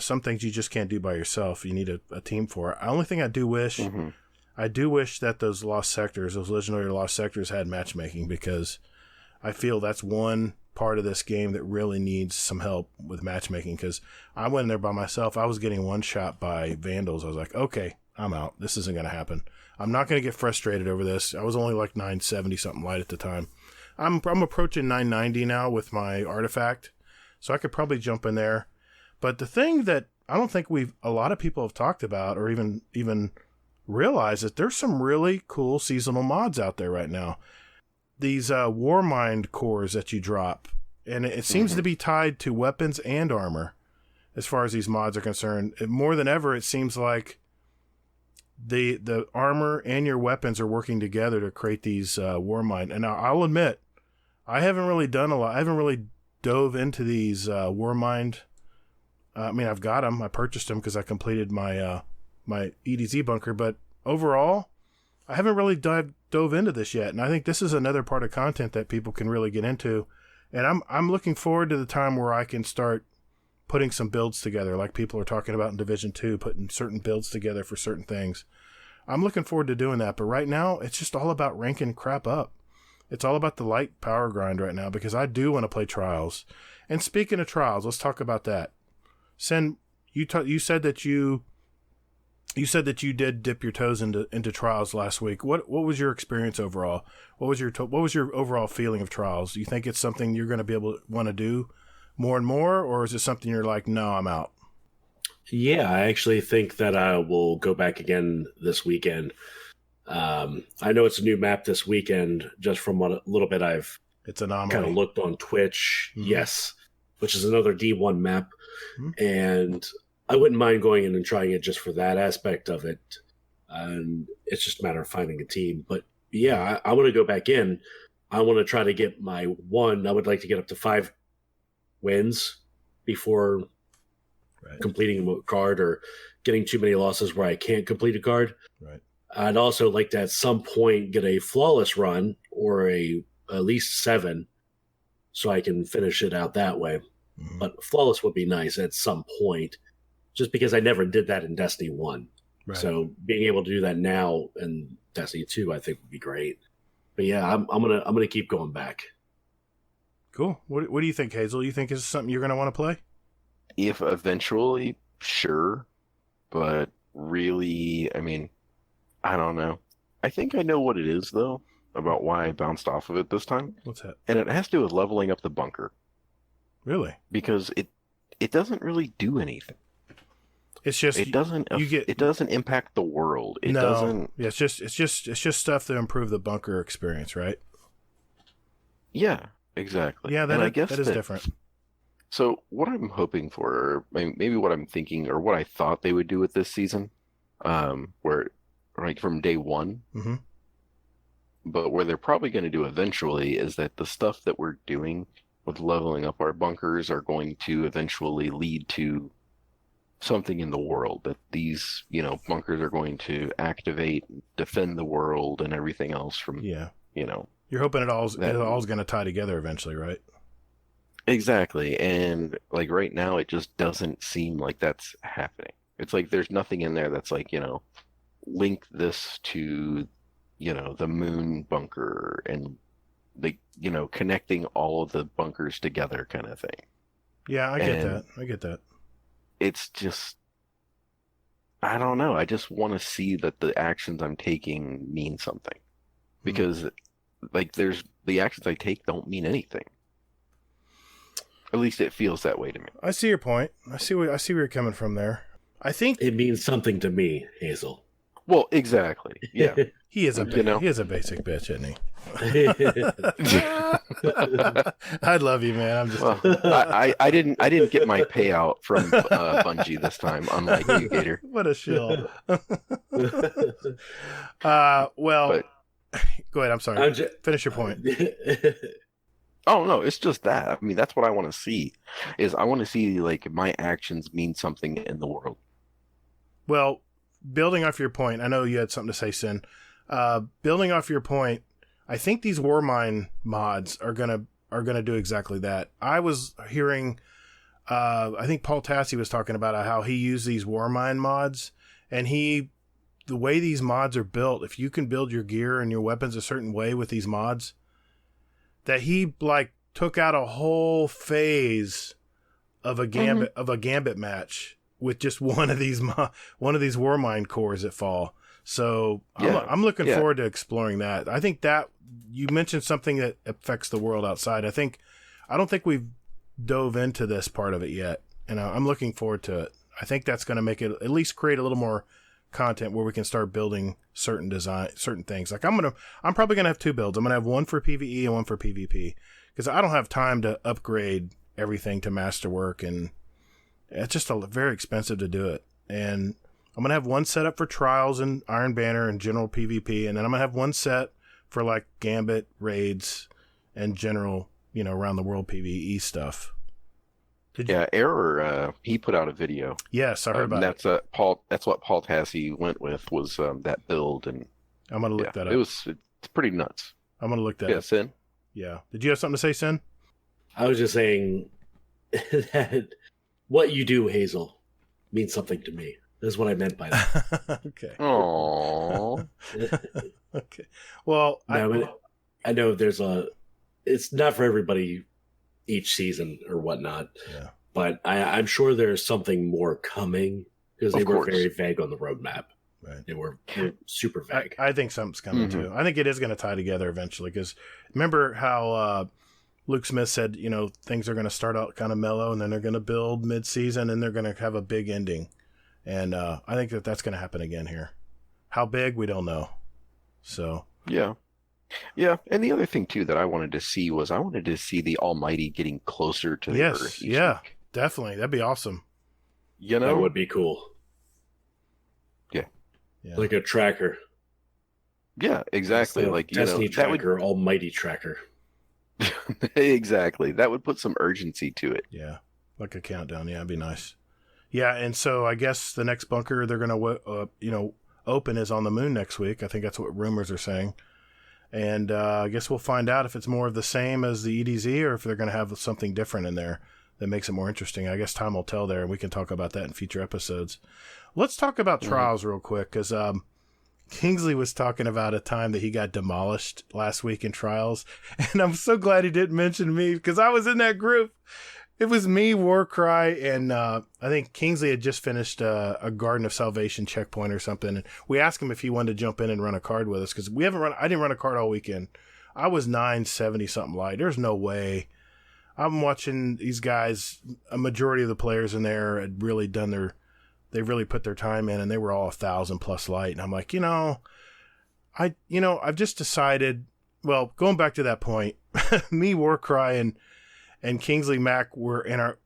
some things you just can't do by yourself. You need a team for it. The only thing I do wish that those legendary lost sectors had matchmaking, because I feel that's one part of this game that really needs some help with matchmaking, because I went in there by myself. I was getting one shot by vandals. I was like, okay, I'm out. This isn't going to happen. I'm not going to get frustrated over this. I was only like 970 something light at the time. I'm approaching 990 now with my artifact, so I could probably jump in there. But the thing that I don't think a lot of people have talked about or even realized that there's some really cool seasonal mods out there right now. These Warmind cores that you drop, and it seems to be tied to weapons and armor as far as these mods are concerned. More than ever, it seems like the armor and your weapons are working together to create these Warmind. And I'll admit, I haven't really done a lot. I haven't really dove into these Warmind. I've got them. I purchased them because I completed my my EDZ bunker, but overall, I haven't really dove into this yet, and I think this is another part of content that people can really get into. And I'm looking forward to the time where I can start putting some builds together, like people are talking about in Division 2, putting certain builds together for certain things. I'm looking forward to doing that, but right now, it's just all about ranking crap up. It's all about the light power grind right now, because I do want to play Trials. And speaking of Trials, let's talk about that. Sen, you said that you did dip your toes into Trials last week. What was your experience overall? What was your overall feeling of Trials? Do you think it's something you're going to be able to want to do more and more, or is it something you're like, no, I'm out? Yeah, I actually think that I will go back again this weekend. I know it's a new map this weekend, just from what little bit I've kind of looked on Twitch. Mm-hmm. Yes, which is another D1 map, and I wouldn't mind going in and trying it just for that aspect of it. And it's just a matter of finding a team. But yeah, I want to go back in. I want to try to get my one. I would like to get up to 5 wins before completing a card, or getting too many losses where I can't complete a card. Right. I'd also like to at some point get a flawless run, or at least 7, so I can finish it out that way. Mm-hmm. But flawless would be nice at some point, just because I never did that in Destiny 1. Right. So being able to do that now in Destiny 2, I think would be great. But yeah, I'm gonna keep going back. Cool. What do you think, Hazel? You think this is something you're going to want to play? If eventually, sure. But really, I mean, I don't know. I think I know what it is, though, about why I bounced off of it this time. What's that? And it has to do with leveling up the bunker. Really? Because it doesn't really do anything. It's just It doesn't it doesn't impact the world. It doesn't. Yeah, it's just stuff to improve the bunker experience, right? Yeah, exactly. Yeah, I guess that is different. So what I'm hoping for, or maybe what I'm thinking, or what I thought they would do with this season, where like from day one, Mm-hmm. but where they're probably going to do eventually is that the stuff that we're doing with leveling up our bunkers are going to eventually lead to something in the world, that these, bunkers are going to activate, defend the world and everything else from, Yeah. You're hoping it all's going to tie together eventually, right? Exactly. And like right now, it just doesn't seem like that's happening. It's like there's nothing in there that's like, link this to, the moon bunker and the, connecting all of the bunkers together kind of thing. Yeah, I get that. It's just, I don't know. I just want to see that the actions I'm taking mean something, because like the actions I take don't mean anything. At least it feels that way to me. I see your point. I see where you're coming from there. I think It means something to me, Hazel. Well, exactly. Yeah. he is a basic bitch, isn't he? I love you, man. I'm just Well, I didn't get my payout from Bungie this time, unlike you, Gator. what a shill. Well, go ahead. I'm sorry. Finish your point. Oh no, it's just that. I mean, that's what I want to see. Is I want to see like my actions mean something in the world. Well, building off your point, I know you had something to say, Sin. Building off your point, I think these Warmind mods are gonna do exactly that. I was hearing, I think Paul Tassi was talking about how he used these Warmind mods, and the way these mods are built, if you can build your gear and your weapons a certain way with these mods, that he like took out a whole phase of a gambit match with just one of these Warmind cores that fall. So I'm looking forward to exploring that. I think that you mentioned something that affects the world outside. I don't think we've dove into this part of it yet, and I'm looking forward to it. I think that's going to make it at least create a little more content where we can start building certain things. Like I'm probably gonna have two builds. I'm gonna have one for PvE and one for PvP, because I don't have time to upgrade everything to masterwork, and it's just very expensive to do it. And I'm gonna have one set up for trials and Iron Banner and general PvP, and then I'm gonna have one set for like Gambit raids and general, around the world PvE stuff. Error. He put out a video. Yes, I heard about it. That's what Paul Tassi went with, was that build, and I'm gonna look that up. It's pretty nuts. I'm gonna look that up. Sin. Yeah. Did you have something to say, Sin? I was just saying that what you do, Hazel, means something to me. That's what I meant by that. Okay. Aww. Okay. Well, I know it's not for everybody each season or whatnot. Yeah. But I'm sure there's something more coming, because they were very vague on the roadmap. Right. They were super vague. I think something's coming too. I think it is going to tie together eventually, because remember how Luke Smith said, things are going to start out kind of mellow and then they're going to build mid-season and they're going to have a big ending. And I think that's going to happen again here. How big, we don't know. So yeah. And the other thing too that I wanted to see was the Almighty getting closer to the Earth. Yeah, definitely. That'd be awesome. That would be cool. Yeah. Like a tracker. Yeah, exactly. Like Destiny tracker, Almighty tracker. Exactly. That would put some urgency to it. Yeah, like a countdown. Yeah, it'd be nice. Yeah, and so I guess the next bunker they're gonna open is on the moon next week. I think that's what rumors are saying. And I guess we'll find out if it's more of the same as the EDZ, or if they're going to have something different in there that makes it more interesting. I guess time will tell there, and we can talk about that in future episodes. Let's talk about trials real quick, because Kingsley was talking about a time that he got demolished last week in trials, and I'm so glad he didn't mention me, because I was in that group. It was me, Warcry, and I think Kingsley had just finished a Garden of Salvation checkpoint or something. And we asked him if he wanted to jump in and run a card with us, because I didn't run a card all weekend. I was 970 something light. There's no way. I'm watching these guys. A majority of the players in there had really they really put their time in, and they were all 1,000 plus light. And I'm like, I've just decided. Well, going back to that point, me, Warcry, and Kingsley Mac were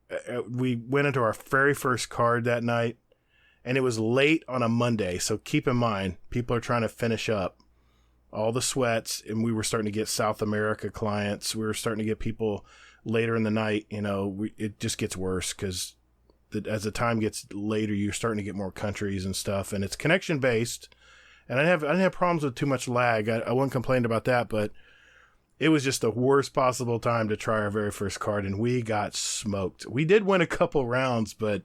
we went into our very first card that night, and it was late on a Monday. So keep in mind, people are trying to finish up all the sweats, and we were starting to get South America clients. We were starting to get people later in the night. It just gets worse because as the time gets later, you're starting to get more countries and stuff, and it's connection based. And I didn't have problems with too much lag. I wouldn't complain about that, but it was just the worst possible time to try our very first card, and we got smoked. We did win a couple rounds, but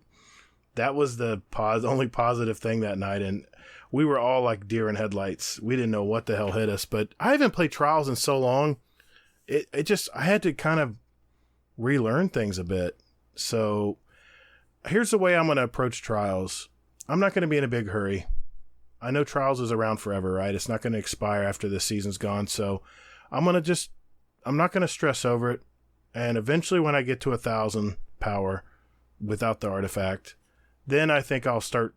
that was the only positive thing that night, and we were all like deer in headlights. We didn't know what the hell hit us, but I haven't played trials in so long. I had to kind of relearn things a bit. So here's the way I'm going to approach trials. I'm not going to be in a big hurry. I know trials is around forever, right? It's not going to expire after the season's gone. So I'm not going to stress over it. And eventually when I get to 1,000 power without the artifact, then I think I'll start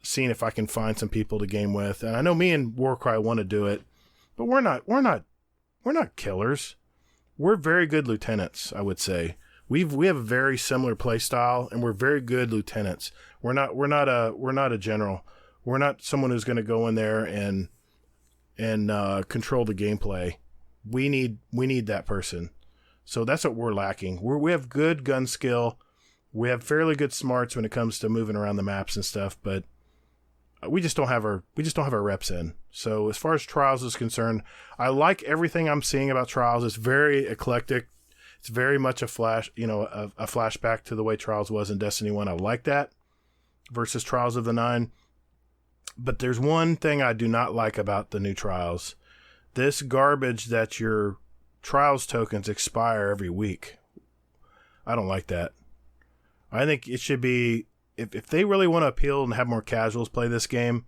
seeing if I can find some people to game with. And I know me and Warcry want to do it, but we're not killers. We're very good lieutenants, I would say. We have a very similar play style, and we're very good lieutenants. We're not a general. We're not someone who's going to go in there and control the gameplay. We need that person. So that's what we're lacking. We have good gun skill. We have fairly good smarts when it comes to moving around the maps and stuff, but we just don't have our reps in. So as far as trials is concerned, I like everything I'm seeing about trials. It's very eclectic. It's very much a flashback to the way Trials was in Destiny 1. I like that versus Trials of the Nine. But there's one thing I do not like about the new Trials. This garbage that your Trials tokens expire every week. I don't like that. I think it should be, if they really want to appeal and have more casuals play this game,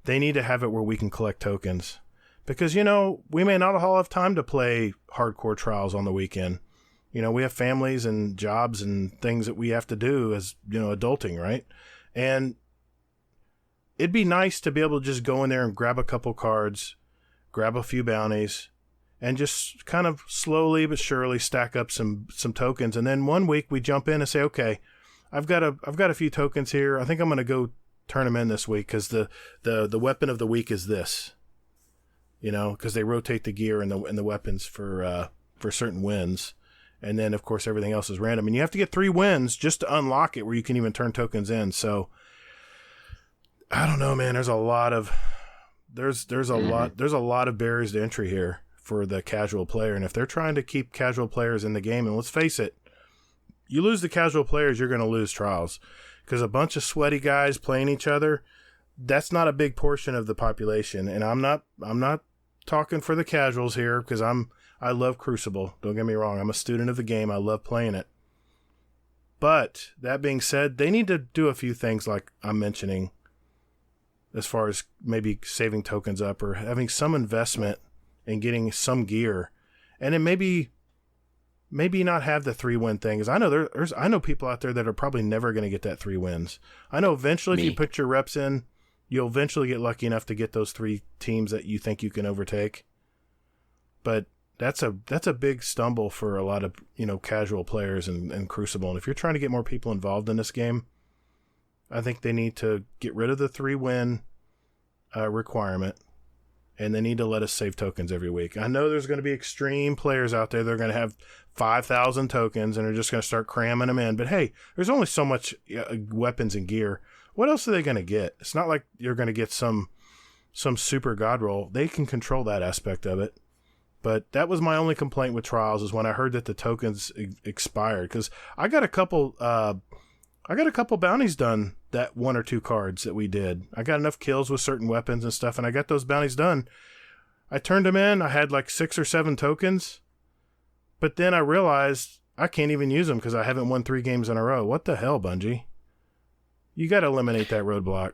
they need to have it where we can collect tokens. Because, we may not all have time to play hardcore Trials on the weekend. We have families and jobs and things that we have to do as, adulting, right? And it'd be nice to be able to just go in there and grab a couple cards, grab a few bounties, and just kind of slowly but surely stack up some tokens. And then one week we jump in and say, okay, I've got a few tokens here. I think I'm going to go turn them in this week because the weapon of the week is this. Because they rotate the gear and the weapons for certain wins. And then, of course, everything else is random. And you have to get 3 wins just to unlock it where you can even turn tokens in. So, I don't know, man. There's a lot of barriers to entry here for the casual player. And if they're trying to keep casual players in the game, and let's face it, you lose the casual players, you're going to lose Trials. Because a bunch of sweaty guys playing each other, that's not a big portion of the population. And I'm not talking for the casuals here because I love Crucible. Don't get me wrong. I'm a student of the game. I love playing it. But that being said, they need to do a few things like I'm mentioning as far as maybe saving tokens up or having some investment in getting some gear. And then maybe not have the 3 win thing. Because I know people out there that are probably never going to get that 3 wins. I know eventually if you put your reps in, you'll eventually get lucky enough to get those 3 teams that you think you can overtake. But that's a big stumble for a lot of casual players in Crucible. And if you're trying to get more people involved in this game, I think they need to get rid of the 3 win requirement, and they need to let us save tokens every week. I know there's going to be extreme players out there that are going to have 5,000 tokens and are just going to start cramming them in. But hey, there's only so much weapons and gear. What else are they going to get? It's not like you're going to get some super god roll. They can control that aspect of it. But that was my only complaint with Trials, is when I heard that the tokens expired, because I got a couple bounties done, that 1 or 2 cards that we did. I got enough kills with certain weapons and stuff, and I got those bounties done. I turned them in. I had like 6 or 7 tokens, but then I realized I can't even use them because I haven't won 3 games in a row. What the hell, Bungie? You got to eliminate that roadblock.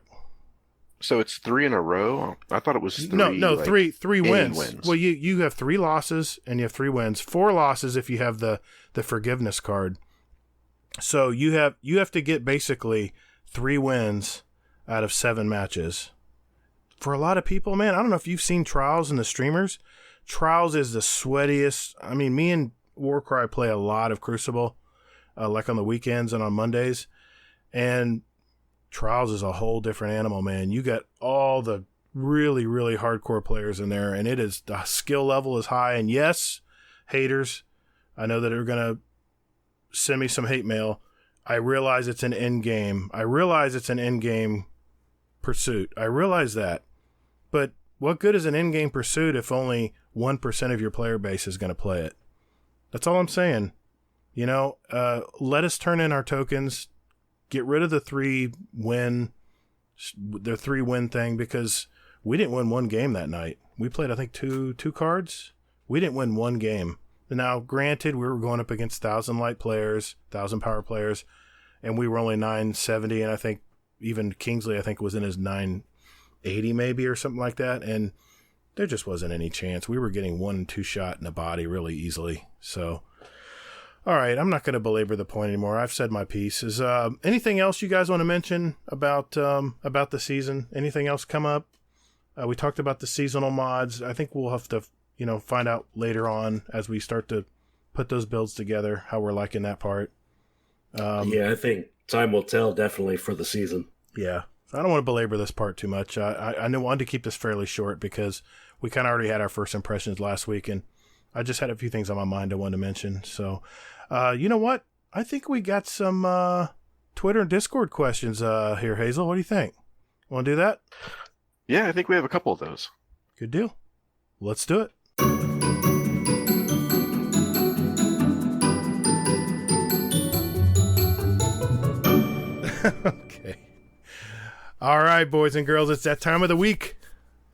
So it's 3 in a row? I thought it was 3. No, like, three wins. wins. Well, you have 3 losses and you have 3 wins. 4 losses if you have the forgiveness card. So you have to get basically 3 wins out of 7 matches. For a lot of people, man, I don't know if you've seen Trials in the streamers. Trials is the sweatiest. I mean, me and Warcry play a lot of Crucible, like on the weekends and on Mondays. And Trials is a whole different animal, man. You got all the really, really hardcore players in there, and the skill level is high. And yes, haters, I know that are going to send me some hate mail. I realize it's an end game. I realize it's an end game pursuit. I realize that. But what good is an end game pursuit if only 1% of your player base is going to play it? That's all I'm saying. Let us turn in our tokens. Get rid of the 3-win thing, because we didn't win 1 game that night. We played, I think, two cards. We didn't win 1 game. Now, granted, we were going up against 1,000 light players, 1,000 power players, and we were only 970, and I think even Kingsley, I think, was in his 980 maybe or something like that, and there just wasn't any chance. We were getting 1 2 shot in the body really easily. So, all right, I'm not going to belabor the point anymore. I've said my piece. Is anything else you guys want to mention about the season? Anything else come up? We talked about the seasonal mods. I think we'll have to find out later on as we start to put those builds together how we're liking that part. Yeah, I think time will tell, definitely, for the season. Yeah. I don't want to belabor this part too much. I wanted to keep this fairly short because we kind of already had our first impressions last week, and I just had a few things on my mind I wanted to mention. So, you know what? I think we got some Twitter and Discord questions here, Hazel. What do you think? Want to do that? Yeah, I think we have a couple of those. Good deal. Let's do it. Okay. All right, boys and girls, it's that time of the week.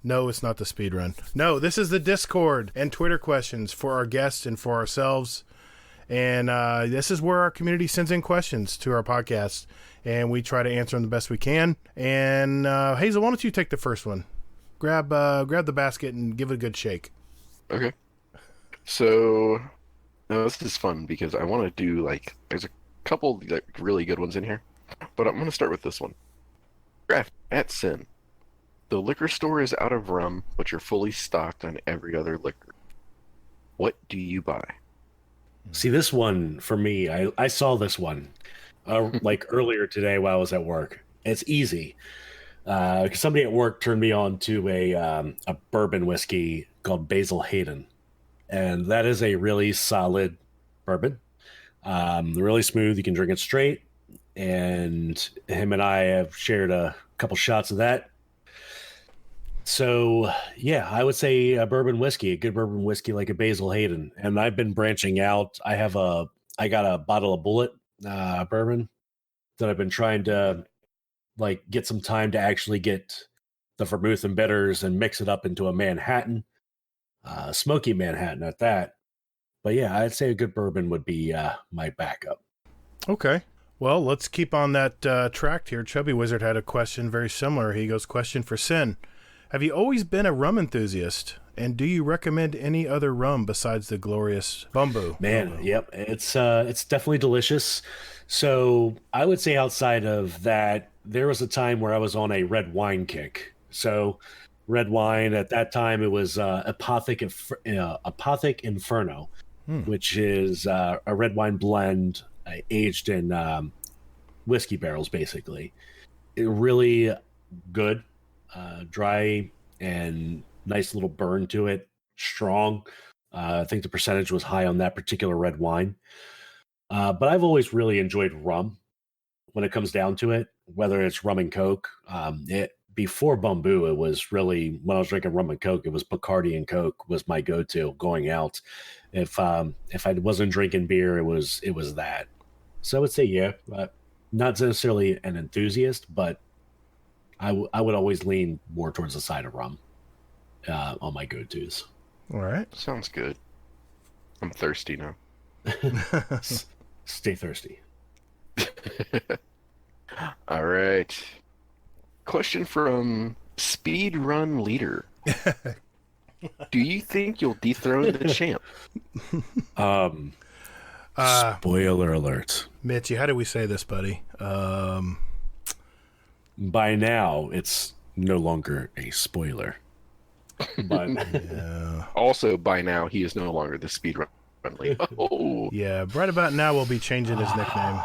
No, it's not the speed run. No, this is the Discord and Twitter questions for our guests and for ourselves. And this is where our community sends in questions to our podcast, and we try to answer them the best we can. And Hazel, why don't you take the first one? Grab the basket and give it a good shake. Okay. So, no, this is fun because I want to do, there's a couple really good ones in here, but I'm going to start with this one. Draft at Sin. The liquor store is out of rum, but you're fully stocked on every other liquor. What do you buy? See, this one, for me, I saw this one earlier today while I was at work. It's easy. Because somebody at work turned me on to a bourbon whiskey called Basil Hayden. And that is a really solid bourbon. Really smooth. You can drink it straight. And him and I have shared a couple shots of that. So, yeah, I would say a bourbon whiskey, a good bourbon whiskey like a Basil Hayden. And I've been branching out. I got a bottle of Bullet bourbon that I've been trying to get some time to actually get the vermouth and bitters and mix it up into a Manhattan, smoky Manhattan at that. But yeah, I'd say a good bourbon would be my backup. Okay. Well, let's keep on that track here. Chubby Wizard had a question very similar. He goes, question for Sin. Have you always been a rum enthusiast? And do you recommend any other rum besides the glorious Bumbu? Man, yep. It's definitely delicious. So I would say outside of that, there was a time where I was on a red wine kick. So red wine, at that time, it was Apothic Inferno, which is a red wine blend aged in whiskey barrels, basically. Really good, dry, and nice little burn to it. Strong. I think the percentage was high on that particular red wine. But I've always really enjoyed rum when it comes down to it, whether it's rum and Coke. before Bumbu, it was really when I was drinking rum and Coke, it was Bacardi and Coke was my go-to going out. If I wasn't drinking beer, it was that. So I would say, yeah, not necessarily an enthusiast, but I would always lean more towards the side of rum on my go-tos. All right. Sounds good. I'm thirsty now. Stay thirsty. All right. Question from Speedrun Leader. Do you think you'll dethrone the champ? Spoiler alert. Mitchie, how do we say this, buddy? By now, it's no longer a spoiler. But Yeah. Also, by now, he is no longer the Speedrun Leader. Oh, Yeah, right about now we'll be changing his nickname.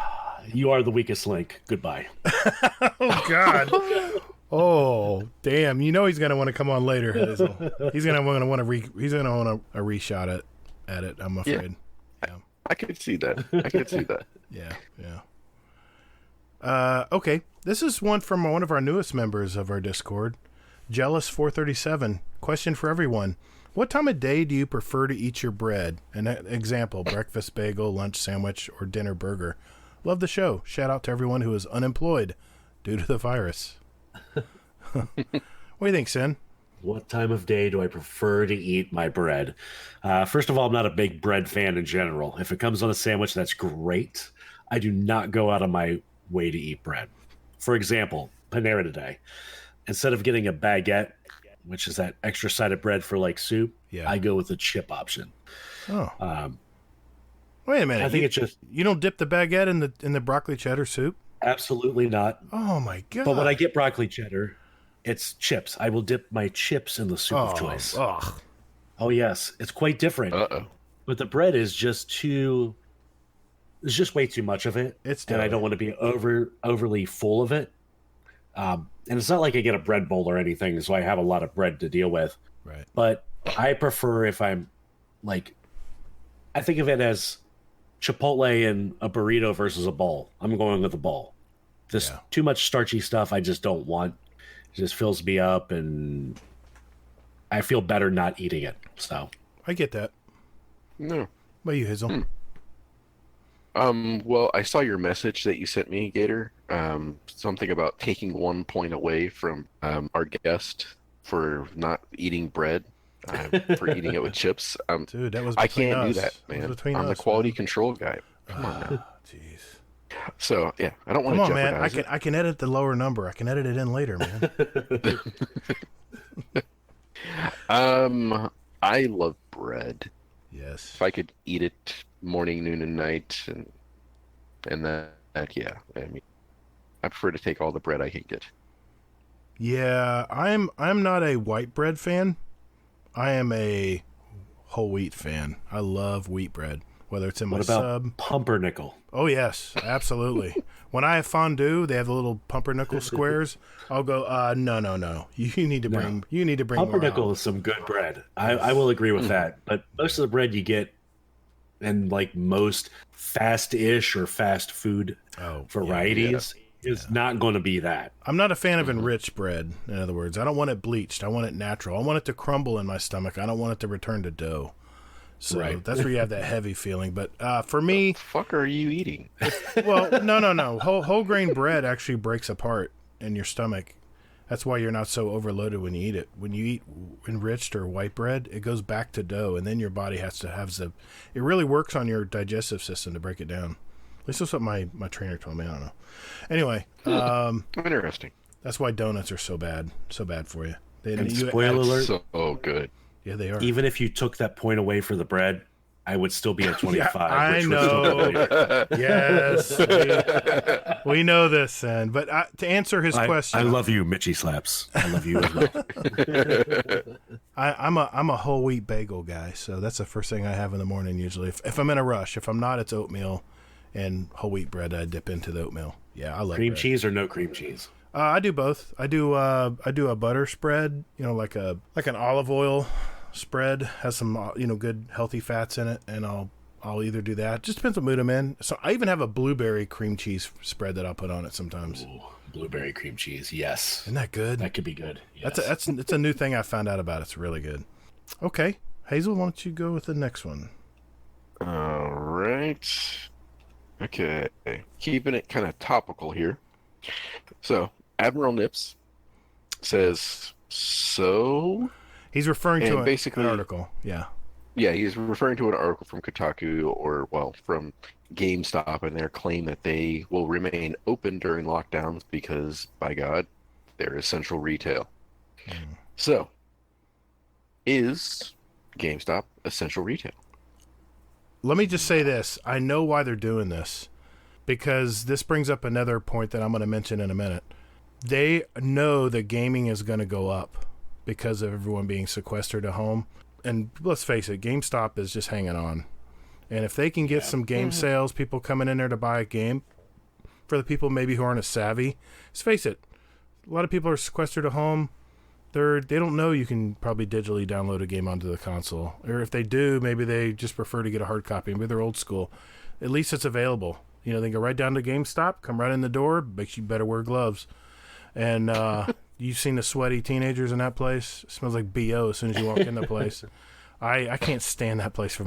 you are the weakest link. Goodbye. Oh, God. Oh, damn. You know he's going to want to come on later, Hazel. He's going to want a reshot at it, I'm afraid. I could see that. I could see that. Yeah. Okay. This is one from one of our newest members of our Discord, Jealous437. Question for everyone. What time of day do you prefer to eat your bread? An example, breakfast bagel, lunch sandwich, or dinner burger. Love the show. Shout out to everyone who is unemployed due to the virus. What do you think, Sin? What time of day do I prefer to eat my bread? First of all, I'm not a big bread fan in general. If it comes on a sandwich, that's great. I do not go out of my way to eat bread. For example, Panera today. Instead of getting a baguette, which is that extra side of bread for like soup, Yeah. I go with the chip option. Oh. Wait a minute. I think it's just You don't dip the baguette in the broccoli cheddar soup? absolutely not. Oh, my God. But when I get broccoli cheddar, it's chips. I will dip my chips in the soup of choice. Ugh. Oh, yes. It's quite different. Uh-oh. But the bread is just too... There's just way too much of it. And I don't want to be overly full of it. And it's not like I get a bread bowl or anything, so I have a lot of bread to deal with. Right. But I prefer if I'm like... I think of it as Chipotle and a burrito versus a bowl. I'm going with a bowl. This too much starchy stuff I just don't want. It just fills me up, and I feel better not eating it. So I get that. No. What about you, Hazel? Well, I saw your message that you sent me, Gator. Something about taking 1 point away from our guest for not eating bread, for eating it with chips. Dude, that was I between can't do us. that, That was man. between I'm the us, quality man. control guy. Come on now. Jeez. So yeah, I don't want Come to on, man. jeopardize it. I can edit the lower number. I can edit it in later, man. I love bread. Yes. If I could eat it morning, noon, and night, and that yeah, I mean, I prefer to take all the bread I can get. Yeah, I'm not a white bread fan. I am a whole wheat fan. I love wheat bread, whether it's in my what about sub. pumpernickel? Oh yes, absolutely. When I have fondue, they have the little pumpernickel squares. I'll go. No. You need to bring. You need to bring more Pumpernickel out. is some good bread. I will agree with that. But most of the bread you get in like most fast-ish or fast food varieties is not going to be that. I'm not a fan of enriched bread. In other words, I don't want it bleached. I want it natural. I want it to crumble in my stomach. I don't want it to return to dough. So Right. that's where you have that heavy feeling. But for me, The fuck are you eating? well, no. Whole grain bread actually breaks apart in your stomach. That's why you're not so overloaded when you eat it. When you eat enriched or white bread, it goes back to dough, and then your body has to have the. It really works on your digestive system to break it down. At least that's what my trainer told me. I don't know. Anyway, Interesting. that's why donuts are so bad for you. And spoiler alert, So good. Yeah, they are. even if you took that point away for the bread, I would still be at 25. I which would still know. be- Yes, we know this, and but to answer his question, I love you, Mitchie Slaps. I love you as well. I'm a whole wheat bagel guy, so that's the first thing I have in the morning usually. If I'm in a rush, if I'm not, it's oatmeal and whole wheat bread. I dip into the oatmeal. Yeah, I love Cream bread. cheese or no cream cheese? I do both. I do a butter spread. You know, like an olive oil spread, has some good healthy fats in it, and I'll either do that. Just depends what mood I'm in. So I even have a blueberry cream cheese spread that I'll put on it sometimes. Ooh, blueberry cream cheese. Yes, Isn't that good? that could be good. Yes. It's a new thing I found out about. It's really good. Okay, Hazel, why don't you go with the next one? All right. Okay. Keeping it kind of topical here. So, Admiral Nips says, so. He's referring to basically an article. Yeah. Yeah, he's referring to an article from Kotaku or, well, from GameStop and their claim that they will remain open during lockdowns because, by God, they're essential retail. So, is GameStop essential retail? Let me just say this. I know why they're doing this, because this brings up another point that I'm going to mention in a minute. They know that gaming is going to go up because of everyone being sequestered at home. And let's face it, GameStop is just hanging on. And if they can get some game sales, people coming in there to buy a game, for the people maybe who aren't as savvy, let's face it, a lot of people are sequestered at home. They don't know you can probably digitally download a game onto the console. Or if they do, maybe they just prefer to get a hard copy. Maybe they're old school. At least it's available. You know, they go right down to GameStop, come right in the door, makes you better wear gloves. And you've seen the sweaty teenagers in that place. It smells like BO as soon as you walk in the place. I can't stand that place for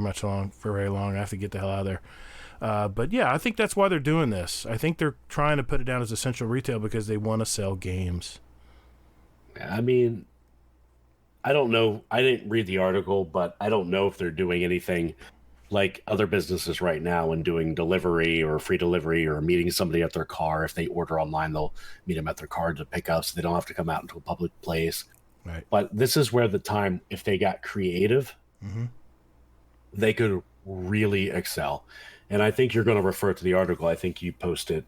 very long. I have to get the hell out of there. But yeah, I think that's why they're doing this. I think they're trying to put it down as essential retail because they want to sell games. I mean, I don't know. I didn't read the article, but I don't know if they're doing anything like other businesses right now and doing delivery or free delivery or meeting somebody at their car. If they order online, they'll meet them at their car to pick up so they don't have to come out into a public place. Right. But this is where the time, if they got creative, they could really excel. And I think you're going to refer to the article. I think you posted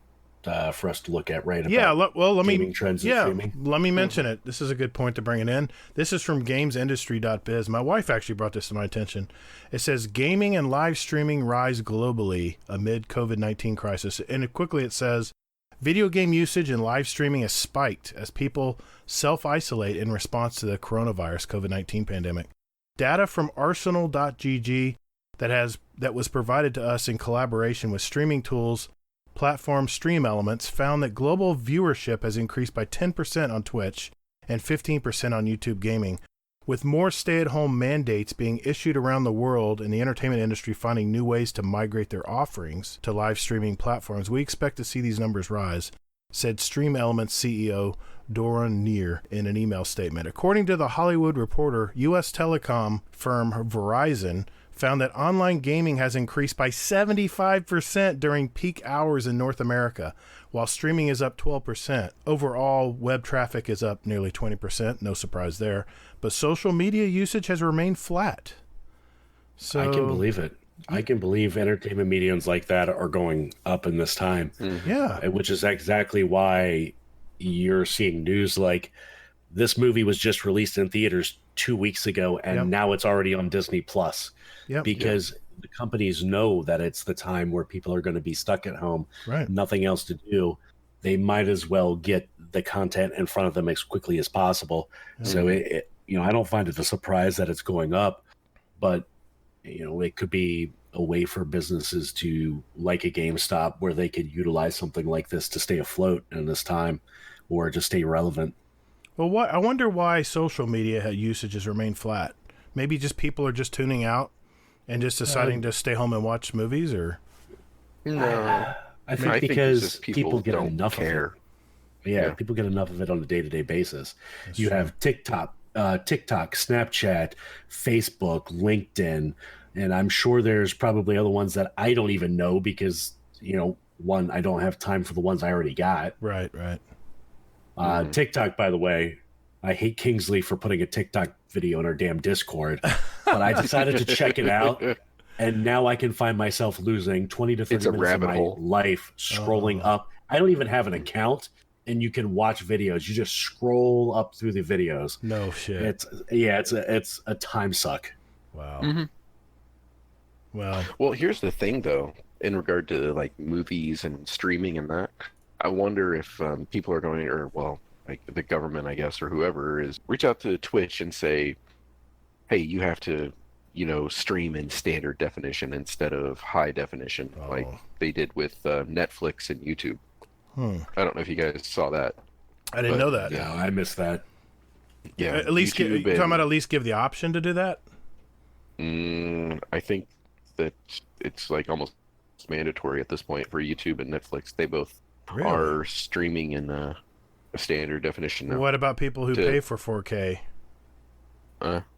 for us to look at, right? Yeah, let me trends in streaming. Let me mention it. This is a good point to bring it in. This is from gamesindustry.biz. My wife actually brought this to my attention. It says gaming and live streaming rise globally amid COVID-19 crisis. And quickly it says video game usage and live streaming has spiked as people self-isolate in response to the coronavirus COVID-19 pandemic. Data from arsenal.gg that was provided to us in collaboration with streaming tools platform Stream Elements found that global viewership has increased by 10% on Twitch and 15% on YouTube Gaming, with more stay-at-home mandates being issued around the world and the entertainment industry finding new ways to migrate their offerings to live streaming platforms. We expect to see these numbers rise, said Stream Elements CEO Doran Neer in an email statement. According to The Hollywood Reporter, U.S. telecom firm Verizon found that online gaming has increased by 75% during peak hours in North America, while streaming is up 12%. Overall, web traffic is up nearly 20%, no surprise there, but social media usage has remained flat. So I can believe it. I can believe entertainment mediums like that are going up in this time. Yeah. Which is exactly why you're seeing news like this movie was just released in theaters 2 weeks ago, and now it's already on Disney Plus. Because the companies know that it's the time where people are going to be stuck at home, nothing else to do. They might as well get the content in front of them as quickly as possible. So I don't find it a surprise that it's going up, but it could be a way for businesses to, like a GameStop, where they could utilize something like this to stay afloat in this time or just stay relevant. Well, I wonder why social media usage has remained flat. Maybe just people are just tuning out and just deciding to stay home and watch movies, or no? I think because people get don't enough care. of it. Yeah, people get enough of it on a day-to-day basis. You have TikTok, Snapchat, Facebook, LinkedIn, and I'm sure there's probably other ones that I don't even know because I don't have time for the ones I already got. Right. TikTok, by the way, I hate Kingsley for putting a TikTok video in our damn Discord, but I decided to check it out, and now I can find myself losing 20 to 30 minutes of my life scrolling up. I don't even have an account, and you can watch videos. You just scroll up through the videos. No shit. It's a time suck. Wow. Well, here's the thing, though, in regard to like movies and streaming and that. I wonder if people are going, like the government, I guess, or whoever is reach out to Twitch and say, hey, you have to, stream in standard definition instead of high definition, like they did with Netflix and YouTube. I don't know if you guys saw that. I didn't But, know that. Yeah, I missed that. Yeah, At least YouTube you talking about at least give the option to do that? I think that it's like almost mandatory at this point for YouTube and Netflix. They both Really? are streaming in a standard definition now. What about people who To- pay for 4K?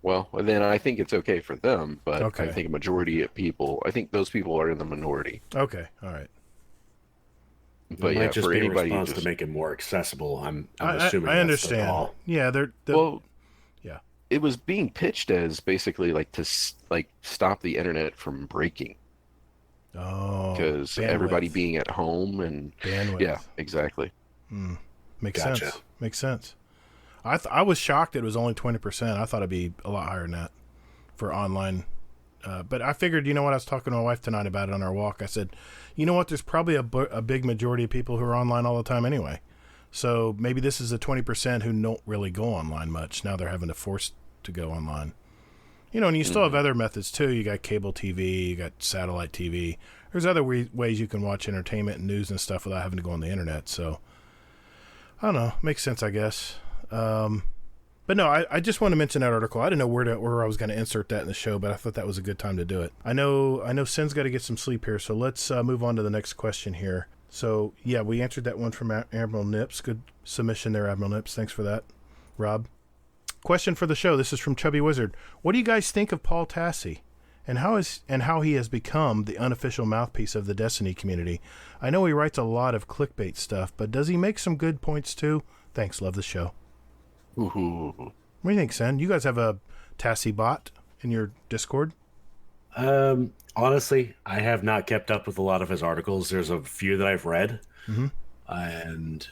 Well, then I think it's okay for them, but Okay. I think a majority of people, I think those people are in the minority. Okay, all right. But It yeah, might just for be a anybody response just, to make it more accessible. I'm I assuming I that's understand. the call. Yeah, they're well, yeah. it was being pitched as basically like to like stop the internet from breaking Oh, because bandwidth. everybody being at home and bandwidth. yeah, exactly. Makes Gotcha. sense. Makes sense. I was shocked it was only 20%. I thought it'd be a lot higher than that for online. But I figured, you know what? I was talking to my wife tonight about it on our walk. I said, you know what? There's probably a big majority of people who are online all the time anyway. So maybe this is the 20% who don't really go online much. Now they're having to force to go online. You know, and you still have other methods too. You got cable TV, you got satellite TV. There's other ways you can watch entertainment and news and stuff without having to go on the internet. So I don't know. Makes sense, I guess. But no, I just want to mention that article. I didn't know where I was going to insert that in the show, but I thought that was a good time to do it. I know Sin's got to get some sleep here, so let's move on to the next question here. So, yeah, we answered that one from Admiral Nips. Good submission there, Admiral Nips. Thanks for that, Rob. Question for the show. This is from Chubby Wizard. What do you guys think of Paul Tassi and how he has become the unofficial mouthpiece of the Destiny community? I know he writes a lot of clickbait stuff, but does he make some good points too? Thanks. Love the show. Ooh. What do you think, Sen? You guys have a Tassie bot in your Discord? Honestly, I have not kept up with a lot of his articles. There's a few that I've read, and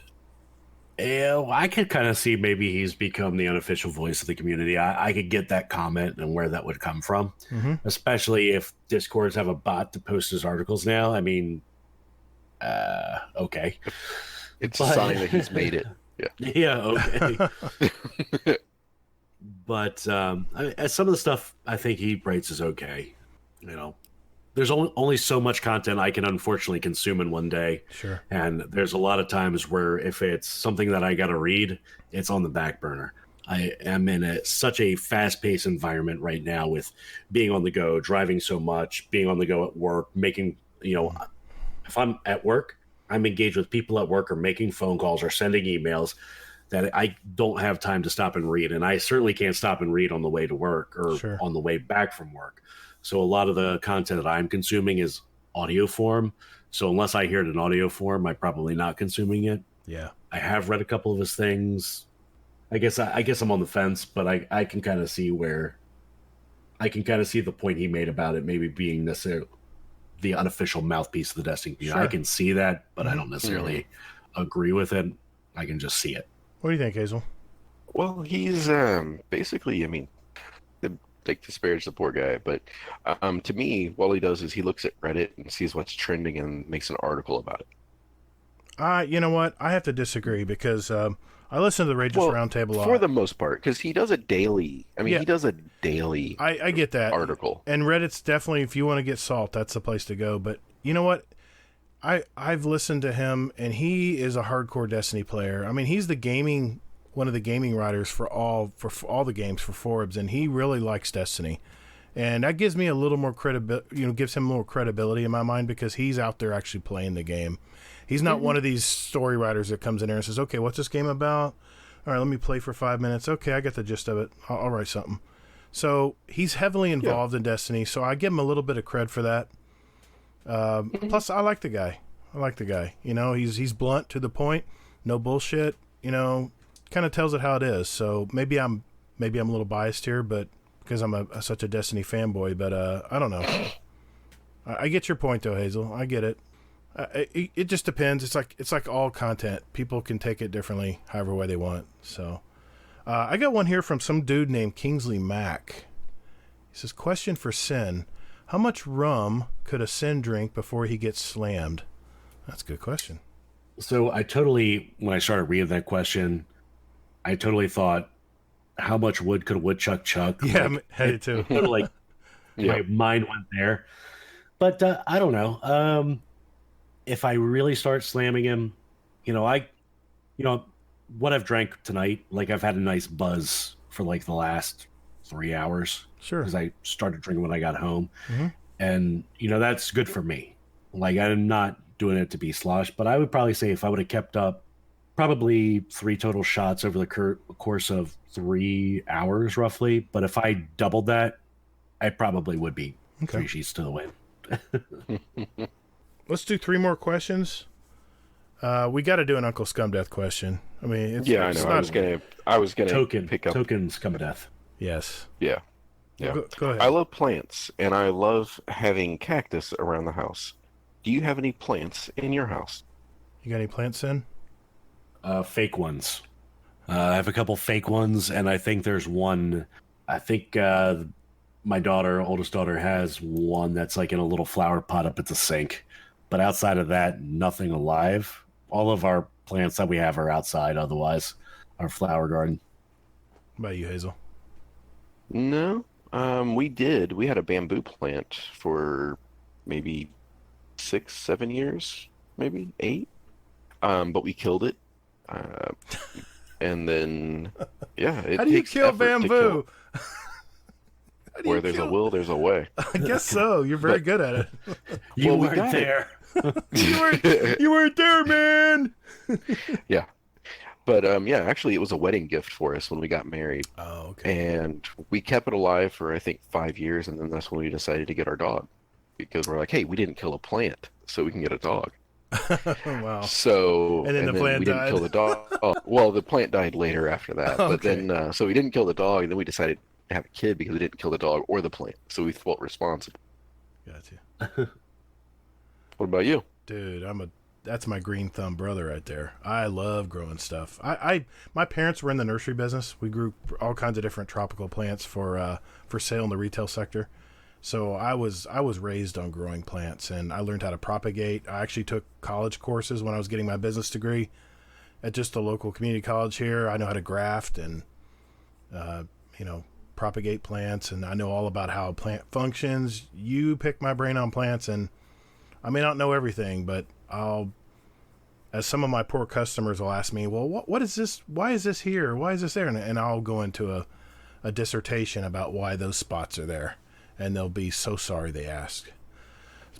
I could kind of see maybe he's become the unofficial voice of the community. I could get that comment and where that would come from, especially if Discords have a bot to post his articles now. I mean, okay. It's a sign that he's made it. Yeah. Yeah, okay. But some of the stuff I think he writes is okay. You know, there's only so much content I can unfortunately consume in one day. Sure. And there's a lot of times where if it's something that I got to read, it's on the back burner. I am in such a fast-paced environment right now with being on the go, driving so much, being on the go at work, making, if I'm at work, I'm engaged with people at work or making phone calls or sending emails that I don't have time to stop and read. And I certainly can't stop and read on the way to work or on the way back from work. So a lot of the content that I'm consuming is audio form. So unless I hear it in audio form, I'm probably not consuming it. Yeah. I have read a couple of his things. I guess I'm on the fence, but I can kind of see the point he made about it maybe being necessarily the unofficial mouthpiece of the Destiny community. Sure. I can see that, but I don't necessarily agree with it. I can just see it. What do you think, Hazel? Well, he's basically, I mean, like disparage the poor guy, but to me, all he does is he looks at Reddit and sees what's trending and makes an article about it. You know what? I have to disagree because I listen to the Rageous Roundtable a lot. For the most part, because he does a daily. I mean, he does a daily. I get that article, and Reddit's definitely, if you want to get salt, that's the place to go. But you know what? I've listened to him, and he is a hardcore Destiny player. I mean, he's one of the gaming writers for all the games for Forbes, and he really likes Destiny, and that gives me a little more credibility. Gives him more credibility in my mind because he's out there actually playing the game. He's not one of these story writers that comes in there and says, "Okay, what's this game about? All right, let me play for 5 minutes. Okay, I get the gist of it. I'll write something." So he's heavily involved in Destiny, so I give him a little bit of cred for that. Plus, I like the guy. He's blunt, to the point, no bullshit. Kind of tells it how it is. So maybe I'm a little biased here, but because I'm such a Destiny fanboy. But I don't know. I get your point though, Hazel. I get it. It just depends. It's like all content. People can take it differently, however way they want. So I got one here from some dude named Kingsley Mack. He says, question for Sin. How much rum could a Sin drink before he gets slammed? That's a good question. So when I started reading that question, I totally thought, how much wood could a woodchuck chuck? Yeah, I'm headed too. My mind went there. But I don't know. If I really start slamming him, you know, what I've drank tonight, like I've had a nice buzz for like the last 3 hours. Sure. Because I started drinking when I got home. Mm-hmm. And, that's good for me. Like, I'm not doing it to be sloshed, but I would probably say if I would have kept up probably 3 total shots over the course of 3 hours, roughly. But if I doubled that, I probably would be 3 sheets to the wind. Let's do 3 more questions. We got to do an Uncle Scum Death question. I mean, it's, I know. I was gonna pick up. Token Scum of Death. Yes. Yeah. Yeah. Go ahead. I love plants, and I love having cactus around the house. Do you have any plants in your house? You got any plants in? Fake ones. I have a couple fake ones, and I think there's one. I think my oldest daughter, has one that's like in a little flower pot up at the sink. But outside of that, nothing alive. All of our plants that we have are outside. Otherwise, our flower garden. What about you, Hazel? No. We did. We had a bamboo plant for maybe 6, 7 years, maybe 8. But we killed it. And then, it How do you takes kill effort to bamboo? Where there's a will, there's a way. I guess so. You're very good at it. You we weren't got there. You weren't there, man. Yeah. But actually it was a wedding gift for us when we got married. Oh, okay. And we kept it alive for I think 5 years, and then that's when we decided to get our dog. Because we're like, hey, we didn't kill a plant, so we can get a dog. Wow. So And then the plant we died. didn't kill the dog. Well, the plant died later after that. But then so we didn't kill the dog, and then we decided to have a kid because we didn't kill the dog or the plant. So we felt responsible. Gotcha. What about you? Dude, that's my green thumb brother right there. I love growing stuff. My parents were in the nursery business. We grew all kinds of different tropical plants for sale in the retail sector. So I was raised on growing plants, and I learned how to propagate. I actually took college courses when I was getting my business degree at just a local community college here. I know how to graft and propagate plants, and I know all about how a plant functions. You pick my brain on plants, and I may not know everything, but as some of my poor customers will ask me, well, what is this? Why is this here? Why is this there? And I'll go into a dissertation about why those spots are there, and they'll be so sorry they asked.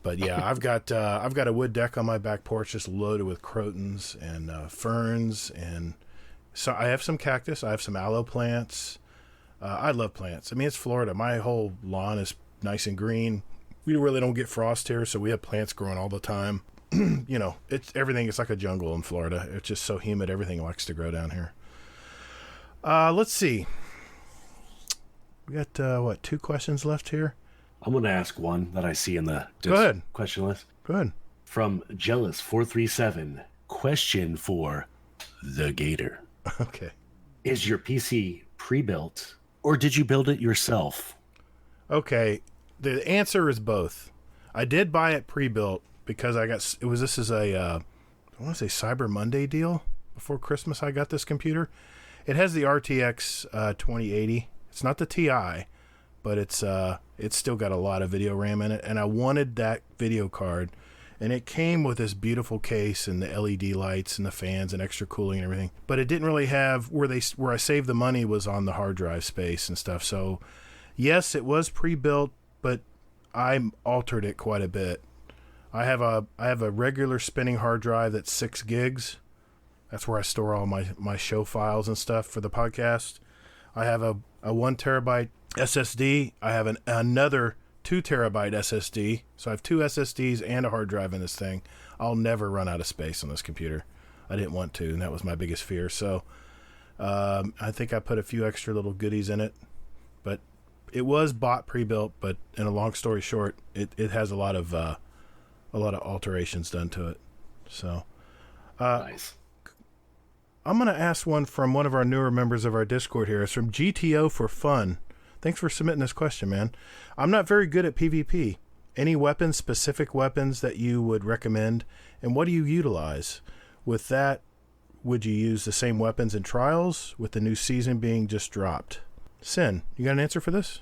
But yeah, I've got a wood deck on my back porch just loaded with crotons and ferns, and so I have some cactus. I have some aloe plants. I love plants. I mean, it's Florida. My whole lawn is nice and green. We really don't get frost here, so we have plants growing all the time. It's everything. It's like a jungle in Florida. It's just so humid. Everything likes to grow down here. Let's see. We got 2 questions left here. I'm going to ask one that I see in the Go ahead. question list. Go ahead. From Jealous437. Question for the Gator. Okay. Is your PC pre-built, or did you build it yourself? Okay. The answer is both. I did buy it pre-built because this is a I want to say Cyber Monday deal. Before Christmas I got this computer. It has the RTX 2080. It's not the TI, but it's still got a lot of video RAM in it, and I wanted that video card, and it came with this beautiful case and the LED lights and the fans and extra cooling and everything. But it didn't really have where I saved the money was on the hard drive space and stuff. So yes, it was pre-built, but I altered it quite a bit. I have a regular spinning hard drive that's 6 gigs. That's where I store all my show files and stuff for the podcast. I have a 1 terabyte SSD. I have another 2 terabyte SSD. So I have 2 SSDs and a hard drive in this thing. I'll never run out of space on this computer. I didn't want to, and that was my biggest fear. So I think I put a few extra little goodies in it. But it was bought pre-built, but in a long story short, it has a lot of alterations done to it. So Nice. I'm going to ask one from one of our newer members of our Discord here. It's from GTO for Fun. Thanks for submitting this question, man. I'm not very good at PvP. Any specific weapons that you would recommend, and what do you utilize? With that, would you use the same weapons in Trials with the new season being just dropped? Sin, you got an answer for this?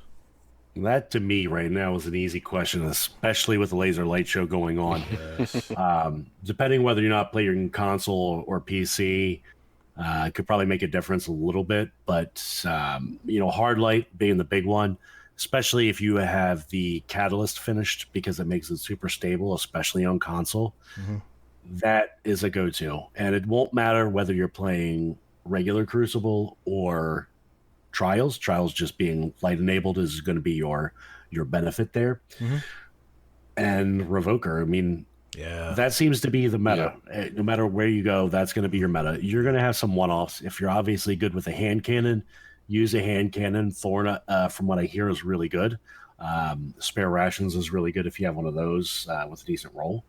That to me right now is an easy question, especially with the laser light show going on. Yes. Depending whether you're not playing console or PC, it could probably make a difference a little bit. But hard light being the big one, especially if you have the catalyst finished because it makes it super stable, especially on console. Mm-hmm. That is a go-to, and it won't matter whether you're playing regular Crucible or Trials. Trials just being light enabled is going to be your benefit there. Mm-hmm. And Revoker, I mean, yeah, that seems to be the meta. No matter where you go, that's going to be your meta. You're going to have some one-offs. If you're obviously good with a hand cannon, use a hand cannon. Thorn, from what I hear, is really good. Spare Rations is really good if you have one of those with a decent roll.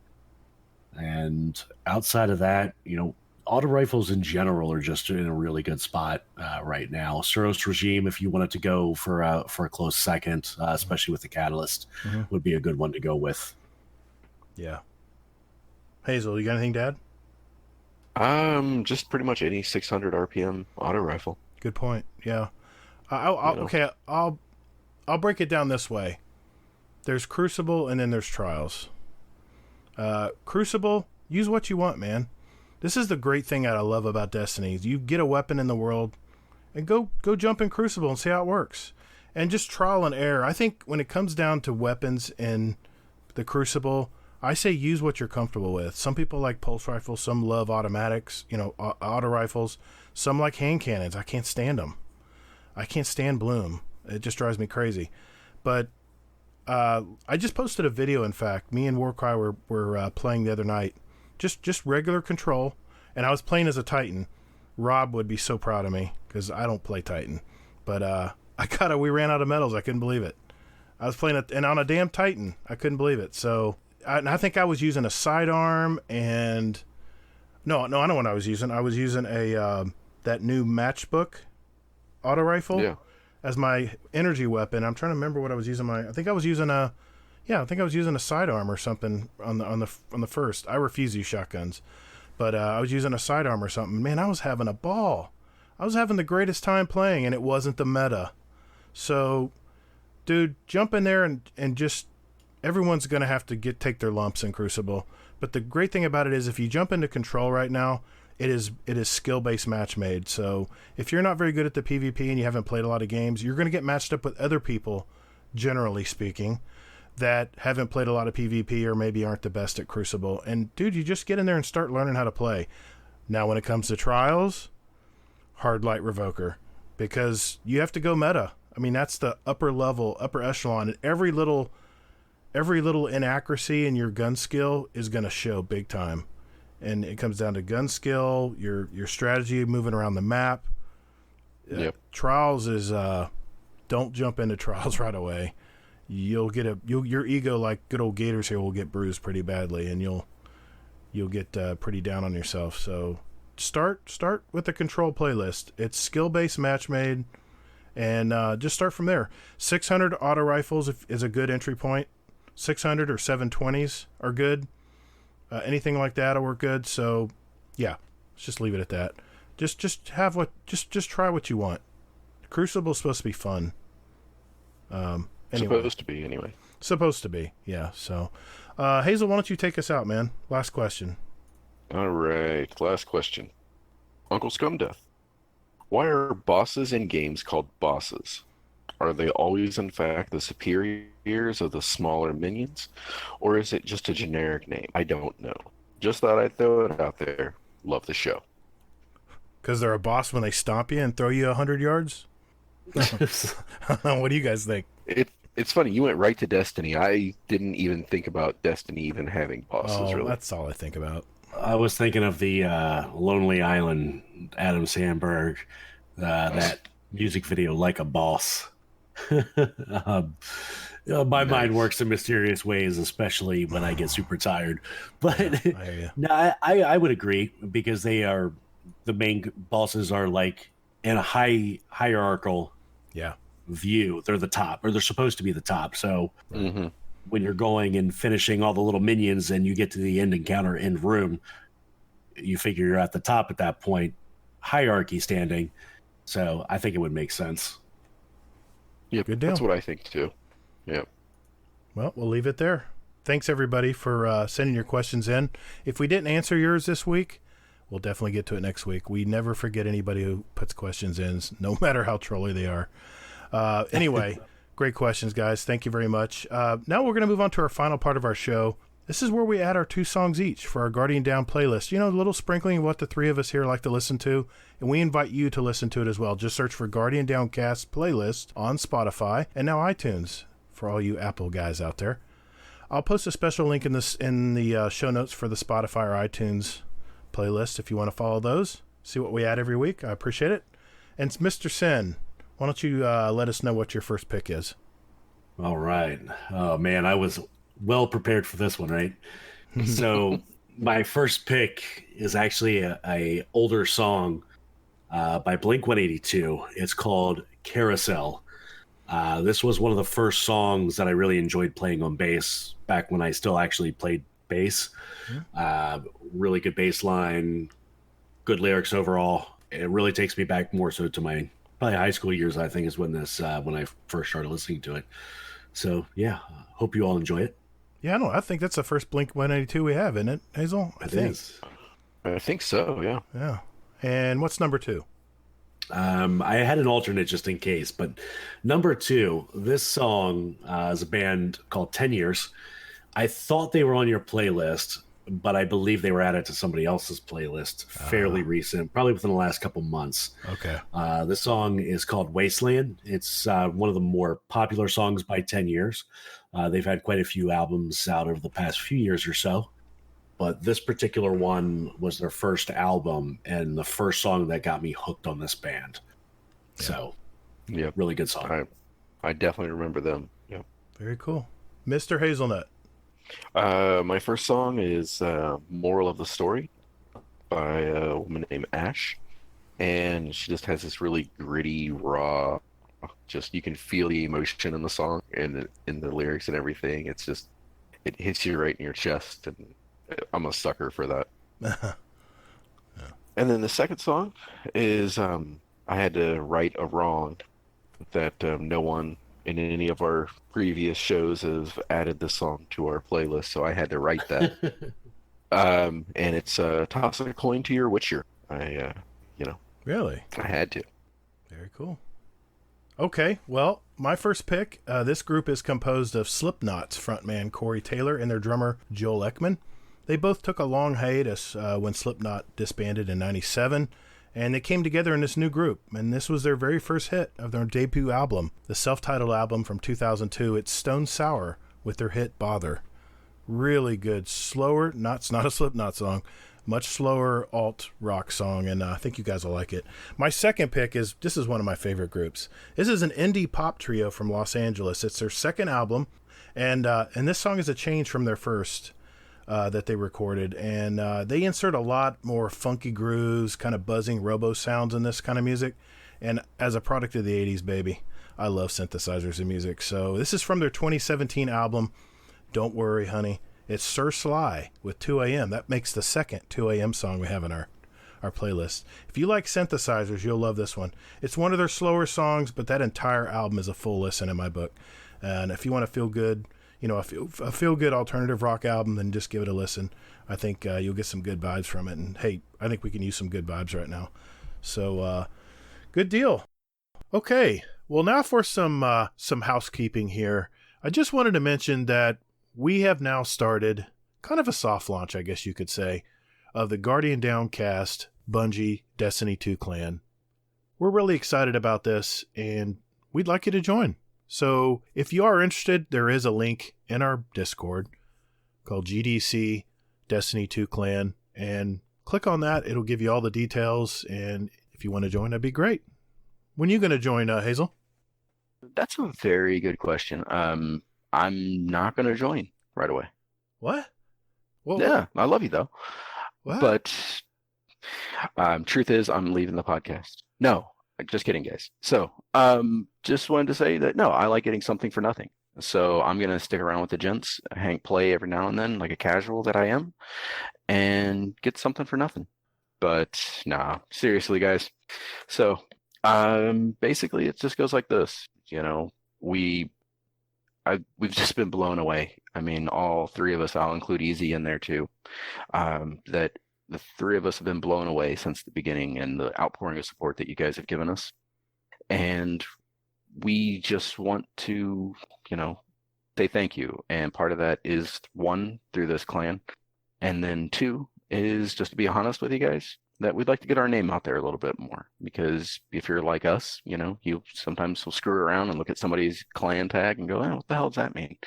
And outside of that, auto rifles in general are just in a really good spot right now. Suros Regime, if you wanted to go for a close second, especially with the Catalyst, would be a good one to go with. Yeah. Hazel, you got anything to add? Just pretty much any 600 RPM auto rifle. Good point. Yeah. Okay. I'll break it down this way. There's Crucible and then there's Trials. Crucible, use what you want, man. This is the great thing that I love about Destiny. You get a weapon in the world and go jump in Crucible and see how it works. And just trial and error. I think when it comes down to weapons in the Crucible, I say use what you're comfortable with. Some people like pulse rifles. Some love automatics, auto rifles. Some like hand cannons. I can't stand them. I can't stand Bloom. It just drives me crazy. But I just posted a video, in fact. Me and Warcry were playing the other night. Just regular control, and I was playing as a Titan. Rob would be so proud of me because I don't play Titan, but we ran out of medals. I couldn't believe it. I was playing and on a damn Titan. I couldn't believe it. So I think I was using a sidearm and no, I know what I was using. I was using a that new matchbook auto rifle as my energy weapon. I'm trying to remember what I was using. I think I was using a sidearm or something on the first. I refuse these shotguns, but I was using a sidearm or something. Man, I was having a ball. I was having the greatest time playing, and it wasn't the meta. So, dude, jump in there and just everyone's gonna have to take their lumps in Crucible. But the great thing about it is, if you jump into Control right now, it is skill-based match made. So if you're not very good at the PvP and you haven't played a lot of games, you're gonna get matched up with other people, generally speaking, that haven't played a lot of PvP or maybe aren't the best at Crucible. And dude, you just get in there and start learning how to play. Now when it comes to Trials, hard light Revoker, because you have to go meta. I mean, that's the upper echelon, and every little inaccuracy in your gun skill is going to show big time. And it comes down to gun skill, your strategy moving around the map. Yep. Trials is don't jump into Trials right away. You'll get your ego, like good old Gators here, will get bruised pretty badly, and you'll get pretty down on yourself. So start with the Control playlist. It's skill-based match made, and just start from there. 600 auto rifles is a good entry point. 600 or 720s are good. Anything like that will work good. So yeah, let's just leave it at that. Just try what you want. Crucible's supposed to be fun. Anyway. Supposed to be, anyway. Supposed to be, yeah. So, Hazel, why don't you take us out, man? Last question. All right, last question. Uncle Scumdeath, why are bosses in games called bosses? Are they always, in fact, the superiors of the smaller minions? Or is it just a generic name? I don't know. Just thought I'd throw it out there. Love the show. Because they're a boss when they stomp you and throw you 100 yards? What do you guys think? It's funny, you went right to Destiny. I didn't even think about Destiny even having bosses, really. That's all I think about. I was thinking of the Lonely Island, Adam Sandberg, that music video, Like a Boss. My mind works in mysterious ways, especially when I get super tired. But no, I would agree, because they are, the main bosses are like in a hierarchical view. They're the top, or they're supposed to be the top. So when you're going and finishing all the little minions and you get to the end encounter, end room, you figure you're at the top at that point, hierarchy standing. So I think it would make sense. Yep, good deal. That's what I think too. Yep. Well, we'll leave it there. Thanks, everybody, for sending your questions in. If we didn't answer yours this week, we'll definitely get to it next week. We never forget anybody who puts questions in, no matter how trolly they are. Anyway, great questions, guys. Thank you very much. Now we're going to move on to our final part of our show. This is where we add our 2 songs each for our Guardian Down playlist. You know, a little sprinkling of what the 3 of us here like to listen to, and we invite you to listen to it as well. Just search for Guardian Downcast playlist on Spotify and now iTunes for all you Apple guys out there. I'll post a special link in the show notes for the Spotify or iTunes playlist if you want to follow those. See what we add every week. I appreciate it. And Mr. Sin, why don't you let us know what your first pick is? All right. Oh, man, I was well prepared for this one, right? So my first pick is actually a older song by Blink-182. It's called Carousel. This was one of the first songs that I really enjoyed playing on bass back when I still actually played bass. Really good bass line, good lyrics overall. It really takes me back more so to my probably high school years, I think, is when I first started listening to it. So, yeah, hope you all enjoy it. Yeah, I think that's the first Blink-182 we have, isn't it, Hazel? It is. I think so, yeah. Yeah. And what's number 2? I had an alternate just in case, but number 2, this song is a band called 10 Years. I thought they were on your playlist, but I believe they were added to somebody else's playlist fairly recent, probably within the last couple months. Okay. This song is called Wasteland. It's one of the more popular songs by 10 Years. They've had quite a few albums out over the past few years or so. But this particular one was their first album and the first song that got me hooked on this band. Yeah. So, yeah, really good song. I definitely remember them. Yeah. Very cool. Mr. Hazelnut. My first song is Moral of the Story by a woman named Ash. And she just has this really gritty, raw, just you can feel the emotion in the song and in the lyrics and everything. It's just, it hits you right in your chest. And I'm a sucker for that. Yeah. And then the second song is I had to right a wrong that no one in any of our previous shows have added this song to our playlist, so I had to write that. And it's Toss a Coin to Your Witcher. Really? I had to. Very cool. Okay, well, my first pick, this group is composed of Slipknot's frontman Corey Taylor and their drummer Joel Ekman. They both took a long hiatus when Slipknot disbanded in 97, and they came together in this new group, and this was their very first hit of their debut album, the self-titled album from 2002. It's Stone Sour with their hit Bother. Really good, slower, it's not a Slipknot song, much slower alt rock song, and I think you guys will like it. My second pick this is one of my favorite groups. This is an indie pop trio from Los Angeles. It's their second album, and this song is a change from their first that they recorded, and they insert a lot more funky grooves, kind of buzzing robo sounds in this kind of music. And as a product of the 80s, baby, I love synthesizers and music. So this is from their 2017 album, Don't Worry Honey. It's Sir Sly with 2 a.m. That makes the second 2 a.m. song we have in our playlist. If you like synthesizers, you'll love this one. It's one of their slower songs, but that entire album is a full listen in my book. And if you want to feel good, a feel good alternative rock album, then just give it a listen. I think you'll get some good vibes from it. And hey, I think we can use some good vibes right now. So, good deal. Okay, well, now for some housekeeping here. I just wanted to mention that we have now started kind of a soft launch, I guess you could say, of the Guardian Downcast Bungie Destiny 2 clan. We're really excited about this, and we'd like you to join. So if you are interested, there is a link in our Discord called GDC Destiny 2 Clan, and click on that. It'll give you all the details, and if you want to join, that'd be great. When are you going to join, Hazel? That's a very good question. I'm not going to join right away. What? Well, yeah, I love you, though. What? But truth is, I'm leaving the podcast. No, just kidding, guys. So just wanted to say that, no, I like getting something for nothing. So I'm going to stick around with the gents, play every now and then, like a casual that I am, and get something for nothing. But nah, seriously, guys. So basically, it just goes like this. we've just been blown away. I mean, all three of us, I'll include Easy in there too, that the three of us have been blown away since the beginning and the outpouring of support that you guys have given us. And we just want to, say thank you. And part of that is, one, through this clan. And then two is just to be honest with you guys, that we'd like to get our name out there a little bit more. Because if you're like us, you sometimes will screw around and look at somebody's clan tag and go, oh, what the hell does that mean?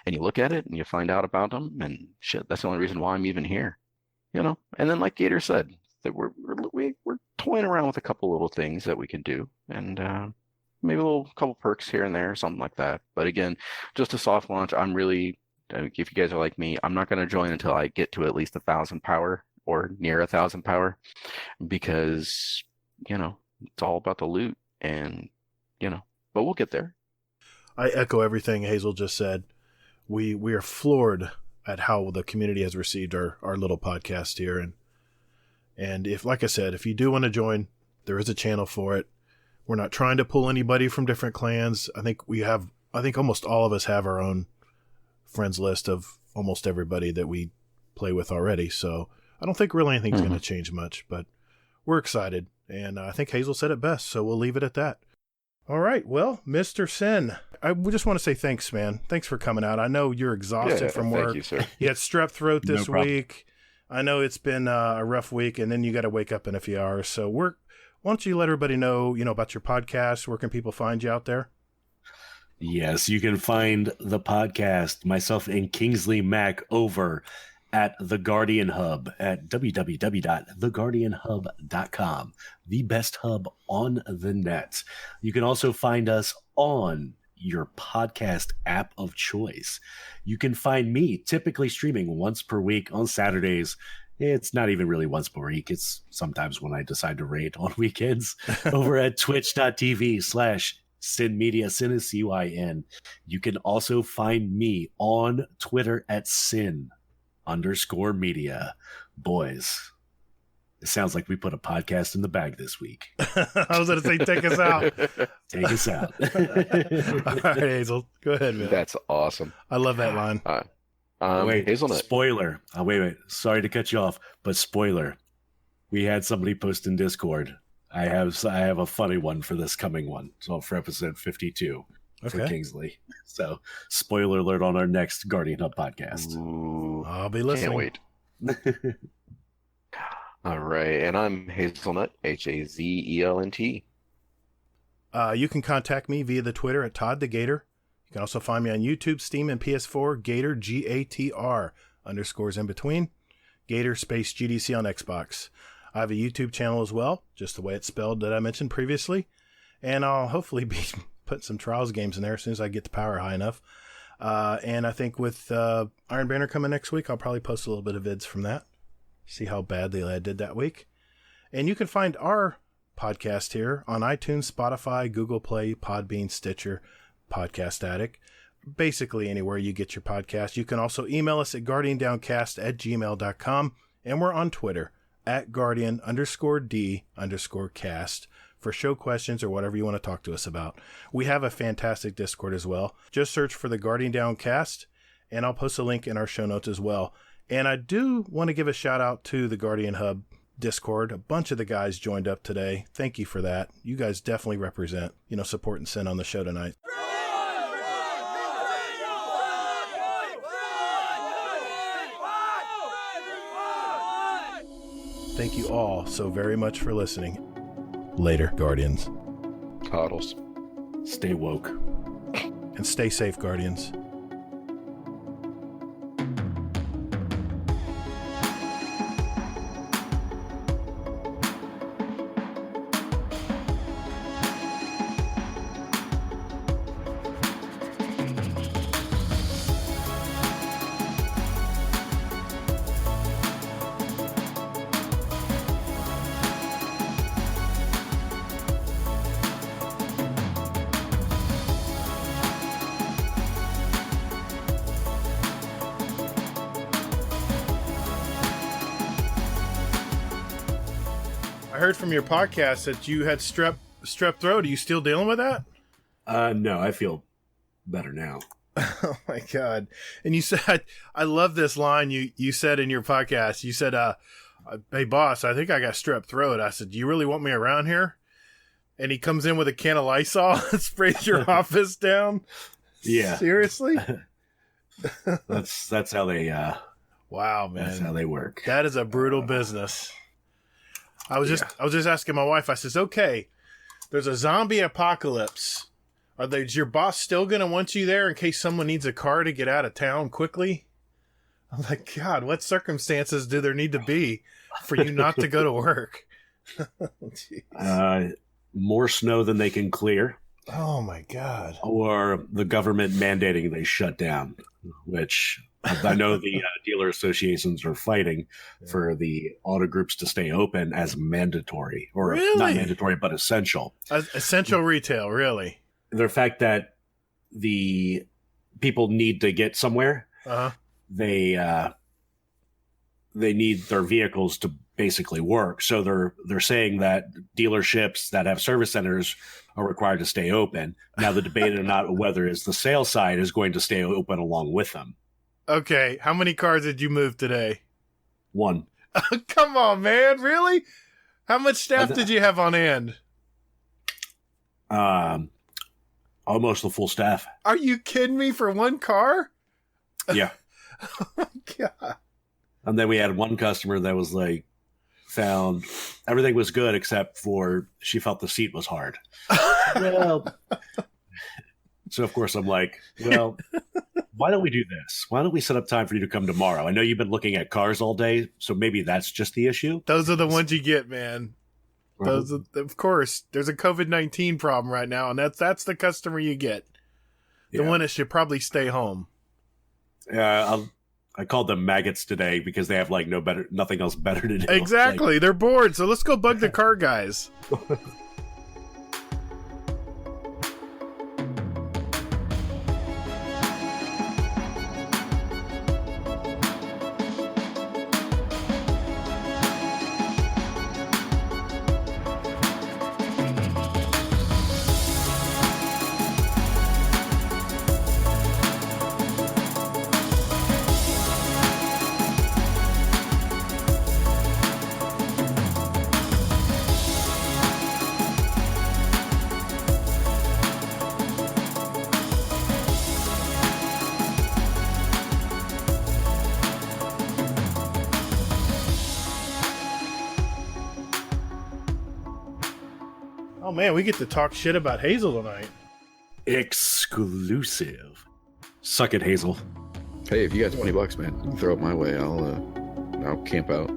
And you look at it and you find out about them and shit, that's the only reason why I'm even here. And then like Gator said, that we're toying around with a couple little things that we can do. And maybe a couple perks here and there, or something like that. But again, just a soft launch. I'm really, if you guys are like me, I'm not going to join until I get to at least 1,000 power or near 1,000 power, because it's all about the loot, and but we'll get there. I echo everything Hazel just said. We are floored at how the community has received our little podcast here, and if, like I said, if you do want to join, there is a channel for it. We're not trying to pull anybody from different clans. I think almost all of us have our own friends list of almost everybody that we play with already. So I don't think really anything's going to change much, but we're excited. And I think Hazel said it best, so we'll leave it at that. All right. Well, Mr. Sin, I just want to say thanks, man. Thanks for coming out. I know you're exhausted from work. Thank you, sir. You had strep throat this week. I know it's been a rough week, and then you got to wake up in a few hours. So why don't you let everybody know, about your podcast? Where can people find you out there? Yes, you can find the podcast, myself and Kingsley Mack, over at The Guardian Hub at www.theguardianhub.com, the best hub on the net. You can also find us on your podcast app of choice. You can find me typically streaming once per week on Saturdays. It's not even really once per week. It's sometimes when I decide to raid on weekends over at twitch.tv/Sin Media. Sin is CYN. You can also find me on Twitter at Sin_media. Boys, it sounds like we put a podcast in the bag this week. I was going to say, take us out. Take us out. All right, Hazel. Go ahead, man. That's awesome. I love that line. Wait, Hazelnut. spoiler. Wait. Sorry to cut you off, but spoiler. We had somebody post in Discord. I have a funny one for this coming one. So for episode 52 for Kingsley. So spoiler alert on our next Guardian Hub podcast. Ooh, I'll be listening. can't wait. All right, and I'm Hazelnut, Hazelnt. You can contact me via the Twitter at Todd the Gator. You can also find me on YouTube, Steam, and PS4, Gator, GATR, underscores in between, Gator space GDC on Xbox. I have a YouTube channel as well, just the way it's spelled that I mentioned previously, and I'll hopefully be putting some Trials games in there as soon as I get the power high enough. And I think with Iron Banner coming next week, I'll probably post a little bit of vids from that. See how badly I did that week. And you can find our podcast here on iTunes, Spotify, Google Play, Podbean, Stitcher, Podcast Addict, basically anywhere you get your podcast. You can also email us at guardiandowncast@gmail.com, and we're on Twitter at Guardian_D_cast for show questions or whatever you want to talk to us about. We have a fantastic Discord as well. Just search for the Guardian Downcast, and I'll post a link in our show notes as well. And I do want to give a shout out to the Guardian Hub Discord. A bunch of the guys joined up today. Thank you for that. You guys definitely represent, supporting Sin on the show tonight. Thank you all so very much for listening. Later, Guardians. Coddles. Stay woke. And stay safe, Guardians. I heard from your podcast that you had strep throat. Are you still dealing with that? No, I feel better now. Oh my God. And you said, I love this line you said in your podcast. You said, hey boss, I think I got strep throat. I said, do you really want me around here? And he comes in with a can of Lysol and sprays your office down. Yeah. Seriously? That's how they wow, man. That's how they work. That is a brutal business. I was just asking my wife, I says, okay, there's a zombie apocalypse. Is your boss still going to want you there in case someone needs a car to get out of town quickly? I'm like, God, what circumstances do there need to be for you not to go to work? More snow than they can clear. Oh, my God. Or the government mandating they shut down, which I know the dealer associations are fighting for the auto groups to stay open as mandatory. Or really? Not mandatory, but essential. Essential retail, really? The fact that the people need to get somewhere, they need their vehicles to basically work. So they're saying that dealerships that have service centers are required to stay open. Now the debate on not whether is the sales side is going to stay open along with them. Okay, how many cars did you move today? 1. Come on, man, really? How much staff did you have on hand? Almost the full staff. Are you kidding me for one car? Yeah. Oh my God. And then we had one customer that was like, found everything was good except for she felt the seat was hard. Well, so of course I'm like, well, why don't we do this? Why don't we set up time for you to come tomorrow? I know you've been looking at cars all day, so maybe that's just the issue. Those are the ones you get, man. Those, of course, there's a COVID-19 problem right now, and that's the customer you get. The one that should probably stay home. Yeah, I called them maggots today because they have like nothing else better to do. Exactly, they're bored. So let's go bug the car guys. Oh man, we get to talk shit about Hazel tonight. Exclusive. Suck it, Hazel. Hey, if you got $20, man, you can throw it my way. I'll camp out.